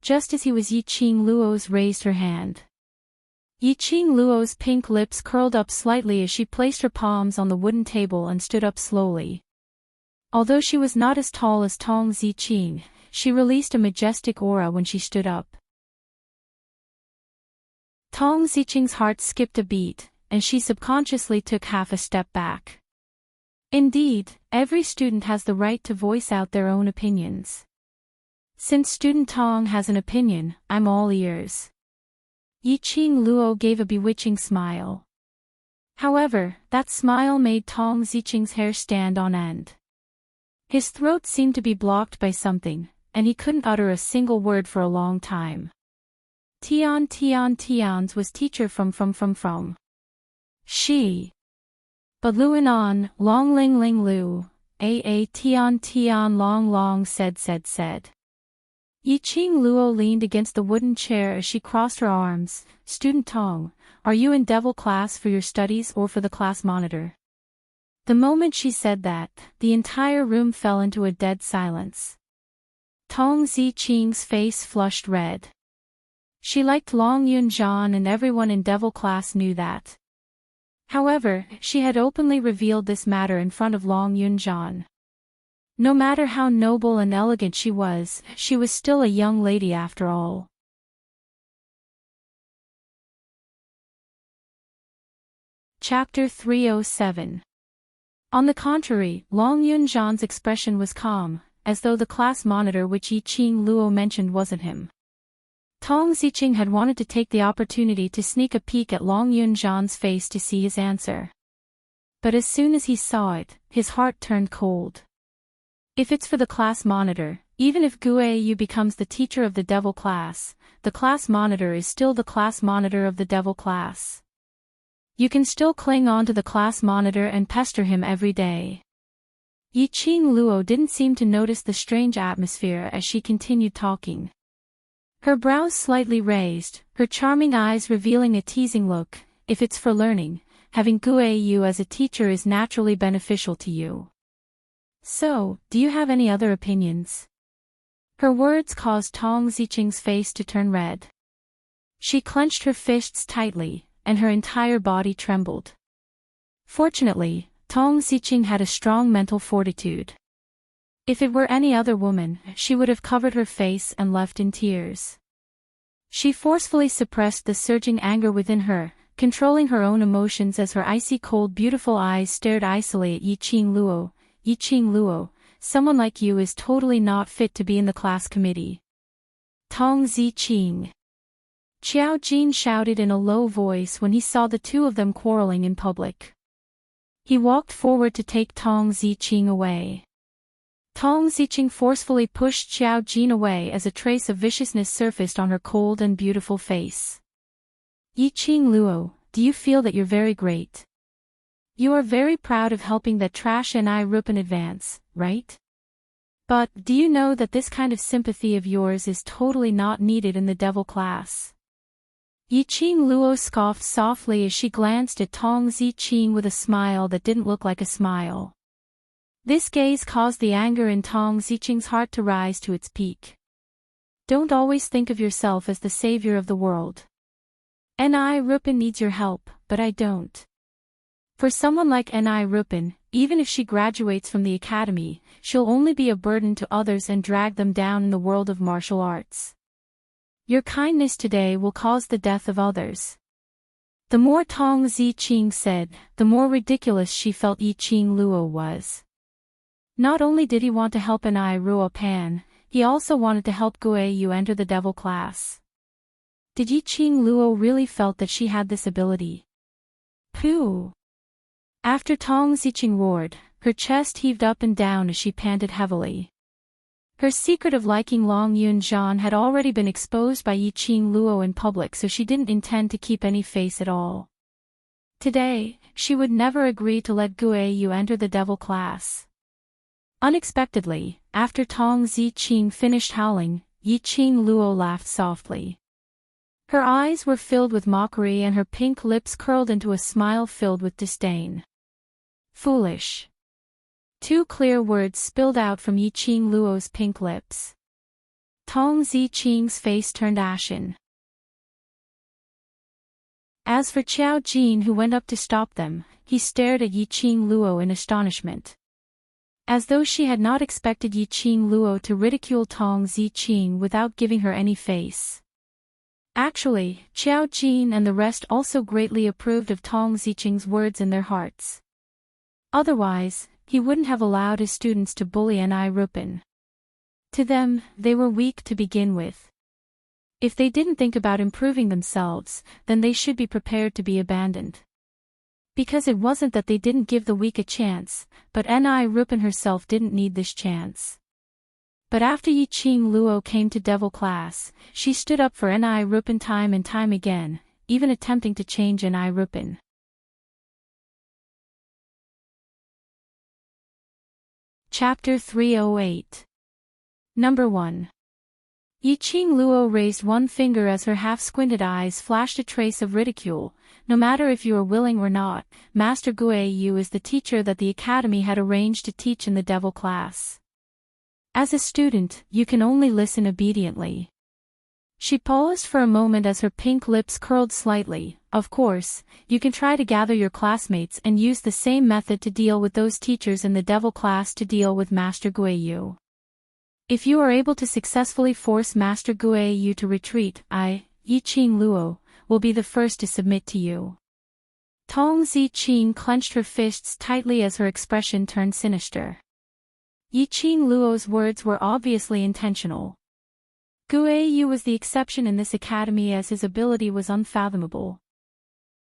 Just as he was, Yiqing Luo's raised her hand. Yiqing Luo's pink lips curled up slightly as she placed her palms on the wooden table and stood up slowly. Although she was not as tall as Tong Ziqing, she released a majestic aura when she stood up. Tong Ziqing's heart skipped a beat, and she subconsciously took half a step back. Indeed, every student has the right to voice out their own opinions. Since student Tong has an opinion, I'm all ears. Yiqing Luo gave a bewitching smile. However, that smile made Tong Ziqing's hair stand on end. His throat seemed to be blocked by something, and he couldn't utter a single word for a long time. Tian's was teacher from. She. But Luanan, Long Ling Ling Lu, Tian Long said. Yiqing Luo leaned against the wooden chair as she crossed her arms. Student Tong, are you in devil class for your studies or for the class monitor? The moment she said that, the entire room fell into a dead silence. Tong Ziqing's face flushed red. She liked Long Yunjan and everyone in devil class knew that. However, she had openly revealed this matter in front of Long Yunjan. No matter how noble and elegant she was still a young lady after all. Chapter 307. On the contrary, Long Yunjan's expression was calm, as though the class monitor which Yiqing Luo mentioned wasn't him. Tong Ziqing had wanted to take the opportunity to sneak a peek at Long Yunjan's face to see his answer. But as soon as he saw it, his heart turned cold. If it's for the class monitor, even if Guiyu becomes the teacher of the devil class, the class monitor is still the class monitor of the devil class. You can still cling on to the class monitor and pester him every day. Yiqing Luo didn't seem to notice the strange atmosphere as she continued talking. Her brows slightly raised, her charming eyes revealing a teasing look. If it's for learning, having Guiyu as a teacher is naturally beneficial to you. So, do you have any other opinions? Her words caused Tong Ziqing's face to turn red. She clenched her fists tightly, and her entire body trembled. Fortunately, Tong Ziqing had a strong mental fortitude. If it were any other woman, she would have covered her face and left in tears. She forcefully suppressed the surging anger within her, controlling her own emotions as her icy cold beautiful eyes stared icily at Yiqing Luo. Yiqing Luo, someone like you is totally not fit to be in the class committee. Tong Ziqing. Xiao Jin shouted in a low voice when he saw the two of them quarreling in public. He walked forward to take Tong Ziqing away. Tong Ziqing forcefully pushed Xiao Jin away as a trace of viciousness surfaced on her cold and beautiful face. Yiqing Luo, do you feel that you're very great? You are very proud of helping that trash and I Rupin advance, right? But, do you know that this kind of sympathy of yours is totally not needed in the devil class? Yiqing Luo scoffed softly as she glanced at Tong Ziqing with a smile that didn't look like a smile. This gaze caused the anger in Tong Ziqing's heart to rise to its peak. Don't always think of yourself as the savior of the world. Ni Rupin needs your help, but I don't. For someone like Ni Rupin, even if she graduates from the academy, she'll only be a burden to others and drag them down in the world of martial arts. Your kindness today will cause the death of others. The more Tong Ziqing said, the more ridiculous she felt Yiqing Luo was. Not only did he want to help Ni Ruo Pan, he also wanted to help Gue Yu enter the devil class. Did Yiqing Luo really felt that she had this ability? Pooh! After Tong Ziqing roared, her chest heaved up and down as she panted heavily. Her secret of liking Long Yunzhan had already been exposed by Yiqing Luo in public, so she didn't intend to keep any face at all. Today, she would never agree to let Gue Yu enter the devil class. Unexpectedly, after Tong Ziqing finished howling, Yiqing Luo laughed softly. Her eyes were filled with mockery and her pink lips curled into a smile filled with disdain. Foolish. Two clear words spilled out from Yiqing Luo's pink lips. Tong Ziqing's face turned ashen. As for Qiao Jin, who went up to stop them, he stared at Yiqing Luo in astonishment. As though she had not expected Yiqing Luo to ridicule Tong Ziqing without giving her any face. Actually, Qiao Jin and the rest also greatly approved of Tong Ziqing's words in their hearts. Otherwise, he wouldn't have allowed his students to bully Ni Rupin. To them, they were weak to begin with. If they didn't think about improving themselves, then they should be prepared to be abandoned. Because it wasn't that they didn't give the weak a chance, but Ni Rupin herself didn't need this chance. But after Yiqing Luo came to devil class, she stood up for Ni Rupin time and time again, even attempting to change Ni Rupin. Chapter 308. Number 1. Yiqing Luo raised one finger as her half-squinted eyes flashed a trace of ridicule. No matter if you are willing or not, Master Gue Yu is the teacher that the academy had arranged to teach in the devil class. As a student, you can only listen obediently. She paused for a moment as her pink lips curled slightly. Of course, you can try to gather your classmates and use the same method to deal with those teachers in the devil class to deal with Master Gue Yu. If you are able to successfully force Master Gue Yu to retreat, I, Yiqing Luo, will be the first to submit to you. Tong Ziqing clenched her fists tightly as her expression turned sinister. Yiqing Luo's words were obviously intentional. Gue Yu was the exception in this academy as his ability was unfathomable.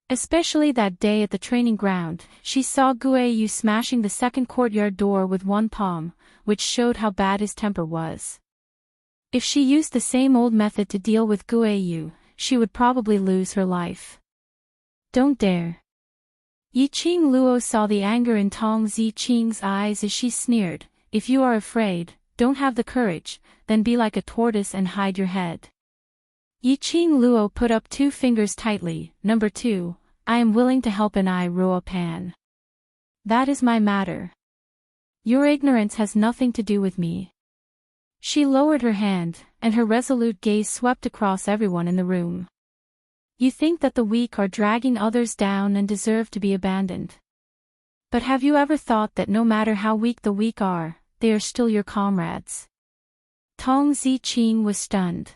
Especially that day at the training ground, she saw Gue Yu smashing the second courtyard door with one palm, which showed how bad his temper was. If she used the same old method to deal with Gue Yu, she would probably lose her life. Don't dare. Yiqing Luo saw the anger in Tong Ziqing's eyes as she sneered, if you are afraid, don't have the courage, then be like a tortoise and hide your head. Yiqing Luo put up two fingers tightly. Number 2, I am willing to help Ni Ruo Pan. That is my matter. Your ignorance has nothing to do with me. She lowered her hand, and her resolute gaze swept across everyone in the room. You think that the weak are dragging others down and deserve to be abandoned. But have you ever thought that no matter how weak the weak are, they are still your comrades? Tong Ziqing was stunned.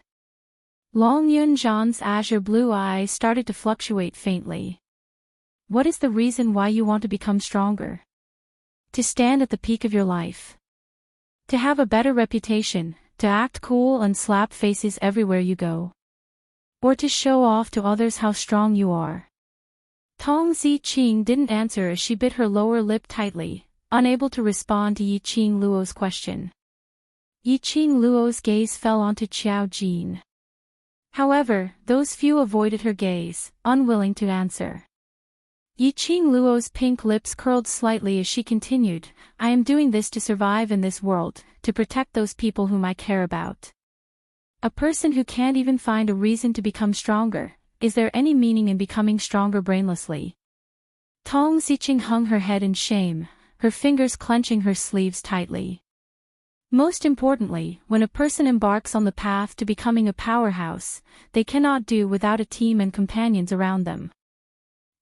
Long Yunzhan's azure blue eyes started to fluctuate faintly. What is the reason why you want to become stronger? To stand at the peak of your life. To have a better reputation, to act cool and slap faces everywhere you go. Or to show off to others how strong you are. Tong Ziqing didn't answer as she bit her lower lip tightly, unable to respond to Yiqing Luo's question. Yiqing Luo's gaze fell onto Qiao Jin. However, those few avoided her gaze, unwilling to answer. Yiqing Luo's pink lips curled slightly as she continued, I am doing this to survive in this world, to protect those people whom I care about. A person who can't even find a reason to become stronger, is there any meaning in becoming stronger brainlessly? Tong Ziqing hung her head in shame, her fingers clenching her sleeves tightly. Most importantly, when a person embarks on the path to becoming a powerhouse, they cannot do without a team and companions around them.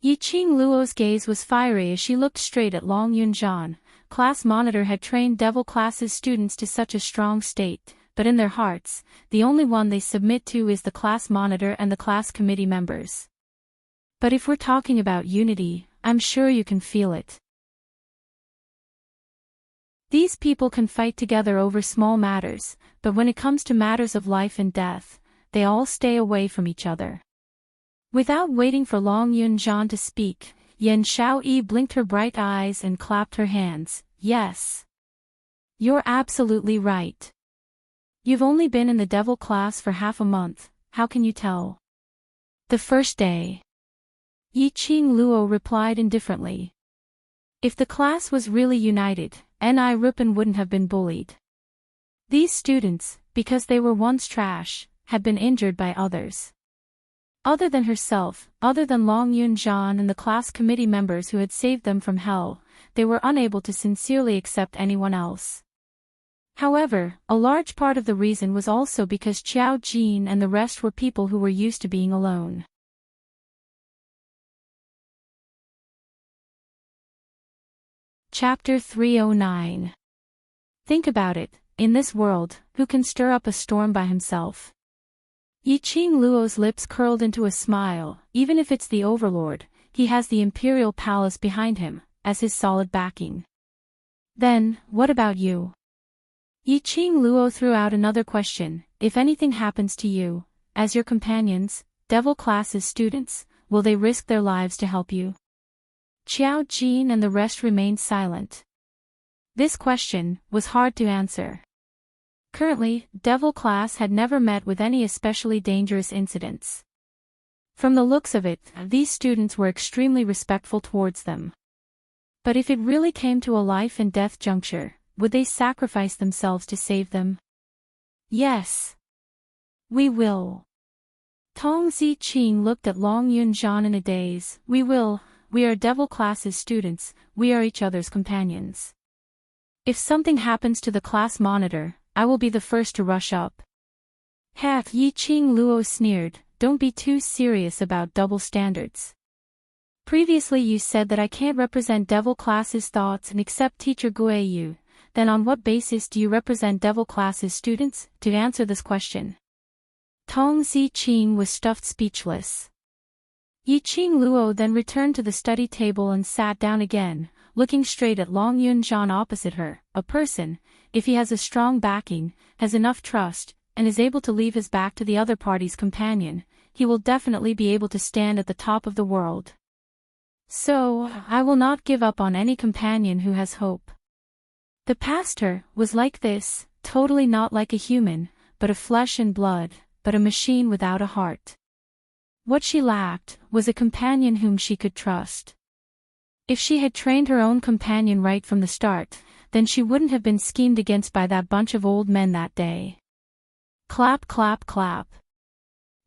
Yiqing Luo's gaze was fiery as she looked straight at Long Yunzhan. Class monitor had trained devil class's students to such a strong state, but in their hearts, the only one they submit to is the class monitor and the class committee members. But if we're talking about unity, I'm sure you can feel it. These people can fight together over small matters, but when it comes to matters of life and death, they all stay away from each other. Without waiting for Long Yunzhan to speak, Yan Xiaoyi blinked her bright eyes and clapped her hands. Yes. You're absolutely right. You've only been in the devil class for half a month, how can you tell? The first day. Yiqing Luo replied indifferently. If the class was really united, Ni Rupin wouldn't have been bullied. These students, because they were once trash, had been injured by others. Other than herself, other than Long Yunzhan and the class committee members who had saved them from hell, they were unable to sincerely accept anyone else. However, a large part of the reason was also because Qiao Jin and the rest were people who were used to being alone. Chapter 309. Think about it, in this world, who can stir up a storm by himself? Yiqing Luo's lips curled into a smile. Even if it's the Overlord, he has the Imperial Palace behind him, as his solid backing. Then, what about you? Yiqing Luo threw out another question. If anything happens to you, as your companions, devil class's students, will they risk their lives to help you? Qiao Jin and the rest remained silent. This question was hard to answer. Currently, devil class had never met with any especially dangerous incidents. From the looks of it, these students were extremely respectful towards them. But if it really came to a life and death juncture, would they sacrifice themselves to save them? Yes. We will. Tong Ziqing looked at Long Yunzhan in a daze. We will. We are devil class's students, we are each other's companions. If something happens to the class monitor, I will be the first to rush up. Heck, Yiqing Luo sneered, don't be too serious about double standards. Previously you said that I can't represent devil class's thoughts and accept teacher Guiyu, then on what basis do you represent devil class's students? To answer this question, Tong Ziqing was stuffed speechless. Yiqing Luo then returned to the study table and sat down again, looking straight at Long Yunzhan opposite her. A person, if he has a strong backing, has enough trust, and is able to leave his back to the other party's companion, he will definitely be able to stand at the top of the world. So, I will not give up on any companion who has hope. The pastor was like this, totally not like a human, but of flesh and blood, but a machine without a heart. What she lacked was a companion whom she could trust. If she had trained her own companion right from the start, then she wouldn't have been schemed against by that bunch of old men that day. Clap, clap, clap.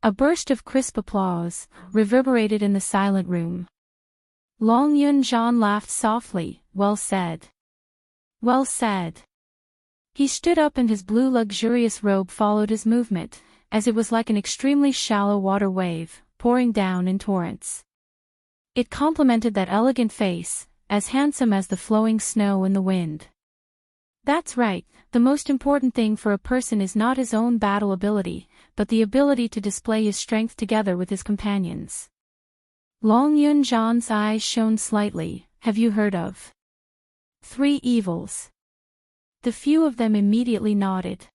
A burst of crisp applause reverberated in the silent room. Long Yunzhan laughed softly. Well said. Well said. He stood up and his blue luxurious robe followed his movement, as it was like an extremely shallow water wave, pouring down in torrents. It complemented that elegant face, as handsome as the flowing snow in the wind. That's right, the most important thing for a person is not his own battle ability, but the ability to display his strength together with his companions. Long Yunzhan's eyes shone slightly. Have you heard of 3 evils? The few of them immediately nodded.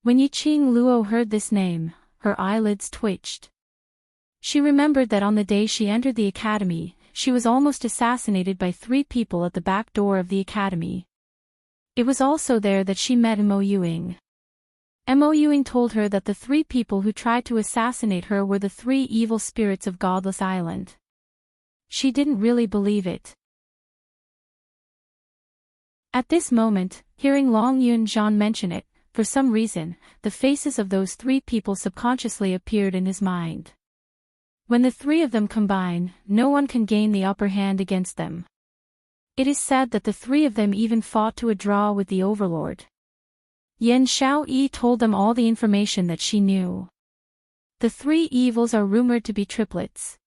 When Yiqing Luo heard this name, her eyelids twitched. She remembered that on the day she entered the academy, she was almost assassinated by 3 people at the back door of the academy. It was also there that she met Mo Yuing. Mo Yuing told her that the 3 people who tried to assassinate her were the 3 evil spirits of Godless Island. She didn't really believe it. At this moment, hearing Long Yun-jeon mention it, for some reason, the faces of those three people subconsciously appeared in his mind. When the three of them combine, no one can gain the upper hand against them. It is said that the three of them even fought to a draw with the Overlord. Yen Xiaoyi told them all the information that she knew. The three evils are rumored to be triplets.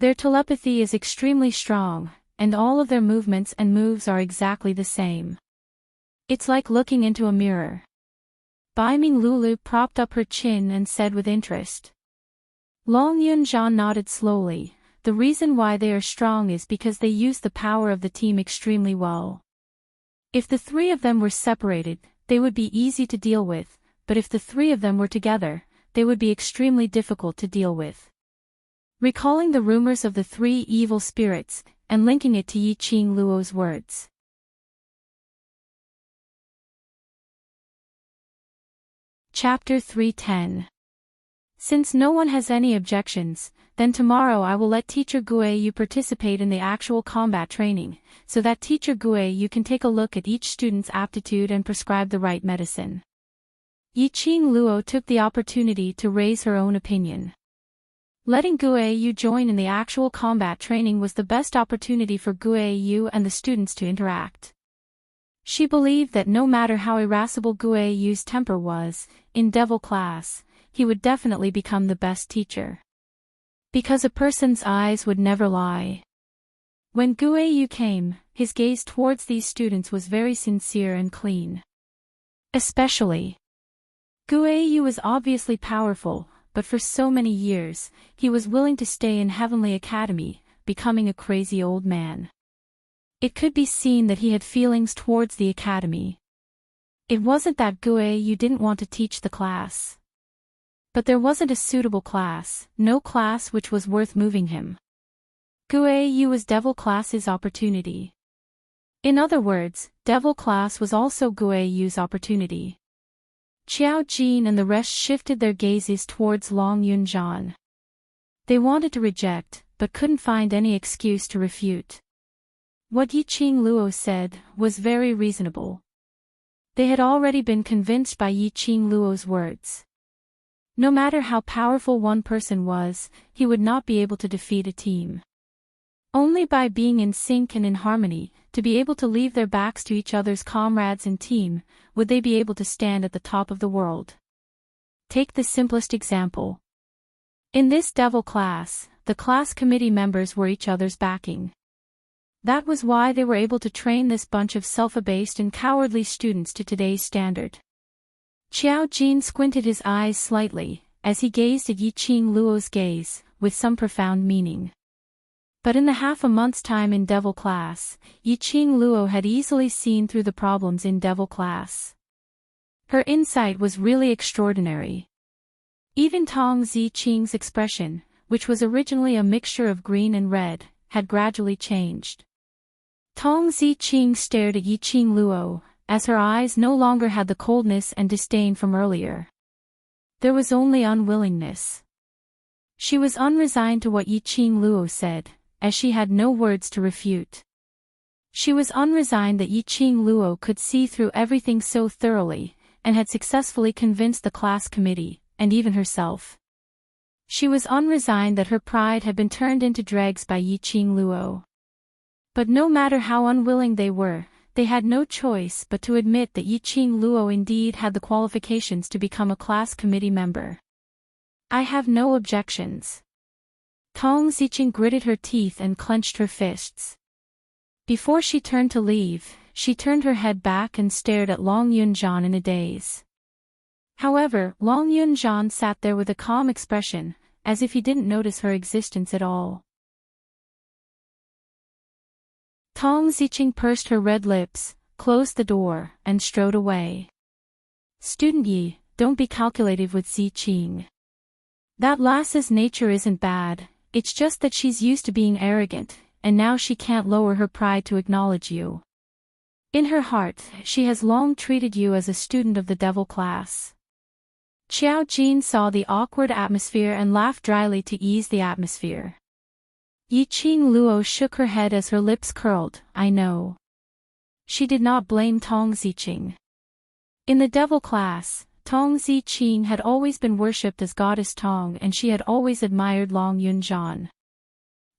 Their telepathy is extremely strong, and all of their movements and moves are exactly the same. It's like looking into a mirror. Baiming Lulu propped up her chin and said with interest. Long Yun-jeon nodded slowly. The reason why they are strong is because they use the power of the team extremely well. If the three of them were separated, they would be easy to deal with, but if the three of them were together, they would be extremely difficult to deal with. Recalling the rumors of the three evil spirits, and linking it to Yi Qing Luo's words. Chapter 310. Since no one has any objections, then tomorrow I will let Teacher Guiyu participate in the actual combat training, so that Teacher Guiyu can take a look at each student's aptitude and prescribe the right medicine. Yi Qing Luo took the opportunity to raise her own opinion. Letting Guiyu join in the actual combat training was the best opportunity for Guiyu and the students to interact. She believed that no matter how irascible Guiyu's temper was, in Devil class, he would definitely become the best teacher. Because a person's eyes would never lie. When Guiyu came, his gaze towards these students was very sincere and clean. Especially. Guiyu was obviously powerful, but for so many years, he was willing to stay in Heavenly Academy, becoming a crazy old man. It could be seen that he had feelings towards the academy. It wasn't that Guiyu didn't want to teach the class. But there wasn't a suitable class, no class which was worth moving him. Guiyu was Devil class's opportunity. In other words, Devil class was also Guiyu's opportunity. Qiao Jin and the rest shifted their gazes towards Long Yun-jeon. They wanted to reject, but couldn't find any excuse to refute. What Yi Qing Luo said was very reasonable. They had already been convinced by Yi Qing Luo's words. No matter how powerful one person was, he would not be able to defeat a team. Only by being in sync and in harmony, to be able to leave their backs to each other's comrades and team, would they be able to stand at the top of the world. Take the simplest example. In this Devil class, the class committee members were each other's backing. That was why they were able to train this bunch of self-abased and cowardly students to today's standard. Qiao Jin squinted his eyes slightly, as he gazed at Yi Qing Luo's gaze, with some profound meaning. But in the half a month's time in Devil class, Yi Qing Luo had easily seen through the problems in Devil class. Her insight was really extraordinary. Even Tong Zi Qing's expression, which was originally a mixture of green and red, had gradually changed. Tong Zi Qing stared at Yi Qing Luo, as her eyes no longer had the coldness and disdain from earlier. There was only unwillingness. She was unresigned to what Yi Qing Luo said, as she had no words to refute. She was unresigned that Yi Qing Luo could see through everything so thoroughly, and had successfully convinced the class committee, and even herself. She was unresigned that her pride had been turned into dregs by Yi Qing Luo. But no matter how unwilling they were, they had no choice but to admit that Yi Qing Luo indeed had the qualifications to become a class committee member. I have no objections. Tong Ziqing gritted her teeth and clenched her fists. Before she turned to leave, she turned her head back and stared at Long Yun-jeon in a daze. However, Long Yun-jeon sat there with a calm expression, as if he didn't notice her existence at all. Tong Ziqing pursed her red lips, closed the door, and strode away. Student Yi, don't be calculative with Ziqing. That lass's nature isn't bad, it's just that she's used to being arrogant, and now she can't lower her pride to acknowledge you. In her heart, she has long treated you as a student of the Devil class. Qiao Jin saw the awkward atmosphere and laughed dryly to ease the atmosphere. Yiqing Luo shook her head as her lips curled. I know. She did not blame Tong Ziqing. In the devil class, Tong Ziqing had always been worshipped as goddess Tong, and she had always admired Long Yunzhan.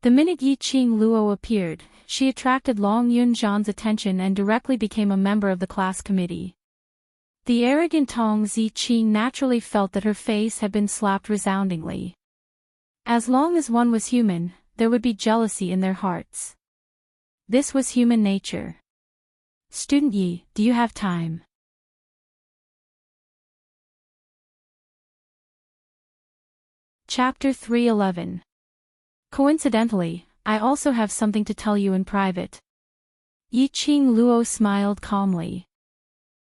The minute Yiqing Luo appeared, she attracted Long Yunzhan's attention and directly became a member of the class committee. The arrogant Tong Ziqing naturally felt that her face had been slapped resoundingly. As long as one was human, there would be jealousy in their hearts. This was human nature. Student Yi, do you have time? Chapter 311. Coincidentally, I also have something to tell you in private. Yiqing Luo smiled calmly.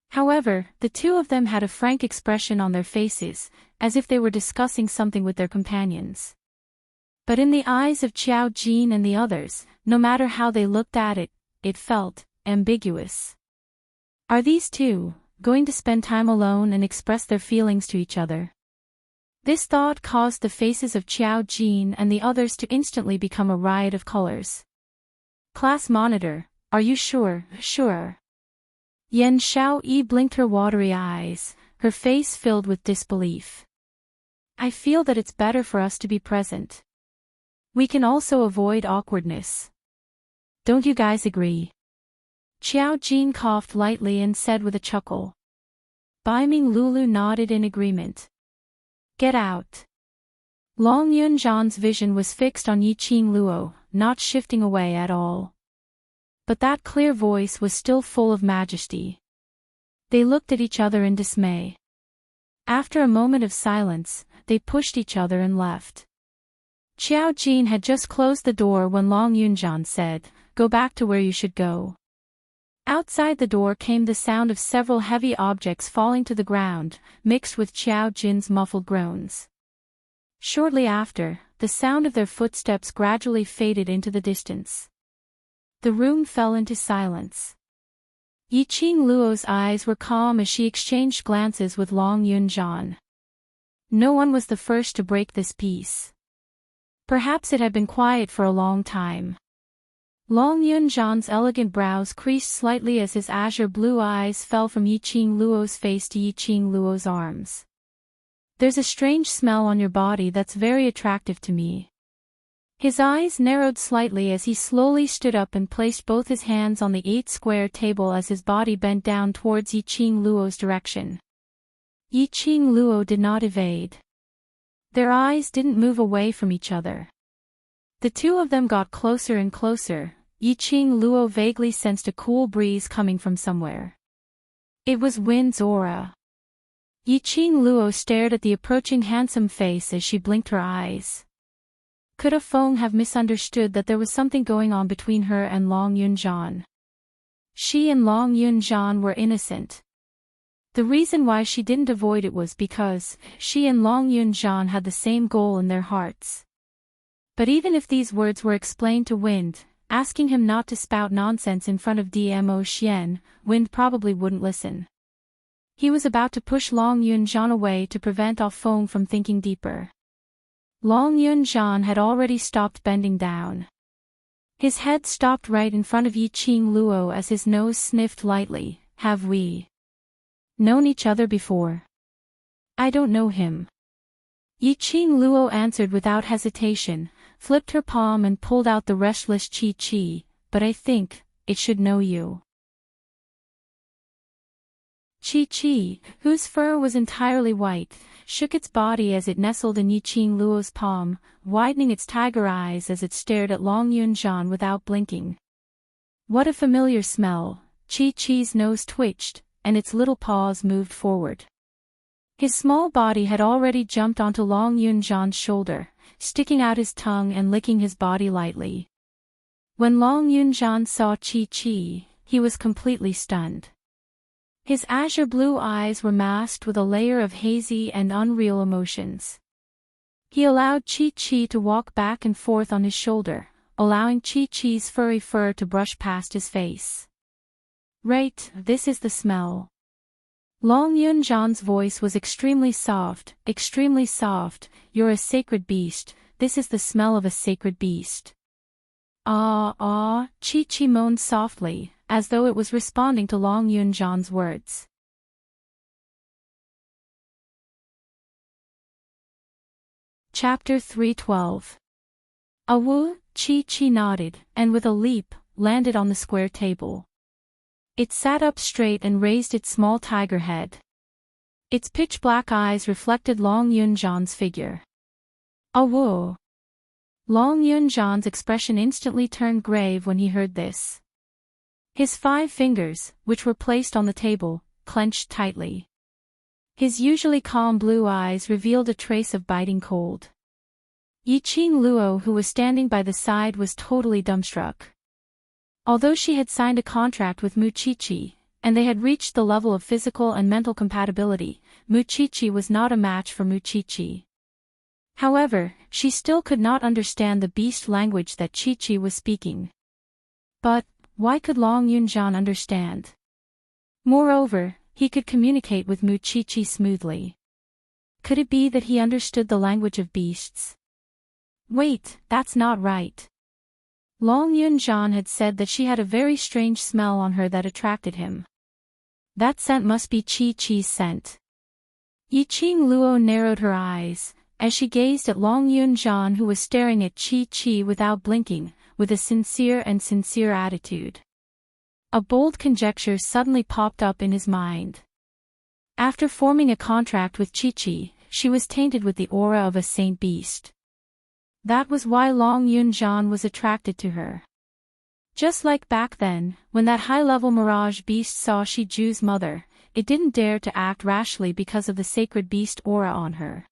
However, the two of them had a frank expression on their faces, as if they were discussing something with their companions. But in the eyes of Qiao Jin and the others, no matter how they looked at it, it felt ambiguous. Are these two going to spend time alone and express their feelings to each other? This thought caused the faces of Qiao Jin and the others to instantly become a riot of colors. Class monitor, are you sure? Sure. Yan Xiaoyi blinked her watery eyes, her face filled with disbelief. I feel that it's better for us to be present. We can also avoid awkwardness. Don't you guys agree? Qiao Jin coughed lightly and said with a chuckle. Baiming Lulu nodded in agreement. Get out. Long Yunzhan's vision was fixed on Yiqing Luo, not shifting away at all. But that clear voice was still full of majesty. They looked at each other in dismay. After a moment of silence, they pushed each other and left. Qiao Jin had just closed the door when Long Yunzhan said, Go back to where you should go. Outside the door came the sound of several heavy objects falling to the ground, mixed with Qiao Jin's muffled groans. Shortly after, the sound of their footsteps gradually faded into the distance. The room fell into silence. Yiqing Luo's eyes were calm as she exchanged glances with Long Yunzhan. No one was the first to break this peace. Perhaps it had been quiet for a long time. Long Yunzhan's elegant brows creased slightly as his azure blue eyes fell from Yiqing Luo's face to Yiqing Luo's arms. There's a strange smell on your body that's very attractive to me. His eyes narrowed slightly as he slowly stood up and placed both his hands on the 8-square table as his body bent down towards Yiqing Luo's direction. Yiqing Luo did not evade. Their eyes didn't move away from each other. The two of them got closer and closer. Yiqing Luo vaguely sensed a cool breeze coming from somewhere. It was Wind's aura. Yiqing Luo stared at the approaching handsome face as she blinked her eyes. Could A Feng have misunderstood that there was something going on between her and Long Yunzhan? She and Long Yunzhan were innocent. The reason why she didn't avoid it was because she and Long Yunzhan had the same goal in their hearts. But even if these words were explained to Wind, asking him not to spout nonsense in front of Dmo Xian, Wind probably wouldn't listen. He was about to push Long Yunzhan away to prevent Ah Feng from thinking deeper. Long Yunzhan had already stopped bending down. His head stopped right in front of Yiqing Luo as his nose sniffed lightly. Have we known each other before? I don't know him. Yiqing Luo answered without hesitation, flipped her palm and pulled out the restless Chi-Chi, but I think it should know you. Chi-Chi, whose fur was entirely white, shook its body as it nestled in Yiqing Luo's palm, widening its tiger eyes as it stared at Long Yunzhan without blinking. What a familiar smell! Chi-Chi's nose twitched, and its little paws moved forward. His small body had already jumped onto Long Yunzhan's shoulder, sticking out his tongue and licking his body lightly. When Long Yunzhan saw Chi-Chi, he was completely stunned. His azure blue eyes were masked with a layer of hazy and unreal emotions. He allowed Chi-Chi to walk back and forth on his shoulder, allowing Chi-Chi's furry fur to brush past his face. Right, this is the smell. Long Yunzhan's voice was extremely soft. You're a sacred beast, this is the smell of a sacred beast. Ah, ah, Chi-Chi moaned softly, as though it was responding to Long Yun-jan's words. Chapter 312. Awu, Chi-Chi nodded, and with a leap, landed on the square table. It sat up straight and raised its small tiger head. Its pitch-black eyes reflected Long Yun-jan's figure. Awu. Long Yun-jan's expression instantly turned grave when he heard this. His 5 fingers, which were placed on the table, clenched tightly. His usually calm blue eyes revealed a trace of biting cold. Yiqing Luo, who was standing by the side, was totally dumbstruck. Although she had signed a contract with Muchichi, and they had reached the level of physical and mental compatibility, Muchichi was not a match for Muchichi. However, she still could not understand the beast language that Chi-Chi was speaking. But, why could Long Yun-jan understand? Moreover, he could communicate with Muchichi smoothly. Could it be that he understood the language of beasts? Wait, that's not right. Long Yun-jan had said that she had a very strange smell on her that attracted him. That scent must be Chi-Chi's scent. Yiqing Luo narrowed her eyes, as she gazed at Long Yun-jan, who was staring at Chi-Chi without blinking, with a sincere attitude. A bold conjecture suddenly popped up in his mind. After forming a contract with Chi-Chi, she was tainted with the aura of a saint beast. That was why Long Yun-jan was attracted to her. Just like back then, when that high-level mirage beast saw Shiju's mother, it didn't dare to act rashly because of the sacred beast aura on her.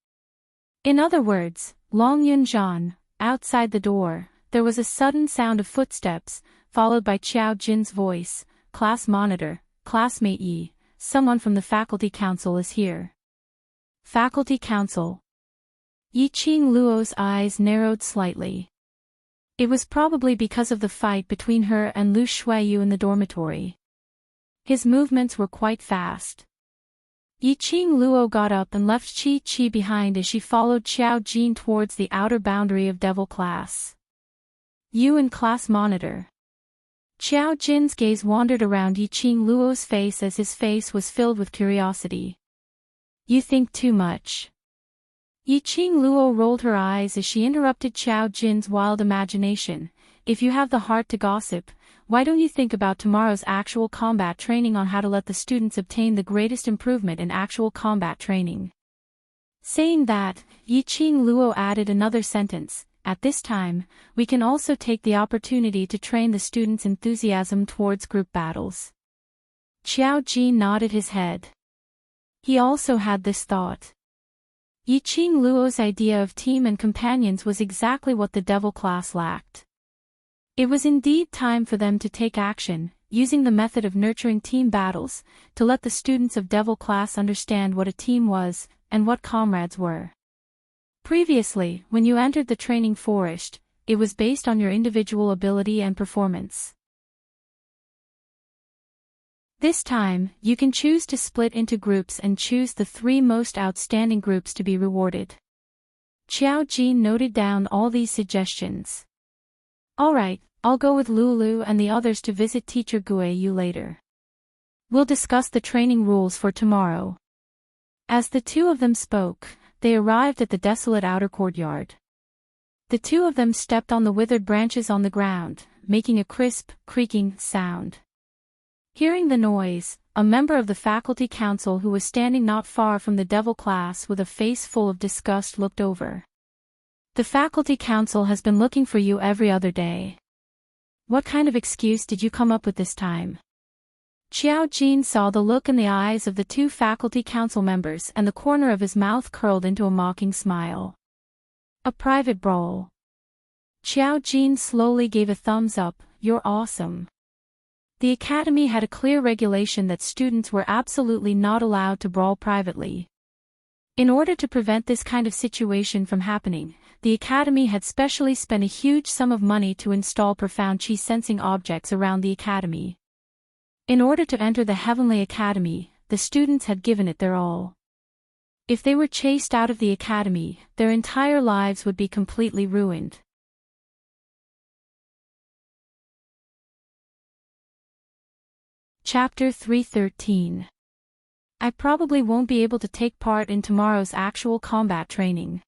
In other words, Long Yun-jan, outside the door, there was a sudden sound of footsteps, followed by Qiao Jin's voice, "Class monitor, classmate Yi, someone from the faculty council is here." Faculty council. Yiqing Luo's eyes narrowed slightly. It was probably because of the fight between her and Lu Shuiyu in the dormitory. His movements were quite fast. Yiqing Luo got up and left Chi-Chi behind as she followed Qiao Jin towards the outer boundary of Devil Class. You and class monitor. Qiao Jin's gaze wandered around Yiqing Luo's face as his face was filled with curiosity. You think too much. Yiqing Luo rolled her eyes as she interrupted Qiao Jin's wild imagination. If you have the heart to gossip, why don't you think about tomorrow's actual combat training on how to let the students obtain the greatest improvement in actual combat training? Saying that, Yiqing Luo added another sentence. At this time, we can also take the opportunity to train the students' enthusiasm towards group battles. Qiao Jin nodded his head. He also had this thought. Yiqing Luo's idea of team and companions was exactly what the Devil Class lacked. It was indeed time for them to take action, using the method of nurturing team battles, to let the students of Devil Class understand what a team was, and what comrades were. Previously, when you entered the training forest, it was based on your individual ability and performance. This time, you can choose to split into groups and choose the 3 most outstanding groups to be rewarded. Qiao Jin noted down all these suggestions. Alright, I'll go with Lulu and the others to visit Teacher Guiyu later. We'll discuss the training rules for tomorrow. As the 2 of them spoke, they arrived at the desolate outer courtyard. The 2 of them stepped on the withered branches on the ground, making a crisp, creaking sound. Hearing the noise, a member of the faculty council who was standing not far from the Devil Class with a face full of disgust looked over. The faculty council has been looking for you every other day. What kind of excuse did you come up with this time? Qiao Jin saw the look in the eyes of the 2 faculty council members, and the corner of his mouth curled into a mocking smile. A private brawl. Qiao Jin slowly gave a thumbs up. You're awesome. The academy had a clear regulation that students were absolutely not allowed to brawl privately. In order to prevent this kind of situation from happening, the academy had specially spent a huge sum of money to install profound chi sensing objects around the academy. In order to enter the Heavenly Academy, the students had given it their all. If they were chased out of the academy, their entire lives would be completely ruined. Chapter 313. I probably won't be able to take part in tomorrow's actual combat training.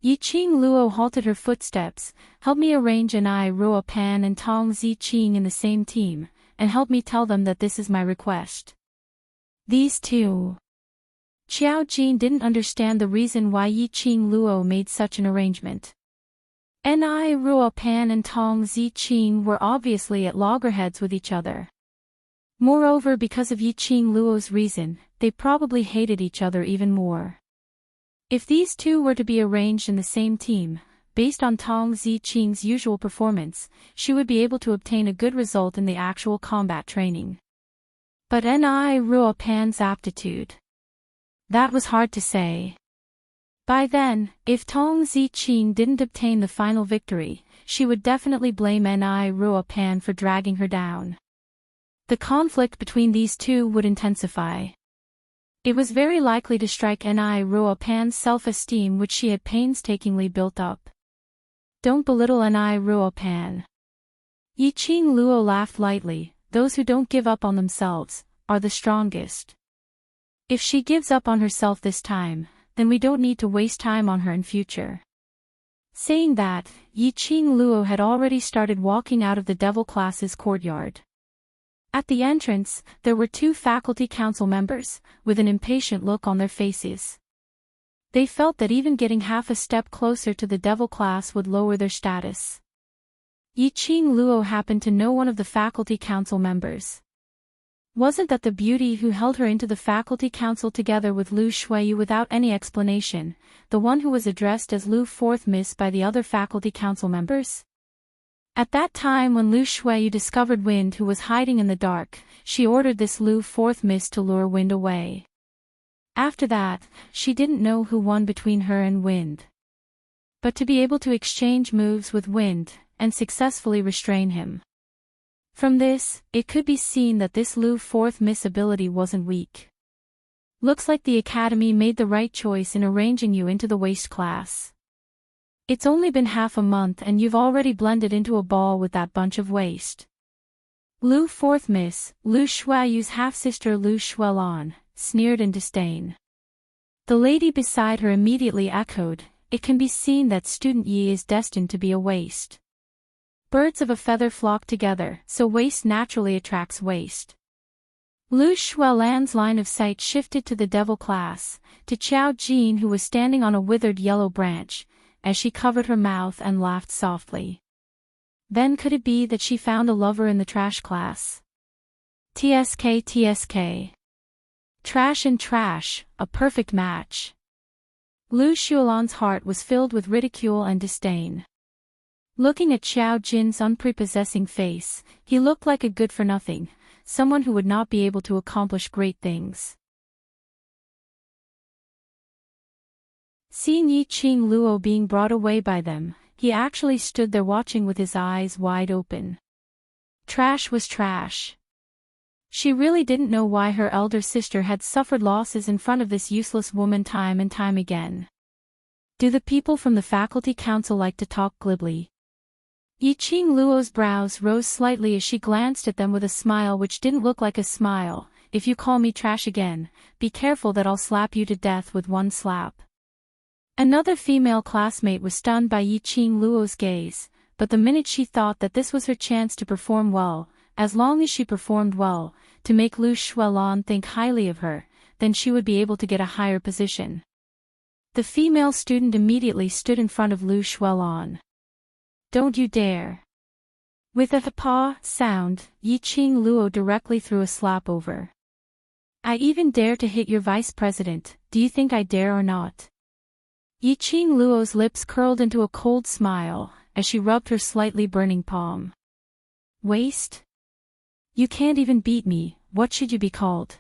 Yiqing Luo halted her footsteps, helped me arrange Enai Ruo Pan and Tong Ziqing in the same team, and helped me tell them that this is my request. These two. Xiao Jin didn't understand the reason why Yiqing Luo made such an arrangement. Enai Ruo Pan and Tong Ziqing were obviously at loggerheads with each other. Moreover, because of Yiqing Luo's reason, they probably hated each other even more. If these two were to be arranged in the same team, based on Tong Ziqing's usual performance, she would be able to obtain a good result in the actual combat training. But Enai Ruo Pan's aptitude. That was hard to say. By then, if Tong Ziqing didn't obtain the final victory, she would definitely blame Enai Ruo Pan for dragging her down. The conflict between these two would intensify. It was very likely to strike Enai Ruo Pan's self-esteem, which she had painstakingly built up. Don't belittle Enai Ruo Pan. Yiqing Luo laughed lightly. Those who don't give up on themselves are the strongest. If she gives up on herself this time, then we don't need to waste time on her in future. Saying that, Yiqing Luo had already started walking out of the Devil class's courtyard. At the entrance, there were two faculty council members, with an impatient look on their faces. They felt that even getting half a step closer to the Devil class would lower their status. Yiqing Luo happened to know one of the faculty council members. Wasn't that the beauty who held her into the faculty council together with Lu Shuiyu without any explanation, the one who was addressed as Lu Fourth Miss by the other faculty council members? At that time when Lu Shuiyu discovered Wind, who was hiding in the dark, she ordered this Lu Fourth Miss to lure Wind away. After that, she didn't know who won between her and Wind. But to be able to exchange moves with Wind, and successfully restrain him. From this, it could be seen that this Lu Fourth Miss ability wasn't weak. Looks like the Academy made the right choice in arranging you into the waste class. It's only been half a month and you've already blended into a ball with that bunch of waste. Lu Fourth Miss, Lu Shuiyu's half-sister Lu Shuilan, sneered in disdain. The lady beside her immediately echoed, it can be seen that student Yi is destined to be a waste. Birds of a feather flock together, so waste naturally attracts waste. Lu Shuilan's line of sight shifted to the Devil class, to Xiao Jin, who was standing on a withered yellow branch, as she covered her mouth and laughed softly. Then could it be that she found a lover in the trash class? TSK. Trash and trash, a perfect match. Lu Shuilan's heart was filled with ridicule and disdain. Looking at Xiao Jin's unprepossessing face, he looked like a good-for-nothing, someone who would not be able to accomplish great things. Seeing Yiqing Luo being brought away by them, he actually stood there watching with his eyes wide open. Trash was trash. She really didn't know why her elder sister had suffered losses in front of this useless woman time and time again. Do the people from the faculty council like to talk glibly? Yiqing Luo's brows rose slightly as she glanced at them with a smile which didn't look like a smile. If you call me trash again, be careful that I'll slap you to death with one slap. Another female classmate was stunned by Yiqing Luo's gaze, but the minute she thought that this was her chance to perform well, as long as she performed well, to make Lu Shuilan think highly of her, then she would be able to get a higher position. The female student immediately stood in front of Lu Shuilan. Don't you dare. With a paw sound, Yiqing Luo directly threw a slap over. I even dare to hit your vice president, do you think I dare or not? Yiqing Luo's lips curled into a cold smile, as she rubbed her slightly burning palm. Waste? You can't even beat me, what should you be called?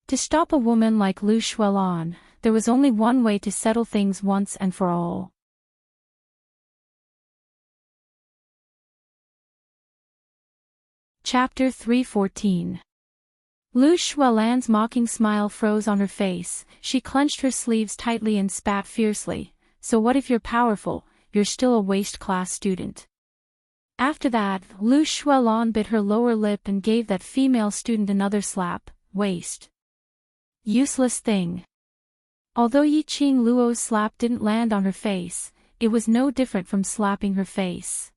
To stop a woman like Lu Shuilan, there was only one way to settle things once and for all. Chapter 314. Lu Shuilan's mocking smile froze on her face, she clenched her sleeves tightly and spat fiercely. So what if you're powerful, you're still a waste class student. After that, Lu Shuelon bit her lower lip and gave that female student another slap. Waste. Useless thing. Although Yiqing Luo's slap didn't land on her face, it was no different from slapping her face.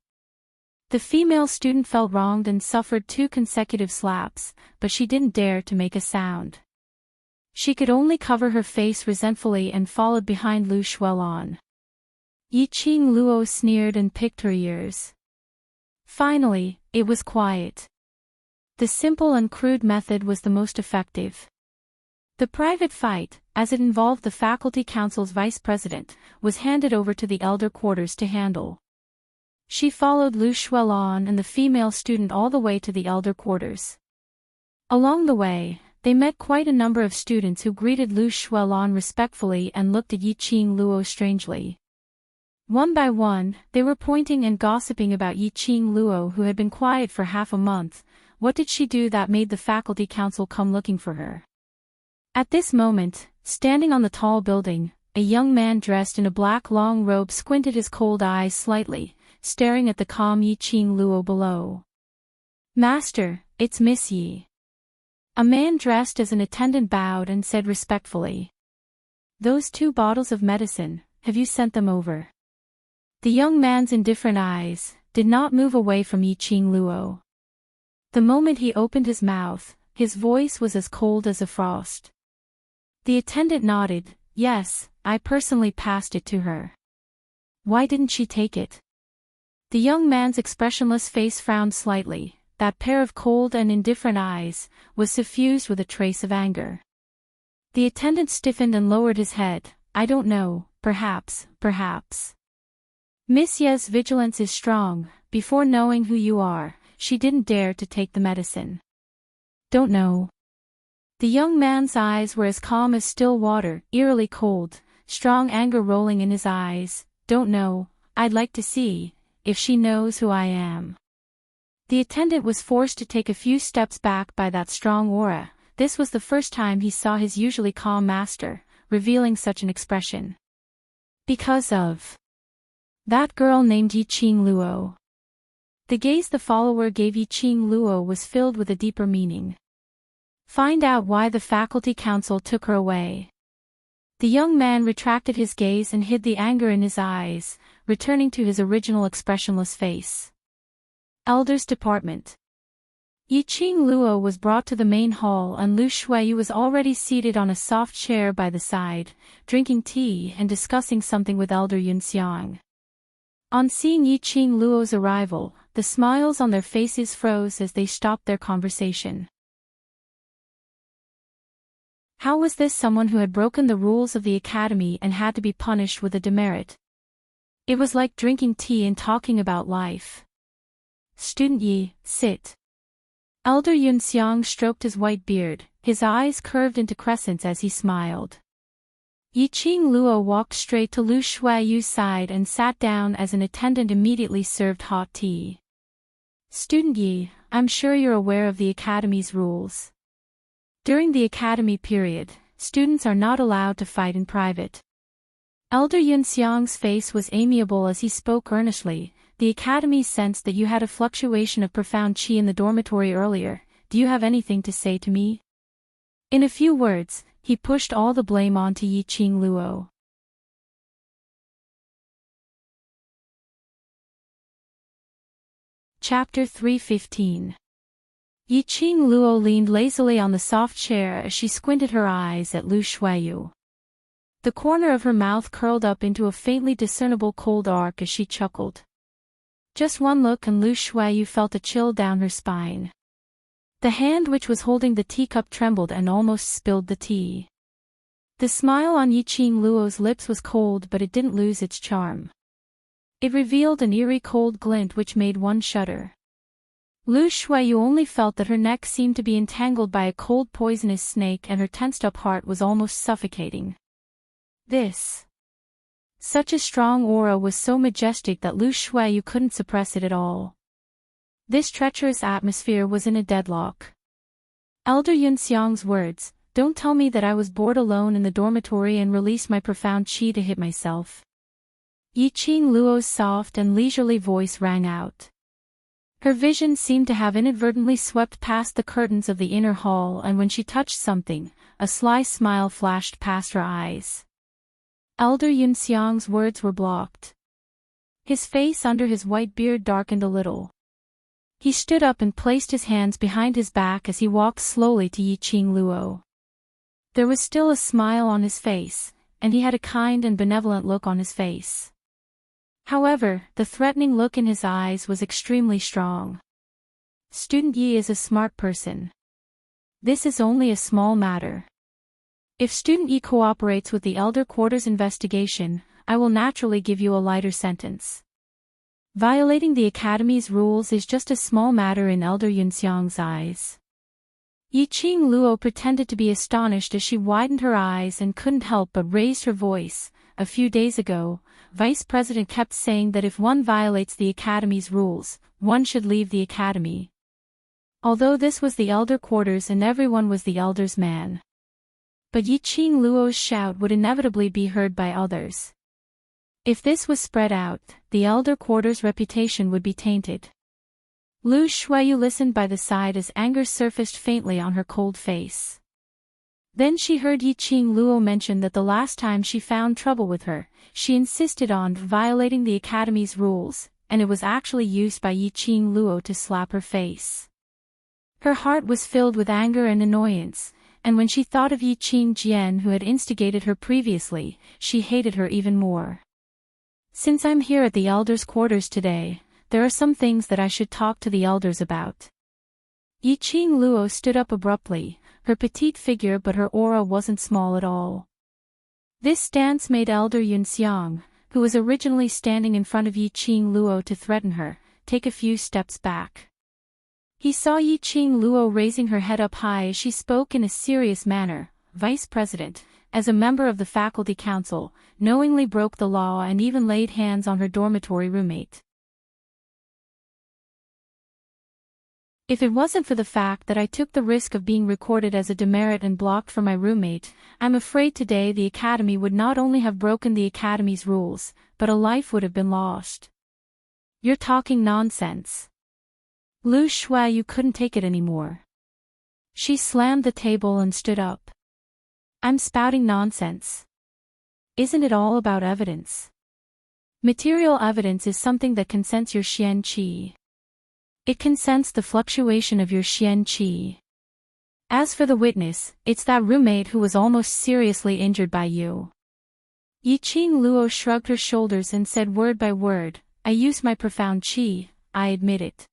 The female student felt wronged and suffered 2 consecutive slaps, but she didn't dare to make a sound. She could only cover her face resentfully and followed behind Lu Shuelon. Yiqing Luo sneered and picked her ears. Finally, it was quiet. The simple and crude method was the most effective. The private fight, as it involved the faculty council's vice president, was handed over to the elder quarters to handle. She followed Lu Shuelon and the female student all the way to the elder quarters. Along the way, they met quite a number of students who greeted Lu Shuelon respectfully and looked at Yiqing Luo strangely. One by one, they were pointing and gossiping about Yiqing Luo, who had been quiet for half a month. What did she do that made the faculty council come looking for her? At this moment, standing on the tall building, a young man dressed in a black long robe squinted his cold eyes slightly, staring at the calm Yiqing Luo below. "Master, it's Miss Yi." A man dressed as an attendant bowed and said respectfully. "Those 2 bottles of medicine, have you sent them over?" The young man's indifferent eyes did not move away from Yiqing Luo. The moment he opened his mouth, his voice was as cold as a frost. The attendant nodded. "Yes, I personally passed it to her." "Why didn't she take it?" The young man's expressionless face frowned slightly. That pair of cold and indifferent eyes was suffused with a trace of anger. The attendant stiffened and lowered his head. "I don't know, perhaps. Miss Ye's vigilance is strong. Before knowing who you are, she didn't dare to take the medicine." "Don't know." The young man's eyes were as calm as still water, eerily cold, strong anger rolling in his eyes. "Don't know. I'd like to see if she knows who I am." The attendant was forced to take a few steps back by that strong aura. This was the first time he saw his usually calm master revealing such an expression. "Because of that girl named Yiqing Luo." The gaze the follower gave Yiqing Luo was filled with a deeper meaning. "Find out why the faculty council took her away." The young man retracted his gaze and hid the anger in his eyes, returning to his original expressionless face. Elders Department. Yiqing Luo was brought to the main hall and Lu Shueyu was already seated on a soft chair by the side, drinking tea and discussing something with Elder Yunxiang. On seeing Yiqing Luo's arrival, the smiles on their faces froze as they stopped their conversation. How was this someone who had broken the rules of the academy and had to be punished with a demerit? It was like drinking tea and talking about life. "Student Yi, sit." Elder Yunxiang stroked his white beard, his eyes curved into crescents as he smiled. Yiqing Luo walked straight to Lu Shueyu's side and sat down as an attendant immediately served hot tea. "Student Yi, I'm sure you're aware of the academy's rules. During the academy period, students are not allowed to fight in private." Elder Yunxiang's face was amiable as he spoke earnestly. "The academy sensed that you had a fluctuation of profound qi in the dormitory earlier. Do you have anything to say to me?" In a few words, he pushed all the blame onto Yiqing Luo. Chapter 315. Yiqing Luo leaned lazily on the soft chair as she squinted her eyes at Lu Shueyu. The corner of her mouth curled up into a faintly discernible cold arc as she chuckled. Just one look and Lu Shueyu felt a chill down her spine. The hand which was holding the teacup trembled and almost spilled the tea. The smile on Yiqing Luo's lips was cold, but it didn't lose its charm. It revealed an eerie cold glint which made one shudder. Lu Shueyu only felt that her neck seemed to be entangled by a cold poisonous snake and her tensed-up heart was almost suffocating. Such a strong aura was so majestic that Lu Shueyu couldn't suppress it at all. This treacherous atmosphere was in a deadlock. Elder Yunxiang's words, "Don't tell me that I was bored alone in the dormitory and released my profound qi to hit myself." Yiqing Luo's soft and leisurely voice rang out. Her vision seemed to have inadvertently swept past the curtains of the inner hall, and when she touched something, a sly smile flashed past her eyes. Elder Yunxiang's words were blocked. His face under his white beard darkened a little. He stood up and placed his hands behind his back as he walked slowly to Yiqing Luo. There was still a smile on his face, and he had a kind and benevolent look on his face. However, the threatening look in his eyes was extremely strong. Student Yi is a smart person. This is only a small matter. If Student Yi cooperates with the Elder Quarters investigation, I will naturally give you a lighter sentence. Violating the Academy's rules is just a small matter in Elder Yunxiang's eyes. Yiqing Luo pretended to be astonished as she widened her eyes and couldn't help but raise her voice. A few days ago, Vice President kept saying that if one violates the Academy's rules, one should leave the Academy. Although this was the Elder Quarters and everyone was the Elder's man. But Yiqing Luo's shout would inevitably be heard by others. If this was spread out, the Elder Quarters' reputation would be tainted. Lu Shuiyu listened by the side as anger surfaced faintly on her cold face. Then she heard Yiqing Luo mention that the last time she found trouble with her, she insisted on violating the Academy's rules, and it was actually used by Yiqing Luo to slap her face. Her heart was filled with anger and annoyance, and when she thought of Yiqing Jian who had instigated her previously, she hated her even more. Since I'm here at the Elders' quarters today, there are some things that I should talk to the Elders about. Yiqing Luo stood up abruptly, her petite figure but her aura wasn't small at all. This stance made Elder Yunxiang, who was originally standing in front of Yiqing Luo to threaten her, take a few steps back. He saw Yiqing Luo raising her head up high as she spoke in a serious manner. Vice President, as a member of the Faculty Council, knowingly broke the law and even laid hands on her dormitory roommate. If it wasn't for the fact that I took the risk of being recorded as a demerit and blocked for my roommate, I'm afraid today the Academy would not only have broken the Academy's rules, but a life would have been lost. You're talking nonsense. Lu Shuiyu couldn't take it anymore. She slammed the table and stood up. I'm spouting nonsense. Isn't it all about evidence? Material evidence is something that can sense your xian qi. It can sense the fluctuation of your xian qi. As for the witness, it's that roommate who was almost seriously injured by you. Yiqing Luo shrugged her shoulders and said word by word, I used my profound qi, I admit it.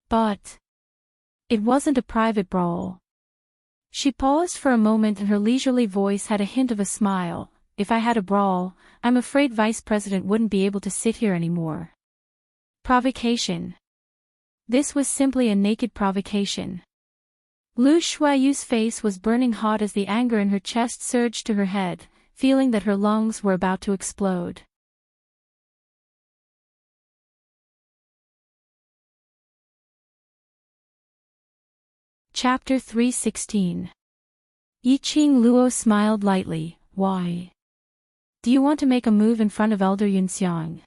But it wasn't a private brawl. She paused for a moment and her leisurely voice had a hint of a smile. If I had a brawl, I'm afraid Vice President wouldn't be able to sit here anymore. Provocation. This was simply a naked provocation. Lu Shuiyu's face was burning hot as the anger in her chest surged to her head, feeling that her lungs were about to explode. Chapter 316. Yiqing Luo smiled lightly. Why? Do you want to make a move in front of Elder Yunxiang?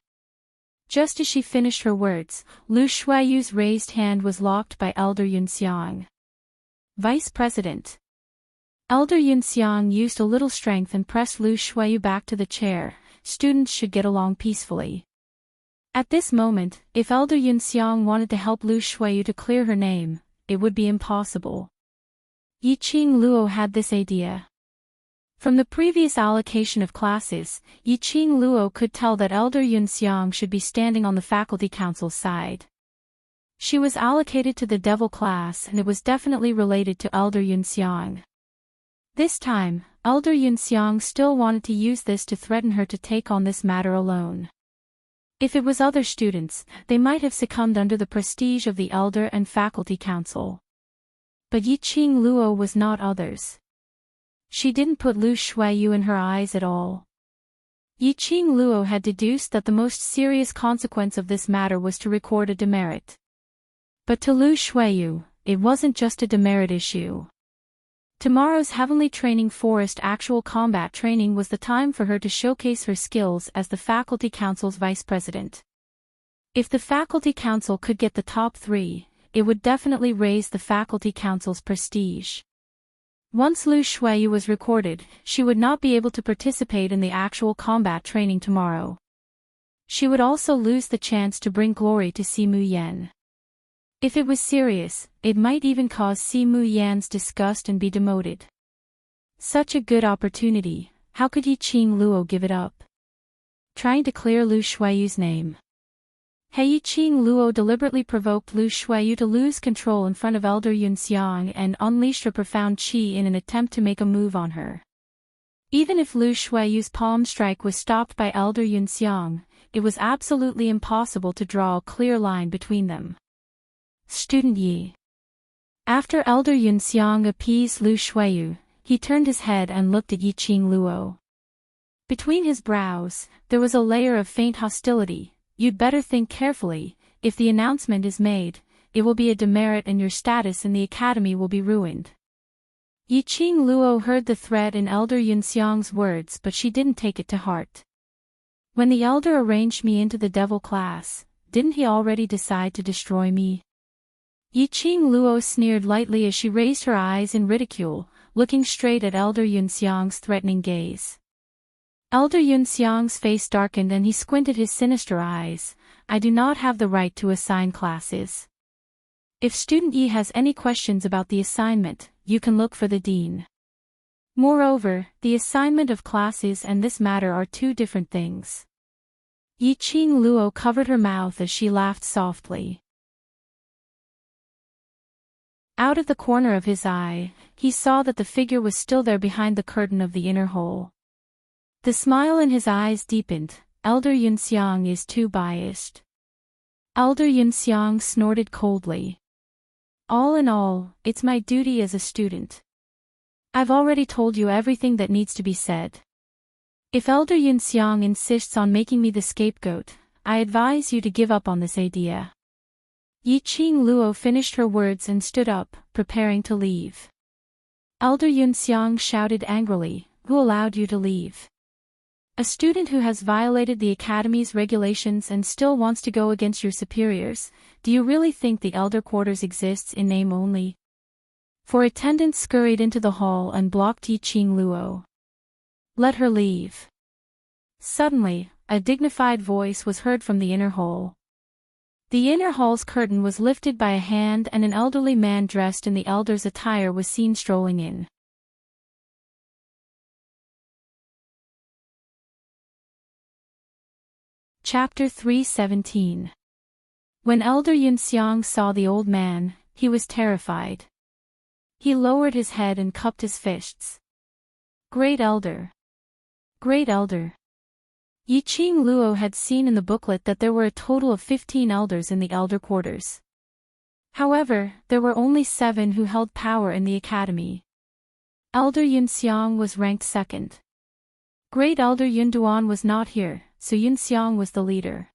Just as she finished her words, Lu Shuiyu's raised hand was locked by Elder Yunxiang. Vice President. Elder Yunxiang used a little strength and pressed Lu Shuiyu back to the chair. Students should get along peacefully. At this moment, if Elder Yunxiang wanted to help Lu Shuiyu to clear her name, it would be impossible. Yiqing Luo had this idea. From the previous allocation of classes, Yiqing Luo could tell that Elder Yunxiang should be standing on the Faculty Council's side. She was allocated to the Devil class and it was definitely related to Elder Yunxiang. This time, Elder Yunxiang still wanted to use this to threaten her to take on this matter alone. If it was other students, they might have succumbed under the prestige of the Elder and Faculty Council. But Yiqing Luo was not others. She didn't put Lu Shuiyu in her eyes at all. Yiqing Luo had deduced that the most serious consequence of this matter was to record a demerit. But to Lu Shuiyu, it wasn't just a demerit issue. Tomorrow's Heavenly Training Forest actual combat training was the time for her to showcase her skills as the Faculty Council's vice president. If the faculty council could get the top 3, it would definitely raise the faculty council's prestige. Once Lu Shuiyu was recorded, she would not be able to participate in the actual combat training tomorrow. She would also lose the chance to bring glory to Simu Yan. If it was serious, it might even cause Simu Yan's disgust and be demoted. Such a good opportunity, how could Yiqing Luo give it up? Trying to clear Lu Shuiyu's name. Yiqing Luo deliberately provoked Lu Shuiyu to lose control in front of Elder Yunxiang and unleashed her profound qi in an attempt to make a move on her. Even if Lu Shuiyu's palm strike was stopped by Elder Yunxiang, it was absolutely impossible to draw a clear line between them. Student Yi. After Elder Yunxiang appeased Lu Shuiyu, he turned his head and looked at Yiqing Luo. Between his brows, there was a layer of faint hostility. You'd better think carefully. If the announcement is made, it will be a demerit and your status in the academy will be ruined. Yiqing Luo heard the threat in Elder Yunxiang's words, but she didn't take it to heart. When the elder arranged me into the devil class, didn't he already decide to destroy me? Yiqing Luo sneered lightly as she raised her eyes in ridicule, looking straight at Elder Yunxiang's threatening gaze. Elder Yunxiang's face darkened and he squinted his sinister eyes. I do not have the right to assign classes. If Student Yi has any questions about the assignment, you can look for the dean. Moreover, the assignment of classes and this matter are two different things. Yiqing Luo covered her mouth as she laughed softly. Out of the corner of his eye, he saw that the figure was still there behind the curtain of the inner hole. The smile in his eyes deepened. Elder Yunxiang is too biased. Elder Yunxiang snorted coldly. All in all, it's my duty as a student. I've already told you everything that needs to be said. If Elder Yunxiang insists on making me the scapegoat, I advise you to give up on this idea. Yiqing Luo finished her words and stood up, preparing to leave. Elder Yunxiang shouted angrily, "Who allowed you to leave? A student who has violated the academy's regulations and still wants to go against your superiors, do you really think the elder quarters exists in name only?" Four attendants scurried into the hall and blocked Yiqing Luo. "Let her leave." Suddenly, a dignified voice was heard from the inner hall. The inner hall's curtain was lifted by a hand and an elderly man dressed in the elder's attire was seen strolling in. Chapter 317. When Elder Yunxiang saw the old man, he was terrified. He lowered his head and cupped his fists. "Great Elder! Great Elder!" Yiqing Luo had seen in the booklet that there were a total of 15 elders in the elder quarters. However, there were only 7 who held power in the academy. Elder Yunxiang was ranked second. Great Elder Yunduan was not here, so Yunxiang was the leader.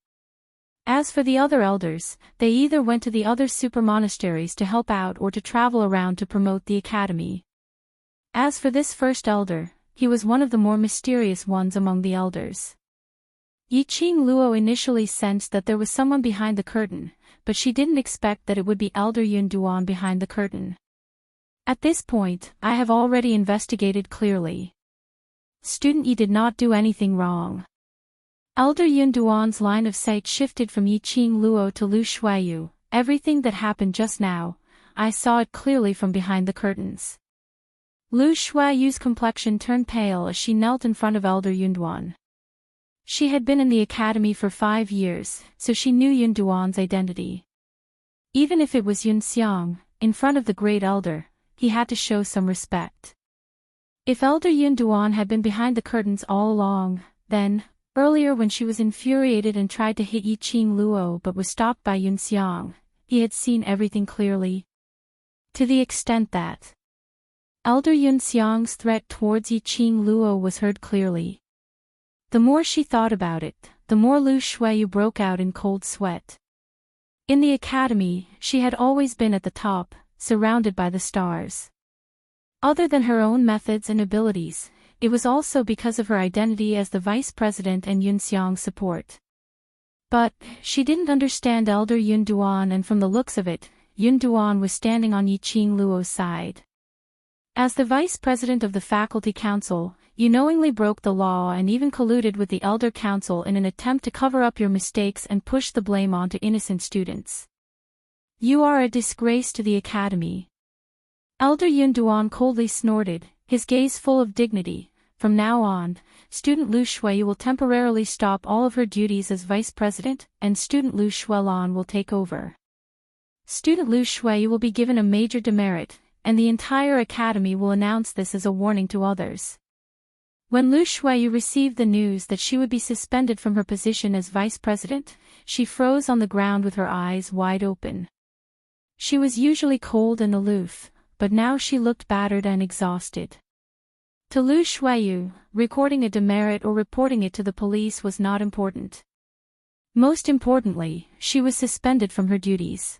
As for the other elders, they either went to the other super monasteries to help out or to travel around to promote the academy. As for this first elder, he was one of the more mysterious ones among the elders. Yiqing Luo initially sensed that there was someone behind the curtain, but she didn't expect that it would be Elder Yunduan behind the curtain. At this point, I have already investigated clearly. Student Yi did not do anything wrong. Elder Yunduan's line of sight shifted from Yiqing Luo to Lu Shuiyu. Everything that happened just now, I saw it clearly from behind the curtains. Lu Shuiyu's complexion turned pale as she knelt in front of Elder Yunduan. She had been in the academy for 5 years, so she knew Yunduan's identity. Even if it was Yunxiang, in front of the great elder, he had to show some respect. If Elder Yunduan had been behind the curtains all along, then, earlier when she was infuriated and tried to hit Yiqing Luo but was stopped by Yunxiang, he had seen everything clearly. To the extent that Elder Yunxiang's threat towards Yiqing Luo was heard clearly. The more she thought about it, the more Lu Shuiyu broke out in cold sweat. In the academy, she had always been at the top, surrounded by the stars. Other than her own methods and abilities, it was also because of her identity as the vice president and Yunxiang's support. But she didn't understand Elder Yun Duan, and from the looks of it, Yun Duan was standing on Yiqing Luo's side. As the vice president of the faculty council, you knowingly broke the law and even colluded with the elder council in an attempt to cover up your mistakes and push the blame onto innocent students. You are a disgrace to the academy. Elder Yun Duan coldly snorted, his gaze full of dignity. From now on, student Lu Shuiyu will temporarily stop all of her duties as vice president, and student Lu Shuelan will take over. Student Lu Shuiyu will be given a major demerit, and the entire academy will announce this as a warning to others. When Lu Shuiyu received the news that she would be suspended from her position as vice president, she froze on the ground with her eyes wide open. She was usually cold and aloof, but now she looked battered and exhausted. To Lu Shuiyu, recording a demerit or reporting it to the police was not important. Most importantly, she was suspended from her duties.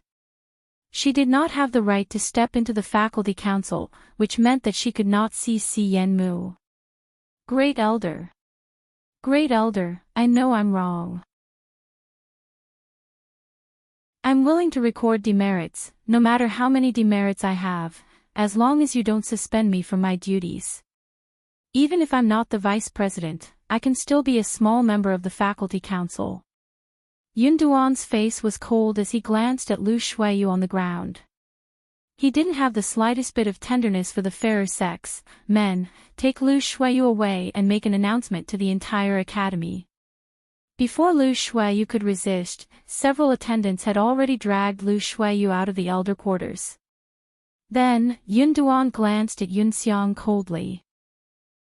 She did not have the right to step into the faculty council, which meant that she could not see Si Yenmu. Great Elder. Great Elder, I know I'm wrong. I'm willing to record demerits, no matter how many demerits I have, as long as you don't suspend me from my duties. Even if I'm not the vice president, I can still be a small member of the faculty council. Yun Duan's face was cold as he glanced at Lu Shuiyu on the ground. He didn't have the slightest bit of tenderness for the fairer sex. Men, take Lu Shuiyu away and make an announcement to the entire academy. Before Lu Shuiyu could resist, several attendants had already dragged Lu Shuiyu out of the elder quarters. Then, Yun Duan glanced at Yun Xiang coldly.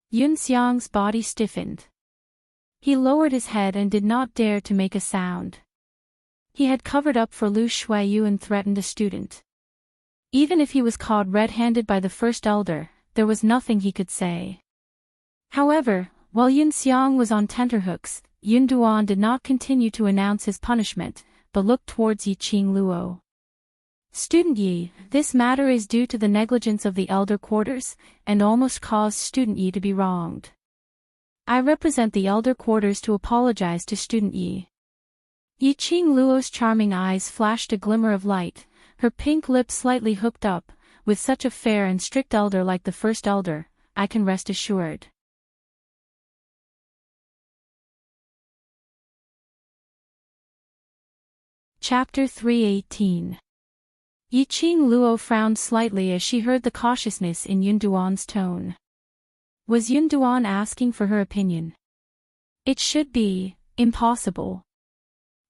Yun Xiang's body stiffened. He lowered his head and did not dare to make a sound. He had covered up for Lu Shuiyu and threatened a student. Even if he was caught red-handed by the first elder, there was nothing he could say. However, while Yun Xiang was on tenterhooks, Yun Duan did not continue to announce his punishment, but looked towards Yiqing Luo. Student Yi, this matter is due to the negligence of the elder quarters, and almost caused Student Yi to be wronged. I represent the elder quarters to apologize to Student Yi. Yiqing Luo's charming eyes flashed a glimmer of light, her pink lips slightly hooked up. With such a fair and strict elder like the first elder, I can rest assured. Chapter 318. Yiqing Luo frowned slightly as she heard the cautiousness in Yun Duan's tone. Was Yun Duan asking for her opinion? It should be impossible.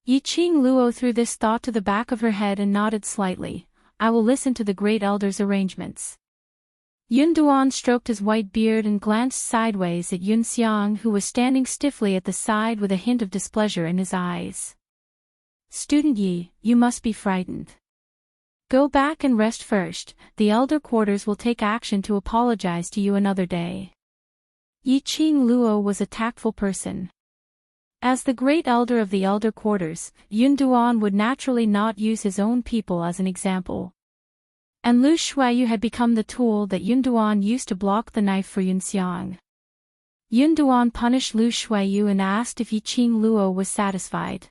Yiqing Luo threw this thought to the back of her head and nodded slightly. I will listen to the great elder's arrangements. Yun Duan stroked his white beard and glanced sideways at Yun Xiang, who was standing stiffly at the side with a hint of displeasure in his eyes. Student Yi, you must be frightened. Go back and rest first. The elder quarters will take action to apologize to you another day. Yiqing Luo was a tactful person. As the great elder of the elder quarters, Yun Duan would naturally not use his own people as an example. And Lu Shuiyu had become the tool that Yun Duan used to block the knife for Yun Xiang. Yun Duan punished Lu Shuiyu and asked if Yiqing Luo was satisfied.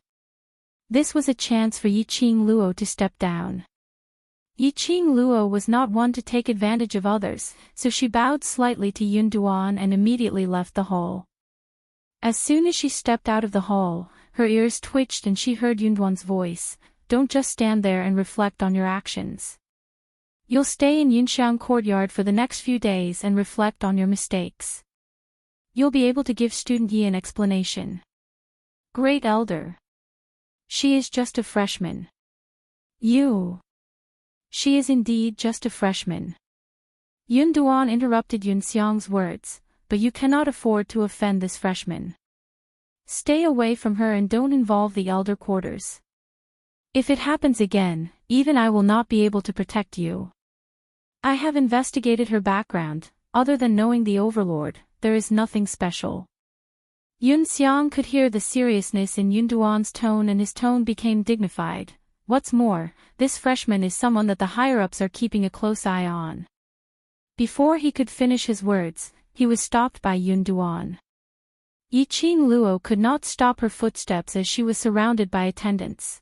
This was a chance for Yiqing Luo to step down. Yiqing Luo was not one to take advantage of others, so she bowed slightly to Yun Duan and immediately left the hall. As soon as she stepped out of the hall, her ears twitched and she heard Yun Duan's voice, "Don't just stand there and reflect on your actions. You'll stay in Yunxiang courtyard for the next few days and reflect on your mistakes. You'll be able to give Student Yi an explanation." Great Elder. She is just a freshman. She is indeed just a freshman. Yun Duan interrupted Yun Xiang's words, but you cannot afford to offend this freshman. Stay away from her and don't involve the elder quarters. If it happens again, even I will not be able to protect you. I have investigated her background. Other than knowing the overlord, there is nothing special. Yun Xiang could hear the seriousness in Yun Duan's tone and his tone became dignified. What's more, this freshman is someone that the higher-ups are keeping a close eye on. Before he could finish his words, he was stopped by Yun Duan. Yiqing Luo could not stop her footsteps as she was surrounded by attendants.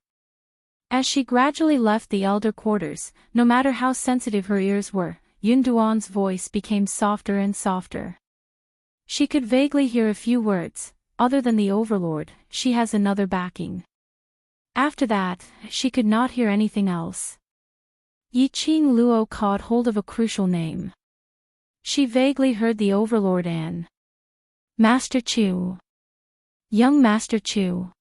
As she gradually left the elder quarters, no matter how sensitive her ears were, Yun Duan's voice became softer and softer. She could vaguely hear a few words. Other than the overlord, she has another backing. After that, she could not hear anything else. Yiqing Luo caught hold of a crucial name. She vaguely heard the overlord and Master Chu. Young Master Chu.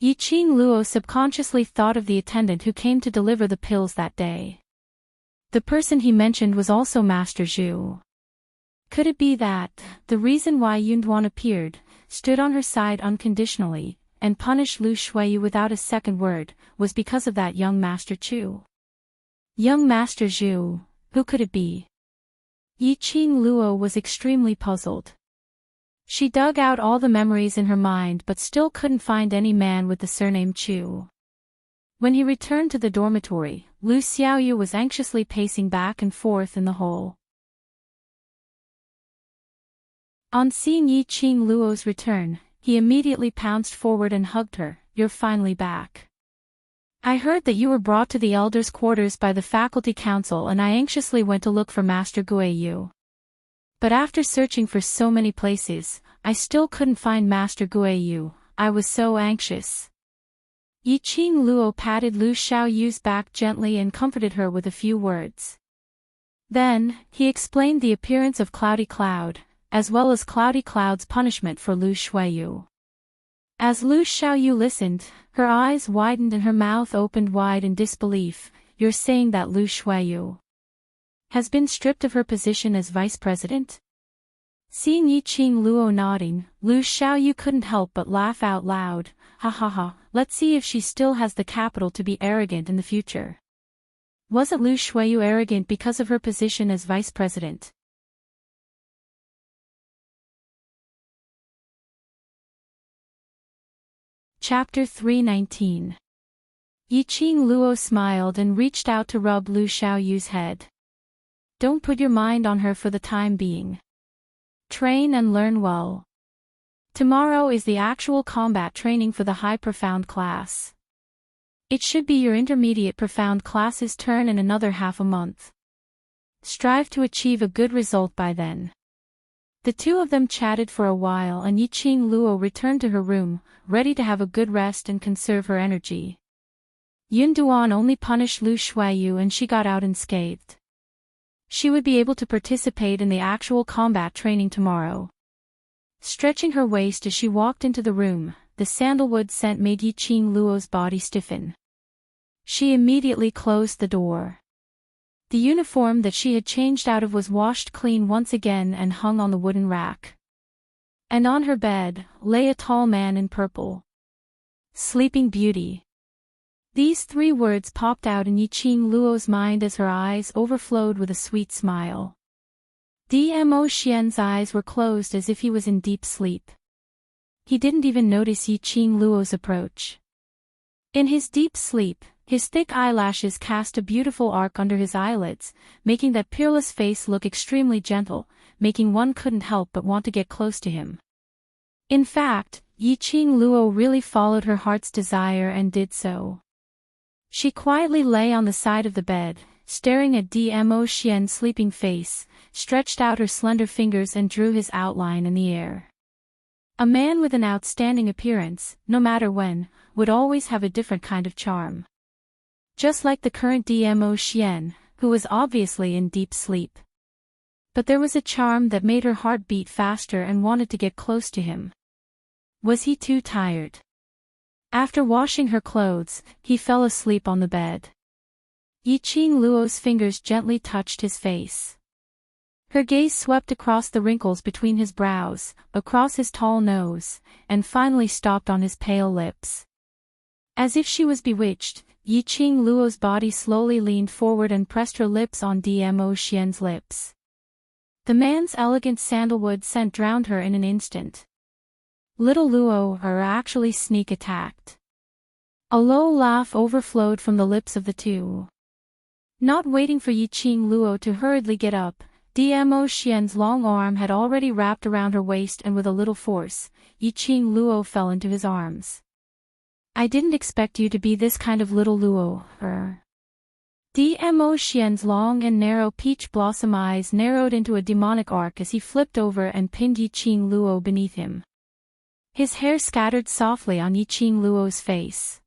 Yiqing Luo subconsciously thought of the attendant who came to deliver the pills that day. The person he mentioned was also Master Zhu. Could it be that, the reason why Yunduan appeared, stood on her side unconditionally, and punished Lu Shuiyu without a second word, was because of that young Master Chu? Young Master Zhu, who could it be? Yiqing Luo was extremely puzzled. She dug out all the memories in her mind but still couldn't find any man with the surname Chu. When he returned to the dormitory, Lu Xiaoyu was anxiously pacing back and forth in the hall. On seeing Yiqing Luo's return, he immediately pounced forward and hugged her. "You're finally back. I heard that you were brought to the elders' quarters by the faculty council and I anxiously went to look for Master Guiyu. But after searching for so many places, I still couldn't find Master Guiyu. I was so anxious." Yiqing Luo patted Lu Xiaoyu's back gently and comforted her with a few words. Then, he explained the appearance of Cloudy Cloud, as well as Cloudy Cloud's punishment for Lu Shuiyu. As Lu Xiaoyu listened, her eyes widened and her mouth opened wide in disbelief. "You're saying that Lu Shuiyu has been stripped of her position as vice president?" Seeing Yiqing Luo nodding, Lu Xiaoyu couldn't help but laugh out loud. "Ha ha ha, let's see if she still has the capital to be arrogant in the future." Wasn't Lu Shuiyu arrogant because of her position as vice president? Chapter 319. Yiqing Luo smiled and reached out to rub Lu Xiaoyu's head. "Don't put your mind on her for the time being. Train and learn well. Tomorrow is the actual combat training for the high profound class. It should be your intermediate profound class's turn in another half a month. Strive to achieve a good result by then." The two of them chatted for a while and Yiqing Luo returned to her room, ready to have a good rest and conserve her energy. Yunduan only punished Lu Shuiyu and she got out unscathed. She would be able to participate in the actual combat training tomorrow. Stretching her waist as she walked into the room, the sandalwood scent made Yiqing Luo's body stiffen. She immediately closed the door. The uniform that she had changed out of was washed clean once again and hung on the wooden rack. And on her bed, lay a tall man in purple. Sleeping Beauty. These three words popped out in Yiqing Luo's mind as her eyes overflowed with a sweet smile. Dmo Xian's eyes were closed as if he was in deep sleep. He didn't even notice Yiqing Luo's approach. In his deep sleep, his thick eyelashes cast a beautiful arc under his eyelids, making that peerless face look extremely gentle, making one couldn't help but want to get close to him. In fact, Yiqing Luo really followed her heart's desire and did so. She quietly lay on the side of the bed, staring at Dmo Xian's sleeping face, stretched out her slender fingers and drew his outline in the air. A man with an outstanding appearance, no matter when, would always have a different kind of charm. Just like the current Dmo Xian, who was obviously in deep sleep. But there was a charm that made her heart beat faster and wanted to get close to him. Was he too tired? After washing her clothes, he fell asleep on the bed. Yiqing Luo's fingers gently touched his face. Her gaze swept across the wrinkles between his brows, across his tall nose, and finally stopped on his pale lips. As if she was bewitched, Yiqing Luo's body slowly leaned forward and pressed her lips on Dmo Xian's lips. The man's elegant sandalwood scent drowned her in an instant. Little Luo actually sneak attacked. A low laugh overflowed from the lips of the two. Not waiting for Yiqing Luo to hurriedly get up, Dmo Xian's long arm had already wrapped around her waist, and with a little force, Yiqing Luo fell into his arms. I didn't expect you to be this kind of little Luo, Dmo Xian's long and narrow peach blossom eyes narrowed into a demonic arc as he flipped over and pinned Yiqing Luo beneath him. His hair scattered softly on Yiqing Luo's face.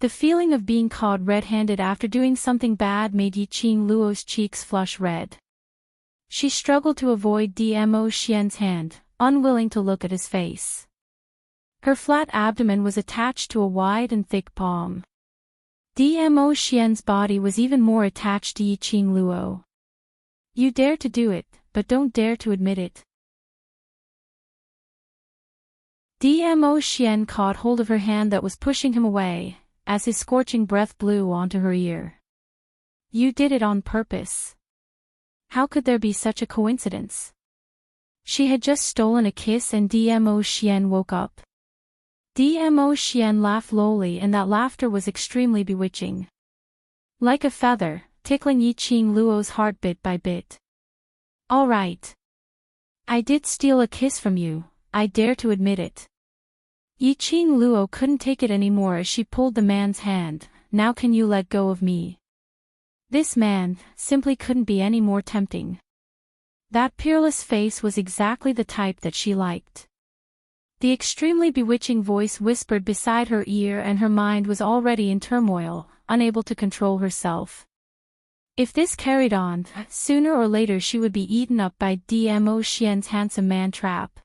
The feeling of being caught red-handed after doing something bad made Yiqing Luo's cheeks flush red. She struggled to avoid Dmo Xian's hand, unwilling to look at his face. Her flat abdomen was attached to a wide and thick palm. Dmo Xian's body was even more attached to Yiqing Luo. You dare to do it, but don't dare to admit it. Dmo Xian caught hold of her hand that was pushing him away, as his scorching breath blew onto her ear. You did it on purpose. How could there be such a coincidence? She had just stolen a kiss and Dmo Xian woke up. Dmo Xian laughed lowly, and that laughter was extremely bewitching. Like a feather, tickling Yiqing Luo's heart bit by bit. All right. I did steal a kiss from you, I dare to admit it. Yiqing Luo couldn't take it anymore as she pulled the man's hand. Now can you let go of me? This man simply couldn't be any more tempting. That peerless face was exactly the type that she liked. The extremely bewitching voice whispered beside her ear, and her mind was already in turmoil, unable to control herself. If this carried on, sooner or later she would be eaten up by Dmo Xian's handsome man trap.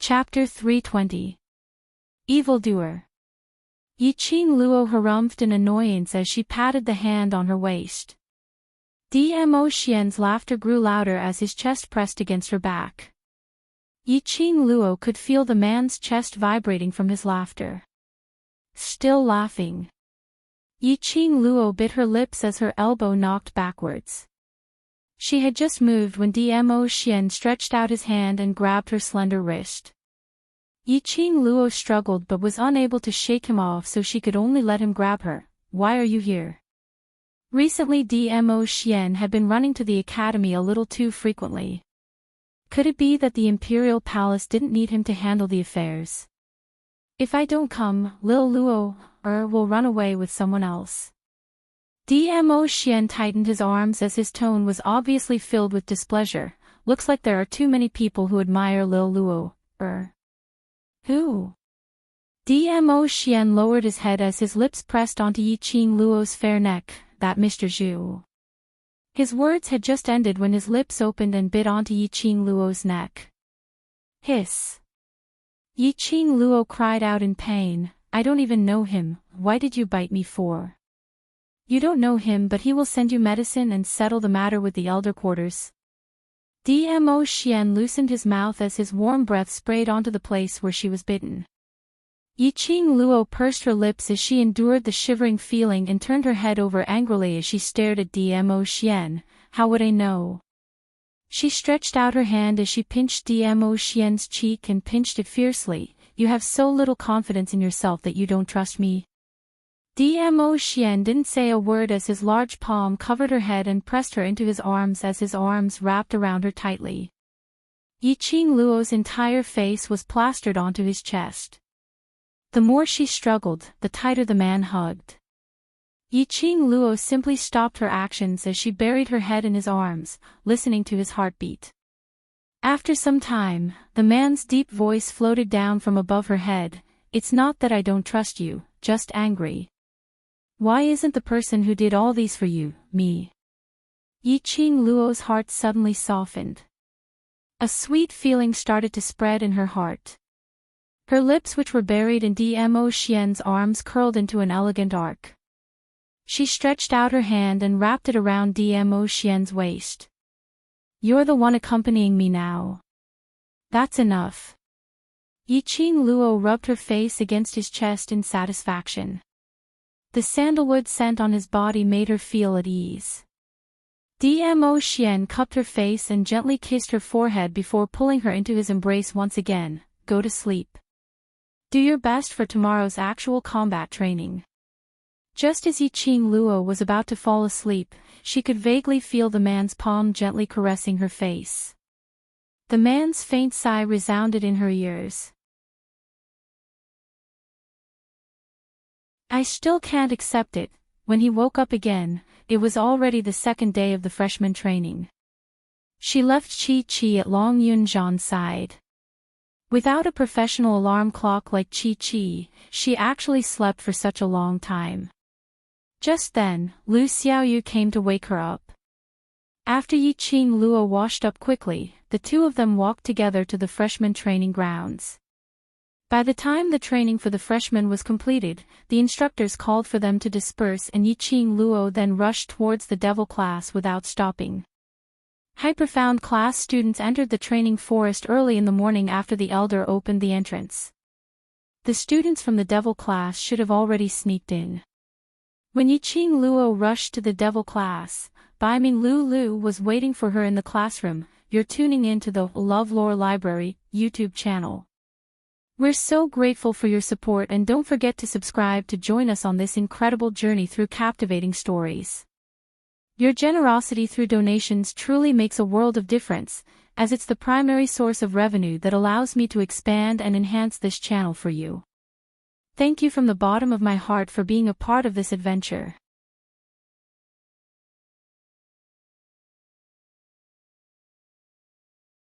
Chapter 320. Evildoer. Yiqing Luo harumphed in annoyance as she patted the hand on her waist. Dmo Xian's laughter grew louder as his chest pressed against her back. Yiqing Luo could feel the man's chest vibrating from his laughter. Still laughing. Yiqing Luo bit her lips as her elbow knocked backwards. She had just moved when Dmo Xian stretched out his hand and grabbed her slender wrist. Yiqing Luo struggled but was unable to shake him off, so she could only let him grab her. Why are you here? Recently Dmo Xian had been running to the academy a little too frequently. Could it be that the imperial palace didn't need him to handle the affairs? If I don't come, Lil Luo will run away with someone else. Dmo Xian tightened his arms as his tone was obviously filled with displeasure. Looks like there are too many people who admire Lil Luo. Who? Dmo Xian lowered his head as his lips pressed onto Yiqing Luo's fair neck. That Mr. Zhu. His words had just ended when his lips opened and bit onto Yiqing Luo's neck. Hiss. Yiqing Luo cried out in pain. I don't even know him, why did you bite me for? You don't know him, but he will send you medicine and settle the matter with the elder quarters. Dmo Xian loosened his mouth as his warm breath sprayed onto the place where she was bitten. Yiqing Luo pursed her lips as she endured the shivering feeling and turned her head over angrily as she stared at Dmo Xian. How would I know? She stretched out her hand as she pinched Dmo Xian's cheek and pinched it fiercely. You have so little confidence in yourself that you don't trust me. Dmo Xian didn't say a word as his large palm covered her head and pressed her into his arms as his arms wrapped around her tightly. Yiqing Luo's entire face was plastered onto his chest. The more she struggled, the tighter the man hugged. Yiqing Luo simply stopped her actions as she buried her head in his arms, listening to his heartbeat. After some time, the man's deep voice floated down from above her head. It's not that I don't trust you, just angry. Why isn't the person who did all these for you, me? Yiqing Luo's heart suddenly softened. A sweet feeling started to spread in her heart. Her lips, which were buried in Dmo Xian's arms, curled into an elegant arc. She stretched out her hand and wrapped it around Dmo Xian's waist. You're the one accompanying me now. That's enough. Yiqing Luo rubbed her face against his chest in satisfaction. The sandalwood scent on his body made her feel at ease. Dmo Xian cupped her face and gently kissed her forehead before pulling her into his embrace once again. Go to sleep. Do your best for tomorrow's actual combat training. Just as Yiqing Luo was about to fall asleep, she could vaguely feel the man's palm gently caressing her face. The man's faint sigh resounded in her ears. I still can't accept it. When he woke up again, it was already the second day of the freshman training. She left Chi-Chi at Long Yunzhan's side. Without a professional alarm clock like Chi-Chi, she actually slept for such a long time. Just then, Lu Xiaoyu came to wake her up. After Yiqing Luo washed up quickly, the two of them walked together to the freshman training grounds. By the time the training for the freshmen was completed, the instructors called for them to disperse and Yiqing Luo then rushed towards the devil class without stopping. Hyperfound class students entered the training forest early in the morning after the elder opened the entrance. The students from the devil class should have already sneaked in. When Yiqing Luo rushed to the devil class, Baiming Lu was waiting for her in the classroom. You're tuning in to the LoveLore Library YouTube channel. We're so grateful for your support and don't forget to subscribe to join us on this incredible journey through captivating stories. Your generosity through donations truly makes a world of difference, as it's the primary source of revenue that allows me to expand and enhance this channel for you. Thank you from the bottom of my heart for being a part of this adventure.